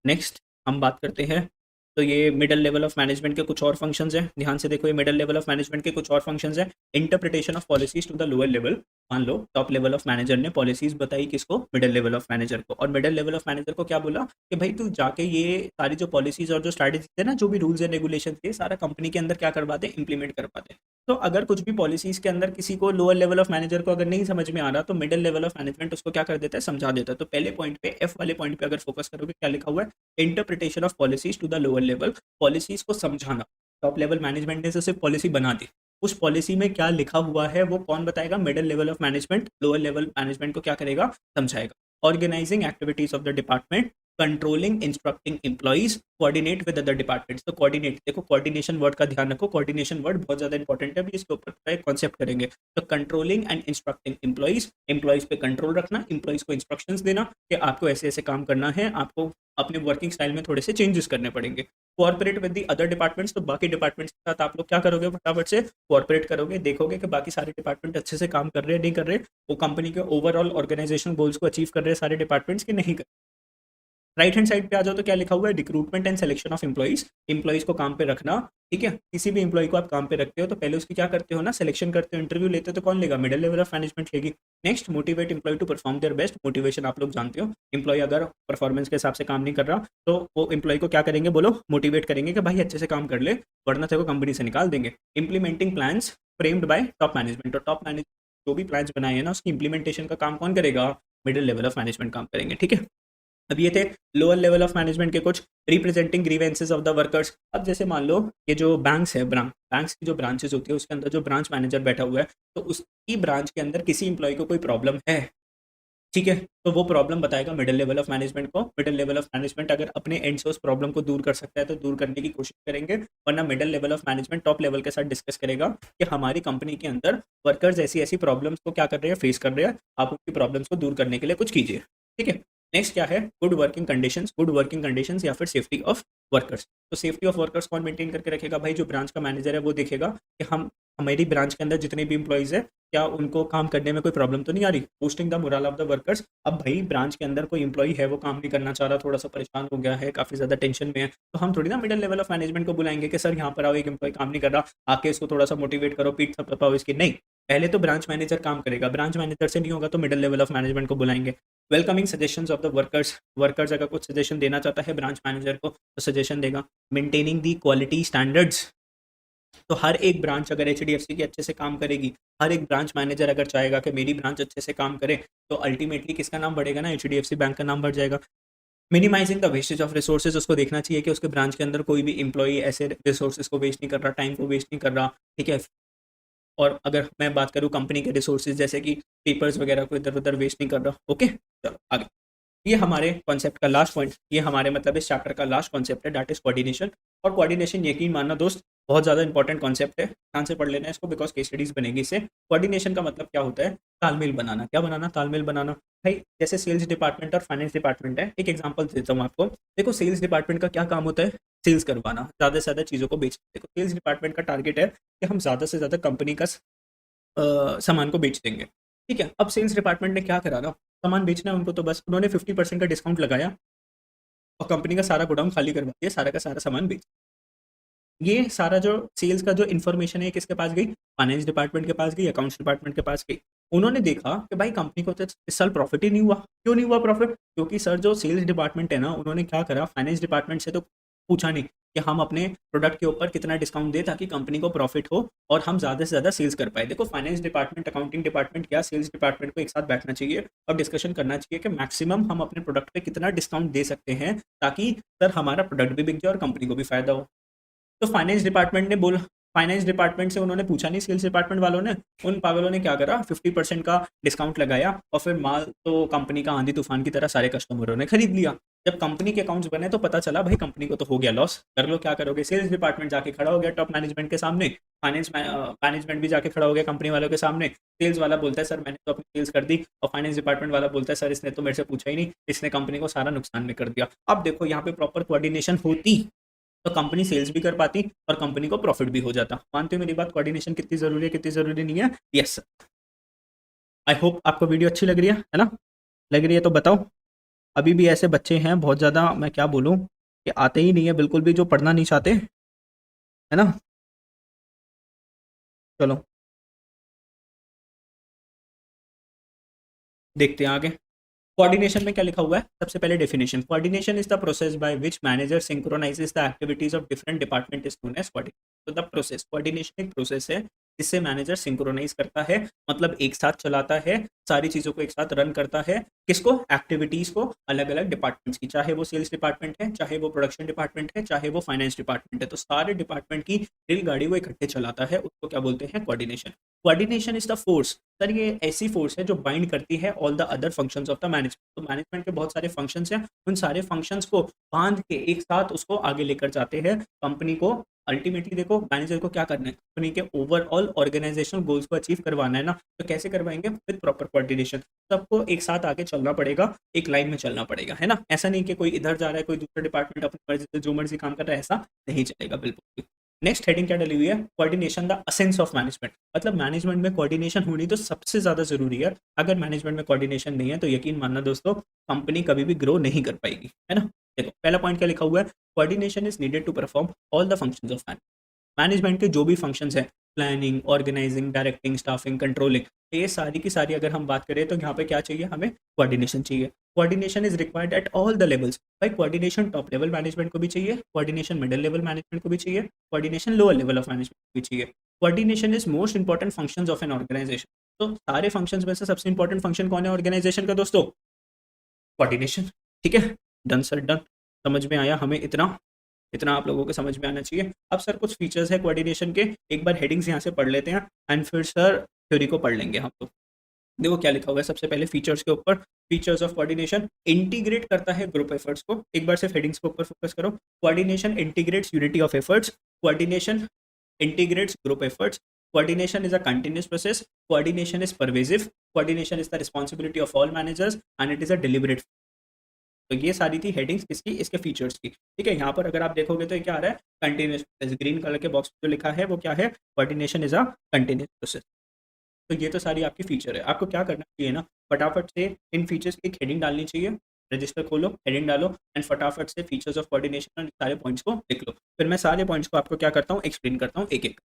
नेक्स्ट हम बात करते हैं, तो ये मिडिल लेवल ऑफ मैनेजमेंट के कुछ और फंक्शंस हैं। ध्यान से देखो, ये मिडिल लेवल ऑफ मैनेजमेंट के कुछ और फंक्शंस हैं। Interpretation of policies to the lower level. मान लो टॉप लेवल ऑफ मैनेजर ने पॉलिसीज बताई किसको, मिडिल लेवल ऑफ मैनेजर को, और मिडिल लेवल ऑफ मैनेजर को क्या बोला कि भाई तू जाके ये सारी जो पॉलिसीज और जो स्ट्रैटेजीज है ना, जो भी रूल्स एंड रेगुलेशन थे, सारा कंपनी के अंदर क्या करवा दे, इंप्लीमेंट करवा दे। तो अगर कुछ भी पॉलिसीज के अंदर किसी को लोअर लेवल ऑफ मैनेजर को अगर नहीं समझ में आ रहा, तो मिडिल लेवल ऑफ मैनेजमेंट उसको क्या कर देता है, समझा देता है। तो पहले पॉइंट पे, एफ वाले पॉइंट पे अगर फोकस करोगे, क्या लिखा हुआ है, interpretation of policies to the lower level. Policies को समझाना। टॉप लेवल मैनेजमेंट ने सिर्फ पॉलिसी बना दी, उस पॉलिसी में क्या लिखा हुआ है वो कौन बताएगा, middle level of management lower level management को क्या करेगा, समझाएगा। Organising activities of the department, controlling instructing employees, coordinate with other departments. तो कोऑर्डिनेट, देखो कोऑर्डिनेशन वर्ड का ध्यान रखो, कोऑर्डिनेशन वर्ड बहुत ज्यादा इंपॉर्टेंट है, अभी इसके ऊपर एक कॉन्सेप्ट करेंगे। तो controlling and instructing employees, employees पे कंट्रोल रखना, एम्प्लॉइज को इंस्ट्रक्शंस देना कि आपको ऐसे ऐसे काम करना है, आपको अपने वर्किंग स्टाइल में थोड़े से चेंजेस करने पड़ेंगे। Cooperate with the other departments, तो बाकी डिपार्टमेंट्स के साथ आप लोग क्या करोगे, फटाफट से कोऑपरेट करोगे, देखोगे कि बाकी सारे डिपार्टमेंट अच्छे से काम कर रहे हैं नहीं कर रहे, वो कंपनी के ओवरऑल ऑर्गेनाइजेशन गोल्स को अचीव कर रहे हैं सारे डिपार्टमेंट्स के नहीं कर। राइट हैंड साइड पे आ जाओ तो क्या लिखा हुआ है, recruitment and selection of employees. Employees को काम पे रखना, ठीक है। किसी भी एम्प्लॉय को आप काम पे रखते हो तो पहले उसकी क्या करते हो ना, सिलेक्शन करते हो, इंटरव्यू लेते हो, तो कौन लेगा, मिडिल लेवल ऑफ मैनेजमेंट लेगी। Next, motivate employee to perform their best. Motivation आप लोग जानते हो, एम्प्लॉय अगर परफॉर्मेंस के हिसाब से काम नहीं कर रहा तो वो एम्प्लॉय को क्या करेंगे, बोलो, मोटिवेट करेंगे कि भाई अच्छे से काम कर ले, वरना तेरे को कंपनी से निकाल देंगे। Implementing plans framed bye top management, और टॉप मैनेजमेंट जो भी प्लान्स बनाए हैं ना, उसकी इंप्लीमेंटेशन का काम कौन करेगा, मिडिल लेवल ऑफ मैनेजमेंट काम करेंगे, ठीक है। अब ये थे लोअर लेवल ऑफ मैनेजमेंट के कुछ representing grievances of the workers. अब जैसे मान लो ये जो बैंक्स है, बैंक्स की जो ब्रांचेस होती है उसके अंदर जो ब्रांच मैनेजर बैठा हुआ है, तो उसकी ब्रांच के अंदर किसी इंप्लॉय को कोई प्रॉब्लम है, ठीक है, तो वो प्रॉब्लम बताएगा मिडिल लेवल ऑफ मैनेजमेंट को। मिडिल लेवल ऑफ मैनेजमेंट अगर अपने एंड से उस प्रॉब्लम को दूर कर सकता है तो दूर करने की कोशिश करेंगे, वरना middle level of management top level के साथ डिस्कस करेगा कि हमारी कंपनी के अंदर वर्कर्स ऐसी ऐसी प्रॉब्लम्स को क्या कर रहे हैं, फेस कर रहे हैं, आप उनकी प्रॉब्लम्स को दूर करने के लिए कुछ कीजिए, ठीक है। नेक्स्ट क्या है, good working conditions. Good working conditions या फिर सेफ्टी ऑफ वर्कर्स। तो सेफ्टी ऑफ वर्कर्स कौन मेंटेन करके रखेगा, भाई जो ब्रांच का मैनेजर है वो देखेगा कि हम हमारी ब्रांच के अंदर जितने भी इंप्लॉइज है क्या उनको काम करने में कोई प्रॉब्लम तो नहीं आ रही। Boosting the moral of the workers. अब भाई ब्रांच के अंदर कोई इंप्लॉई है वो काम नहीं करना चाह रहा, थोड़ा सा परेशान हो गया है, काफी ज्यादा टेंशन में है, तो हम थोड़ी ना मिडिल लेवल ऑफ मैनेजमेंट को बुलाएंगे कि सर यहाँ पर आओ, एक इंप्लॉय काम नहीं कर रहा, आके इसको थोड़ा सा मोटिवेट करो, पीठ थपथपाओ इसकी, नहीं। पहले तो ब्रांच मैनेजर काम करेगा, ब्रांच मैनेजर से नहीं होगा तो मिडिल लेवल ऑफ मैनेजमेंट को बुलाएंगे। Welcoming suggestions of the workers. Workers अगर कुछ सजेशन देना चाहता है ब्रांच मैनेजर को तो सजेशन देगा। Maintaining the quality standards. तो हर एक ब्रांच अगर एचडीएफसी की अच्छे से काम करेगी, हर एक ब्रांच मैनेजर अगर चाहेगा कि मेरी ब्रांच अच्छे से काम करे, तो अल्टीमेटली किसका नाम बढ़ेगा ना, एचडीएफसी बैंक का नाम बढ़ जाएगा। Minimising the wastage of resources. उसको देखना चाहिए कि उसके ब्रांच के अंदर कोई भी इंप्लॉई ऐसे रिसोर्सेज को वेस्ट नहीं कर रहा, टाइम को वेस्ट नहीं कर रहा, ठीक है। और अगर मैं बात करूँ कंपनी के रिसोर्सेज जैसे कि पेपर्स वगैरह को इधर उधर वेस्ट नहीं कर रहा, ओके। चलो आगे। ये हमारे कॉन्सेप्ट का लास्ट पॉइंट, ये हमारे मतलब इस चैप्टर का लास्ट कॉन्सेप्ट है, दैट इज कोऑर्डिनेशन। और कोऑर्डिनेशन यकीन मानना दोस्त बहुत ज़्यादा इंपॉर्टेंट कॉन्सेप्ट है, ध्यान से पढ़ लेना है इसको, बिकॉज केस स्टडीज बनेगी इससे। कोऑर्डिनेशन का मतलब क्या होता है? तालमेल बनाना। क्या बनाना? तालमेल बनाना। भाई जैसे सेल्स डिपार्टमेंट और फाइनेंस डिपार्टमेंट है, एक एग्जांपल देता हूँ आपको। देखो सेल्स डिपार्टमेंट का क्या काम होता है? सेल्स करवाना, ज़्यादा से ज़्यादा चीज़ों को बेचना। देखो सेल्स डिपार्टमेंट का टारगेट है कि हम ज़्यादा से ज़्यादा कंपनी का सामान को बेच देंगे। ठीक है, अब सेल्स डिपार्टमेंट ने क्या करा ना, सामान बेचना है उनको, तो बस उन्होंने 50% का डिस्काउंट लगाया और कंपनी का सारा गोडाउन खाली करवा दिया, सारा का सारा सामान बेच। ये सारा जो सेल्स का जो इन्फॉर्मेशन है किसके पास गई? फाइनेंस डिपार्टमेंट के पास गई, अकाउंट्स डिपार्टमेंट के पास गई। उन्होंने देखा कि भाई कंपनी को तो इस साल प्रॉफिट ही नहीं हुआ। क्यों नहीं हुआ प्रॉफिट? क्योंकि सर जो सेल्स डिपार्टमेंट है ना, उन्होंने क्या करा, फाइनेंस डिपार्टमेंट से तो पूछा नहीं कि हम अपने प्रोडक्ट के ऊपर कितना डिस्काउंट दें ताकि कंपनी को प्रॉफिट हो और हम ज़्यादा से ज़्यादा सेल्स कर पाए। देखो फाइनेंस डिपार्टमेंट, अकाउंटिंग डिपार्टमेंट या सेल्स डिपार्टमेंट को एक साथ बैठना चाहिए और डिस्कशन करना चाहिए कि मैक्सिमम हम अपने प्रोडक्ट पे कितना डिस्काउंट दे सकते हैं ताकि सर हमारा प्रोडक्ट भी बिक जाए और कंपनी को भी फायदा हो। तो फाइनेंस डिपार्टमेंट ने बोला, फाइनेंस डिपार्टमेंट से उन्होंने पूछा नहीं, सेल्स डिपार्टमेंट वालों ने, उन पागलों ने क्या करा, 50% का डिस्काउंट लगाया और फिर माल तो कंपनी का आंधी तूफान की तरह सारे कस्टमरों ने खरीद लिया। जब कंपनी के अकाउंट्स बने तो पता चला भाई कंपनी को तो हो गया लॉस। कर लो क्या करोगे? सेल्स डिपार्टमेंट जाके खड़ा हो गया टॉप मैनेजमेंट के सामने, फाइनेंस मैनेजमेंट भी जाके खड़ा हो गया कंपनी वालों के सामने। सेल्स वाला बोलता है सर मैंने तो अपनी सेल्स कर दी, और फाइनेंस डिपार्टमेंट वाला बोलता है सर इसने तो मेरे से पूछा ही नहीं, इसने कंपनी को सारा नुकसान में कर दिया। अब देखो यहाँ पे प्रॉपर कोऑर्डिनेशन होती तो कंपनी सेल्स भी कर पाती और कंपनी को प्रॉफिट भी हो जाता। मानते हो मेरी बात? कोऑर्डिनेशन कितनी जरूरी है, कितनी जरूरी नहीं है? यस। आई होप आपको वीडियो अच्छी लग रही है ना? लग रही है तो बताओ। अभी भी ऐसे बच्चे हैं बहुत ज़्यादा, मैं क्या बोलूँ, कि आते ही नहीं है बिल्कुल भी, जो पढ़ना नहीं चाहते, है ना? चलो देखते हैं आगे। कोऑर्डिनेशन में क्या लिखा हुआ है? सबसे पहले definition, coordination is the process by which manager synchronises the activities of different department is known as coordination. तो द प्रोसेस, कोऑर्डिनेशन एक प्रोसेस है जिससे मैनेजर सिंक्रोनाइज करता है, मतलब एक साथ चलाता है, सारी चीजों को एक साथ रन करता है। किसको? एक्टिविटीज को, अलग अलग डिपार्टमेंट्स की, चाहे वो सेल्स डिपार्टमेंट है, चाहे वो प्रोडक्शन डिपार्टमेंट है, चाहे वो फाइनेंस डिपार्टमेंट है, तो सारे डिपार्टमेंट की रेलगाड़ी वो इकट्ठे चलाता है, उसको क्या बोलते हैं? Coordination. Coordination is the force, sir ये ऐसी फोर्स है जो बाइंड करती है all the other functions of the management. तो मैनेजमेंट के बहुत सारे फंक्शंस हैं, उन सारे फंक्शंस को बांध के एक साथ उसको आगे लेकर जाते हैं कंपनी को। अल्टीमेटली देखो मैनेजर को क्या करना है, कंपनी के ओवरऑल ऑर्गेनाइजेशनल गोल्स को अचीव करवाना है ना, तो कैसे करवाएंगे? With proper coordination. सबको एक साथ आगे चलना पड़ेगा, एक लाइन में चलना पड़ेगा, है ना? ऐसा नहीं कि कोई इधर जा रहा है, कोई दूसरा डिपार्टमेंट अपनी मर्जी से जो मर्जी काम कर रहा है, ऐसा नहीं चलेगा बिल्कुल भी। नेक्स्ट हेडिंग क्या डली हुई है? Coordination the essence of management. मतलब मैनेजमेंट में कोऑर्डिनेशन होनी तो सबसे ज्यादा जरूरी है। अगर मैनेजमेंट में कोऑर्डिनेशन नहीं है तो यकीन मानना दोस्तों, कंपनी कभी भी ग्रो नहीं कर पाएगी, है ना? देखो पहला पॉइंट क्या लिखा हुआ है? Coordination is needed to perform all the functions of management के जो भी फंक्शंस हैं, planning, organising, directing, staffing, controlling, ये सारी की सारी अगर हम बात करें तो यहाँ पे क्या चाहिए? हमें कोऑर्डिनेशन चाहिए। Coordination is required at all the levels. भाई कोऑर्डिनेशन टॉप लेवल मैनेजमेंट को भी चाहिए, कोऑर्डिनेशन मिडिल लेवल मैनेजमेंट को भी चाहिए, coordination lower level of management को भी चाहिए। Coordination is most important functions of an organisation. तो सारे फंक्शंस में से सबसे इंपॉर्टेंट फंक्शन कौन है ऑर्गेनाइजेशन का दोस्तों? कोऑर्डिनेशन। ठीक है, डन सर डन। समझ में आया हमें इतना? इतना आप लोगों को समझ में आना चाहिए। अब सर कुछ फीचर्स है कोऑर्डिनेशन के, एक बार हेडिंग्स यहाँ से पढ़ लेते हैं एंड फिर सर थ्योरी को पढ़ लेंगे हम लोग। देखो क्या लिखा हुआ है सबसे पहले फीचर्स के ऊपर। फीचर्स ऑफ कोऑर्डिनेशन, इंटीग्रेट करता है ग्रुप एफर्ट्स को। एक बार सिर्फ हेडिंग्स के ऊपर फोकस करो। Coordination integrates unity of efforts, coordination integrates group efforts, coordination is a continuous process, coordination is pervasive, coordination is the responsibility of all managers and it is a deliberate. तो ये सारी थी headings इसकी, इसके features की। ठीक है, यहाँ पर अगर आप देखोगे तो ये क्या आ रहा है? Continuous process. ग्रीन कलर के बॉक्स में जो लिखा है वो क्या है? Coordination is a continuous process. तो ये तो सारी आपकी फीचर है। आपको क्या करना चाहिए ना, फटाफट से इन फीचर्स की एक हेडिंग डालनी चाहिए। रजिस्टर खोलो, हेडिंग डालो एंड फटाफट से फीचर्स ऑफ कोऑर्डिनेशन और सारे पॉइंट्स को लिख लो। फिर मैं सारे पॉइंट्स को आपको क्या करता हूँ, एक्सप्लेन करता हूँ एक एक।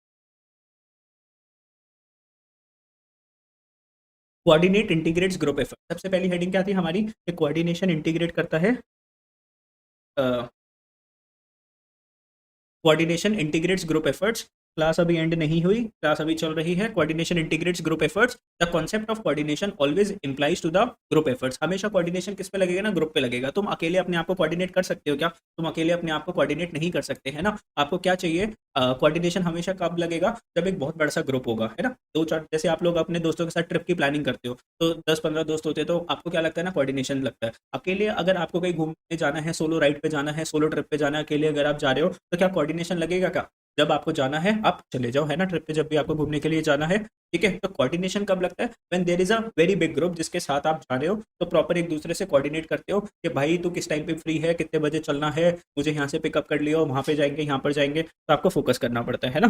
Coordinate integrates group effort. सबसे पहली हेडिंग क्या थी हमारी? कोऑर्डिनेशन इंटीग्रेट करता है, coordination integrates group efforts class अभी एंड नहीं हुई, क्लास अभी चल रही है। Coordination integrates group efforts. The concept of coordination always implies to the group efforts. हमेशा कोऑर्डिनेशन किस पे लगेगा ना, ग्रुप पे लगेगा। तुम अकेले अपने आप को कोऑर्डिनेट कर सकते हो क्या? तुम अकेले अपने आप को कोऑर्डिनेट नहीं कर सकते, है ना। आपको क्या चाहिए? कोऑर्डिनेशन हमेशा कब लगेगा? जब एक बहुत बड़ा सा ग्रुप होगा, है ना। दो चार, जैसे आप लोग अपने दोस्तों के साथ ट्रिप की प्लानिंग करते हो, तो 10-15 दोस्त होते हैं, तो आपको क्या लगता है ना, कोऑर्डिनेशन लगता है। अकेले अगर आपको कहीं घूमने जाना है, सोलो राइड पे जाना है, सोलो ट्रिप पे जाना है, अकेले अगर आप जा रहे हो, तो क्या कोऑर्डिनेशन लगेगा क्या? जब आपको जाना है आप चले जाओ, है ना, ट्रिप पे जब भी आपको घूमने के लिए जाना है, ठीक है। तो कोऑर्डिनेशन कब लगता है? When there is a very big group जिसके साथ आप जा रहे हो, तो प्रॉपर एक दूसरे से कोऑर्डिनेट करते हो कि भाई तू किस टाइम पे फ्री है, कितने बजे चलना है, मुझे यहाँ से पिकअप कर लियो, वहाँ पे जाएंगे, यहाँ पर जाएंगे, तो आपको फोकस करना पड़ता है ना।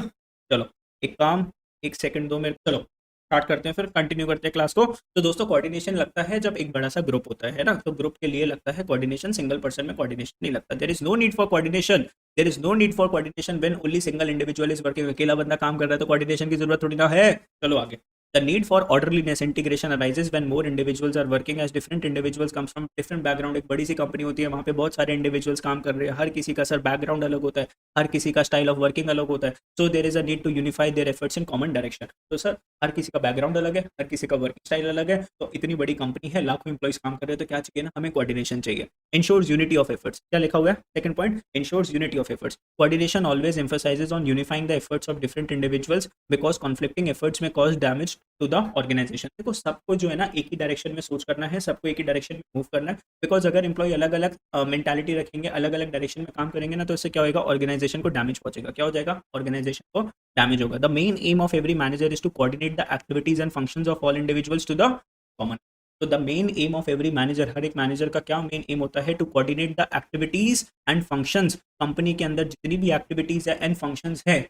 चलो, एक काम, एक सेकंड दो मेरे, चलो स्टार्ट करते हैं, फिर कंटिन्यू करते हैं क्लास को। तो दोस्तों कोऑर्डिनेशन लगता है जब एक बड़ा सा ग्रुप होता है ना, तो ग्रुप के लिए लगता है कोऑर्डिनेशन, सिंगल पर्सन में कोऑर्डिनेशन नहीं लगता। There is no need for coordination, there is no need for coordination when only single individual is working. अकेला बंदा काम कर रहा है तो कोऑर्डिनेशन की जरूरत थोड़ी ना है। चलो आगे। The need for orderliness integration arises when more individuals are working as different individuals comes from different background। एक बड़ी सी कंपनी होती है, वहाँ पे बहुत सारे इंडिविजुअल्स काम कर रहे हैं, हर किसी का सर बैकग्राउंड अलग होता है, हर किसी का स्टाइल ऑफ वर्किंग अलग होता है। So there is a need to unify their efforts in common direction. तो सर हर किसी का बैकग्राउंड अलग है, हर किसी का वर्किंग स्टाइल अलग है, तो इतनी बड़ी कंपनी है, लाखों इंप्लॉइज काम कर रहे हैं, तो क्या चाहिए ना, हमें कोऑर्डिनेशन चाहिए। Ensures unity of efforts. क्या लिखा हुआ है second point? Ensures unity of efforts. Coordination always emphasizes on unifying the efforts of different individuals because conflicting efforts may cause damage to the organisation. देखो सबको जो है ना एक ही डायरेक्शन में सोच करना है, सबको एक ही डायरेक्शन में मूव करना है, बिकॉज अगर एम्प्लॉय अलग अलग मेंटालिटी रखेंगे, अलग अलग डायरेक्शन में काम करेंगे ना, तो इससे क्या होगा, ऑर्गेनाइजेशन को डैमेज पहुंचेगा। क्या हो जाएगा? ऑर्गेनाइजेशन को डैमेज होगा। The main aim of every manager is to coordinate the activities and functions of all individuals to the common. तो the main aim of every manager, हर एक मैनेजर का क्या मेन एम होता है? To coordinate the activities and functions. Company के अंदर जितनी भी एक्टिविटीज है एंड फंक्शंस है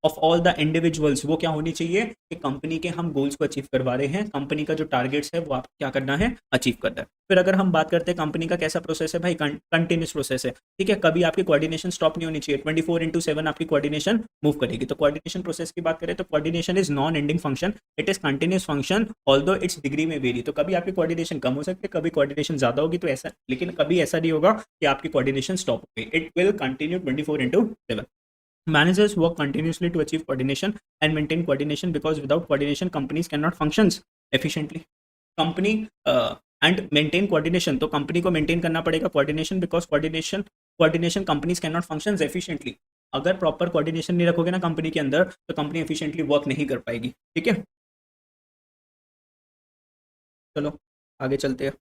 ऑफ ऑल द इंडिविजुअल्स, वो क्या होनी चाहिए कि कंपनी के हम गोल्स को अचीव करवा रहे हैं, कंपनी का जो टारगेट्स है वो आप क्या करना है, अचीव करना है। फिर अगर हम बात करते हैं कंपनी का कैसा प्रोसेस है भाई, कंटिन्यूस प्रोसेस है, ठीक है। कभी आपकी कोऑर्डिनेशन स्टॉप नहीं होनी चाहिए, 24/7 आपकी कोऑर्डिनेशन मूव करेगी। तो कोऑर्डिनेशन प्रोसेस की बात करें तो coordination is non ending function, it is continuous function although it's degree में वेरी। तो कभी आपकी कोऑर्डिनेशन कम हो सकती है, कभी कोऑर्डिनेशन ज्यादा होगी, तो ऐसा, लेकिन कभी ऐसा नहीं होगा कि आपकी कोऑर्डिनेशन स्टॉप हो गई। It will continue 24/7। Managers work continuously to achieve coordination and maintain coordination because without coordination companies cannot function efficiently। Company and maintain coordination, तो कंपनी को मेंटेन करना पड़ेगा coordination, because coordination companies can not function efficiently. अगर proper coordination नहीं रखोगे ना company के अंदर, तो कंपनी एफिशिएंटली वर्क नहीं कर पाएगी, ठीक है। चलो आगे चलते हैं।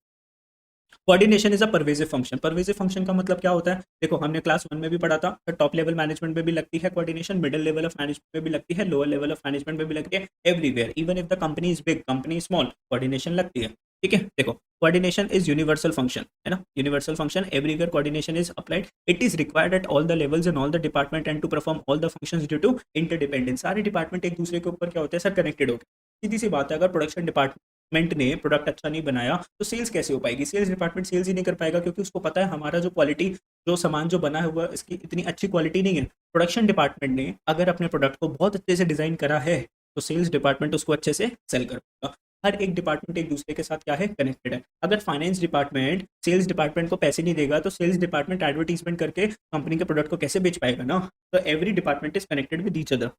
Coordination is a pervasive function. Pervasive function का मतलब क्या होता है? देखो हमने क्लास 1 में भी पढ़ा था, तो टॉप लेवल मैनेजमेंट में भी लगती है coordination, middle level of management में भी लगती है, लोअर लेवल ऑफ मैनेजमेंट में भी लगती है, everywhere even if the company is big, company small, coordination लगती है, ठीक है। देखो कोऑर्डिनेशन इज यूनिवर्सल फंक्शन, है ना, universal function, everywhere coordination is applied, it is required at all the levels and all the department and to perform all the functions due to interdependence. सारे department एक दूसरे के ऊपर क्या होते हैं सर, कनेक्टेड होते हैं। सीधी सी बात है, अगर प्रोडक्शन डिपार्टमेंट ने प्रोडक्ट अच्छा नहीं बनाया तो सेल्स कैसे हो पाएगी? सेल्स डिपार्टमेंट सेल्स ही नहीं कर पाएगा, क्योंकि उसको पता है हमारा जो क्वालिटी, जो सामान जो बना हुआ है इसकी इतनी अच्छी क्वालिटी नहीं है। प्रोडक्शन डिपार्टमेंट ने अगर अपने प्रोडक्ट को बहुत अच्छे से डिजाइन करा है, तो सेल्स डिपार्टमेंट उसको अच्छे से सेल कर पाएगा। हर एक डिपार्टमेंट एक दूसरे के साथ क्या है, कनेक्टेड है। अगर फाइनेंस डिपार्टमेंट सेल्स डिपार्टमेंट को पैसे नहीं देगा, तो सेल्स डिपार्टमेंट एडवर्टीजमेंट करके कंपनी के प्रोडक्ट को कैसे बेच पाएगा ना। तो every department is connected with each other.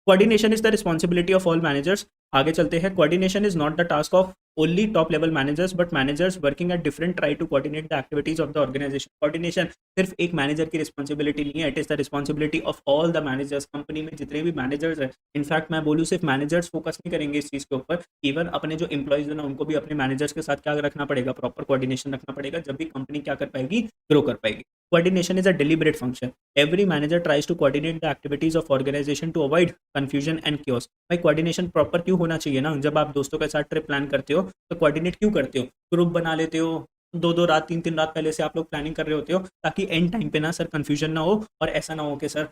Coordination is the responsibility of all managers. आगे चलते हैं। Coordination is not the task of only top level managers but managers working at different try to coordinate the activities of the organisation. Coordination सिर्फ एक manager की responsibility नहीं है, it is the responsibility of all the managers. Company में जितने भी managers हैं, in fact मैं बोलूँ सिर्फ मैनेजर्स फोकस नहीं करेंगे इस चीज़ के ऊपर, इवन अपने जो एम्प्लॉइज हैं ना उनको भी अपने मैनेजर्स के साथ क्या रखना पड़ेगा, प्रॉपर कोऑर्डिनेशन रखना पड़ेगा, जब भी कंपनी क्या कर पाएगी, ग्रो कर पाएगी। Coordination is a deliberate function. Every manager tries to coordinate the activities of organization to avoid confusion and chaos। भाई कोऑर्डिनेशन प्रॉपर क्यों होना चाहिए ना? जब आप दोस्तों के साथ ट्रिप प्लान करते हो तो कोऑर्डिनेट क्यों करते हो? ग्रुप बना लेते हो, 2-2 रात 3-3 रात पहले से आप लोग प्लानिंग कर रहे होते हो, ताकि एंड टाइम पे ना सर कंफ्यूजन ना हो, और ऐसा ना हो कि सर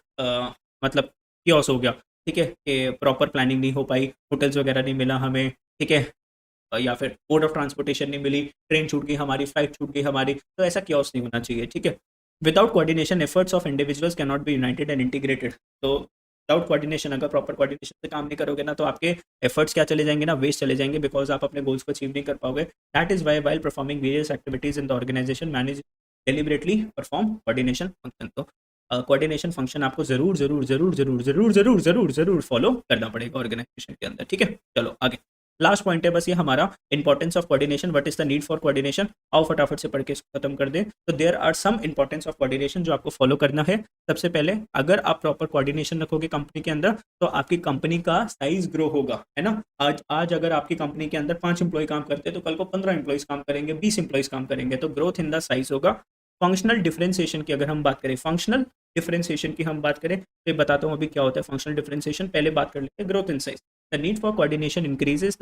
मतलब chaos हो गया, ठीक है, कि प्रॉपर प्लानिंग नहीं हो पाई, होटल्स वगैरह नहीं मिला हमें, ठीक है, या फिर मोड ऑफ ट्रांसपोर्टेशन नहीं मिली, ट्रेन छूट गई हमारी, फ्लाइट छूट गई हमारी, तो ऐसा chaos नहीं होना चाहिए, ठीक है। Without coordination efforts of individuals can not be united and integrated. तो विदाउट कोऑर्डिनेशन, अगर प्रॉपर कोऑर्डिनेशन से काम नहीं करोगे ना, तो आपके एफर्ट्स क्या चले जाएंगे ना, वेस्ट चले जाएंगे, बिकॉज आप अपने गोल्स को अचीव नहीं कर पाओगे। That is why while performing various activities in the organisation manage deliberately perform coordination function. तो कोऑर्डिनेशन फंक्शन आपको जरूर जरूर जरूर जरूर जरूर जरूर जरूर जरूर फॉलो करना पड़ेगा ऑर्गेनाइजेशन के अंदर, ठीक है। चलो आगे, लास्ट पॉइंट है बस ये हमारा, importance of coordination, what is the need for coordination. आओ फटाफट से पढ़ के इसको खत्म कर दें। तो there are some importance of coordination जो आपको फॉलो करना है। सबसे पहले, अगर आप प्रॉपर कोऑर्डिनेशन रखोगे कंपनी के अंदर तो आपकी कंपनी का साइज ग्रो होगा, है ना। आज आज अगर आपकी कंपनी के अंदर 5 एम्प्लॉय काम करते हैं तो कल को 15 एम्प्लॉयज काम करेंगे, 20 एम्प्लॉयज काम करेंगे, तो ग्रोथ इन द साइज होगा। फंक्शनल डिफरेंशिएशन की अगर हम बात करें, फंक्शनल डिफरेंशिएशन की हम बात करें तो बताता हूँ अभी क्या होता है फंक्शनल डिफरेंशिएशन। पहले बात कर लेते हैं growth in size. The need for coordination increases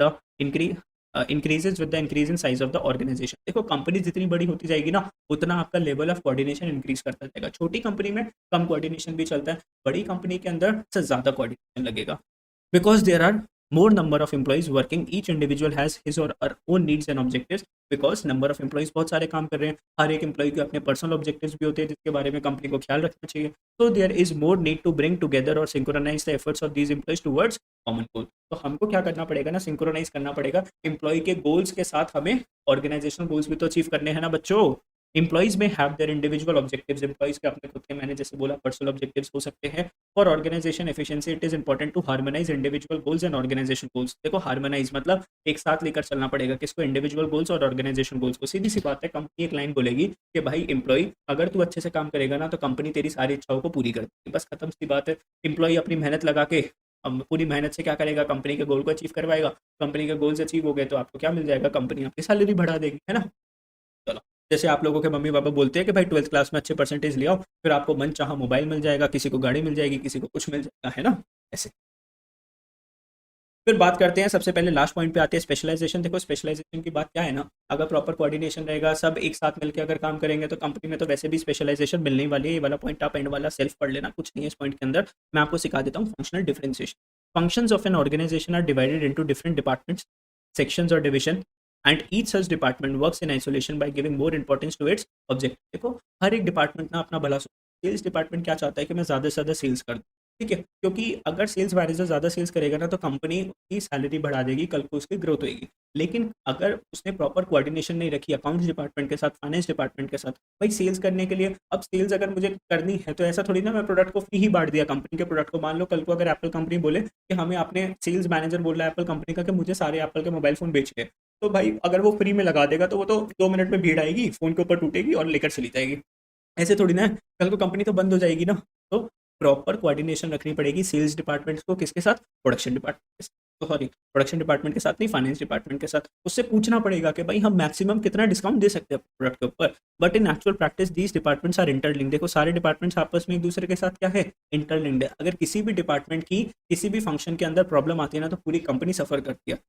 with the increase in size of the organisation. देखो कंपनी जितनी बड़ी होती जाएगी ना, उतना आपका लेवल ऑफ कोऑर्डिनेशन इंक्रीज करता जाएगा। छोटी कंपनी में कम कोऑर्डिनेशन भी चलता है, बड़ी कंपनी के अंदर से ज़्यादा कोऑर्डिनेशन लगेगा, because there are more number of employees working, each individual has his or her own needs and objectives, because number of employees बहुत सारे काम कर रहे हैं, हर एक एम्प्लॉय के अपने पर्सनल ऑब्जेक्टिव्स भी होते हैं जिसके बारे में कंपनी को ख्याल रखना चाहिए। so there is more need to bring together or synchronize the efforts of these employees towards common goal। तो हमको क्या करना पड़ेगा ना, सिंक्रोनाइज करना पड़ेगा एम्प्लॉय के गोल्स के साथ, हमें ऑर्गेनाइजेशनल गोल्स भी तो अचीव करने हैं ना बच्चों। एम्प्लॉइज में have their individual objectives, employees के अपने खुद के, मैंने जैसे बोला पर्सनल ऑब्जेक्टिव्स हो सकते हैं। For organisation efficiency it is important to harmonise individual goals and organisation goals. देखो हार्मोनाइज मतलब एक साथ लेकर चलना पड़ेगा, किसको, इंडिविजुअल गोल्स और ऑर्गेनाइजेशन गोल्स को। सीधी सी बात है, कंपनी एक लाइन बोलेगी कि भाई एम्प्लॉय अगर तू अच्छे से काम करेगा ना तो कंपनी तेरी सारी इच्छाओं को पूरी कर देगी, बस खत्म सी बात है। एम्प्लॉय अपनी मेहनत लगा के, अब पूरी मेहनत से क्या करेगा, कंपनी के गोल को अचीव करवाएगा। कंपनी के गोल्स अचीव हो गए तो आपको क्या मिल जाएगा, कंपनी आपकी सैलरी बढ़ा देगी, है ना। चलो, जैसे आप लोगों के मम्मी पापा बोलते हैं कि भाई 12th क्लास में अच्छे परसेंटेज ले आओ, फिर आपको मन चाहा मोबाइल मिल जाएगा, किसी को गाड़ी मिल जाएगी, किसी को कुछ मिल जाएगा, है ना, ऐसे। फिर बात करते हैं, सबसे पहले लास्ट पॉइंट पे आते हैं स्पेशलाइजेशन। देखो स्पेशलाइजेशन की बात क्या है ना, अगर प्रॉपर कोऑर्डिनेशन रहेगा, सब एक साथ मिलकर अगर काम करेंगे तो कंपनी में तो वैसे भी स्पेशलाइजेशन मिलने ही वाली है। ये वाला पॉइंट आप एंड वाला सेल्फ पढ़ लेना, कुछ नहीं है इस पॉइंट के अंदर, मैं आपको सिखा देता हूँ। Functional differentiation, functions of an organisation are divided into different departments, sections और division, and each such department works in isolation by giving more importance to its object. देखो हर एक डिपार्टमेंट ना अपना भला, सेल्स डिपार्टमेंट क्या चाहता है कि मैं ज़्यादा से ज़्यादा सेल्स कर दूँ, ठीक है, क्योंकि अगर सेल्स मैनेजर ज़्यादा सेल्स करेगा ना तो कंपनी की सैलरी बढ़ा देगी, कल को उसकी ग्रोथ होगी। लेकिन अगर उसने प्रॉपर कोऑर्डिनेशन नहीं रखी अकाउंट्स डिपार्टमेंट के साथ, फाइनेंस डिपार्टमेंट के साथ, भाई सेल्स करने के लिए, अब सेल्स अगर मुझे करनी है तो ऐसा थोड़ी ना मैं प्रोडक्ट को फ्री ही बांट दिया कंपनी के प्रोडक्ट को। मान लो कल को अगर एप्पल कंपनी बोले कि हमें, आपने सेल्स मैनेजर बोल रहा है एप्पल कंपनी का कि मुझे सारे एप्पल के मोबाइल फ़ोन बेच के, तो भाई अगर वो फ्री में लगा देगा तो वो तो 2 मिनट में भीड़ आएगी, फ़ोन के ऊपर टूटेगी और लेकर चली जाएगी। ऐसे थोड़ी ना है, कल को कंपनी तो बंद हो जाएगी ना। तो प्रॉपर कोऑर्डिनेशन रखनी पड़ेगी सेल्स डिपार्टमेंट्स को, किसके साथ, प्रोडक्शन डिपार्टमेंट के साथ, तो सॉरी प्रोडक्शन डिपार्टमेंट के साथ नहीं, फाइनेंस डिपार्टमेंट के साथ। उससे पूछना पड़ेगा कि भाई हम मैक्सिमम कितना डिस्काउंट दे सकते हैं प्रोडक्ट के ऊपर। But in actual practice these departments are interlinked. देखो सारे डिपार्टमेंट्स आपस में एक दूसरे के साथ क्या है, इंटरलिंक्ड है। अगर किसी भी डिपार्टमेंट की किसी भी फंक्शन के अंदर प्रॉब्लम आती है ना तो पूरी कंपनी सफर करती है।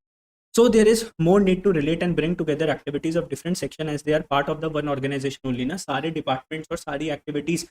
So there is more need to relate and bring together activities of different section as they are part of the one organization only ना। सारे डिपार्टमेंट्स और सारी एक्टिविटीज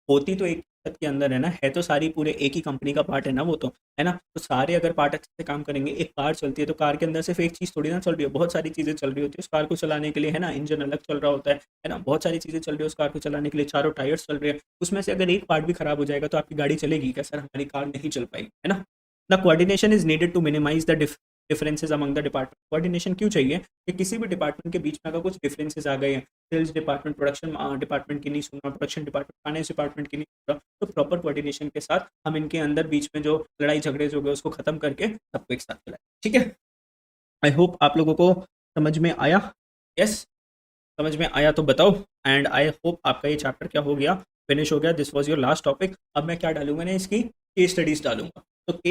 होती तो एक छत के अंदर है ना, है तो सारी पूरे एक ही कंपनी का पार्ट है ना वो तो, है ना। तो सारे अगर पार्ट अच्छे से काम करेंगे, एक कार चलती है तो कार के अंदर सिर्फ एक चीज़ थोड़ी ना चल रही है, बहुत सारी चीज़ें चल रही होती है उस कार को चलाने के लिए, है ना। इंजन अलग चल रहा होता है ना, बहुत सारी चीज़ें चल रही है उस कार को चलाने के लिए, चारों टायर्स चल रहे हैं, उसमें से अगर एक पार्ट भी खराब हो जाएगा तो आपकी गाड़ी चलेगी क्या, सर हमारी कार नहीं चल पाएगी, है ना। The coordination is needed to minimise the differences among the department. Coordination क्यों चाहिए कि किसी भी डिपार्टमेंट के बीच में अगर कुछ डिफरेंसेस आ गए हैं, सेल्स डिपार्टमेंट प्रोडक्शन डिपार्टमेंट की नहीं सुन रहा, प्रोडक्शन डिपार्टमेंट फाइनेंस डिपार्टमेंट की नहीं सुन रहा, तो प्रॉपर कोऑर्डिनेशन के साथ हम इनके अंदर बीच में जो लड़ाई झगड़े जो गए उसको खत्म करके सबको एक साथ चलाएं, ठीक है। आई होप आप लोगों को समझ में आया, यस समझ में आया तो बताओ। एंड आई होप आपका ये चैप्टर क्या हो गया, फिनिश हो गया। This was your last topic. अब मैं क्या डालूंगा ना, इसकी केस स्टडीज डालूंगा,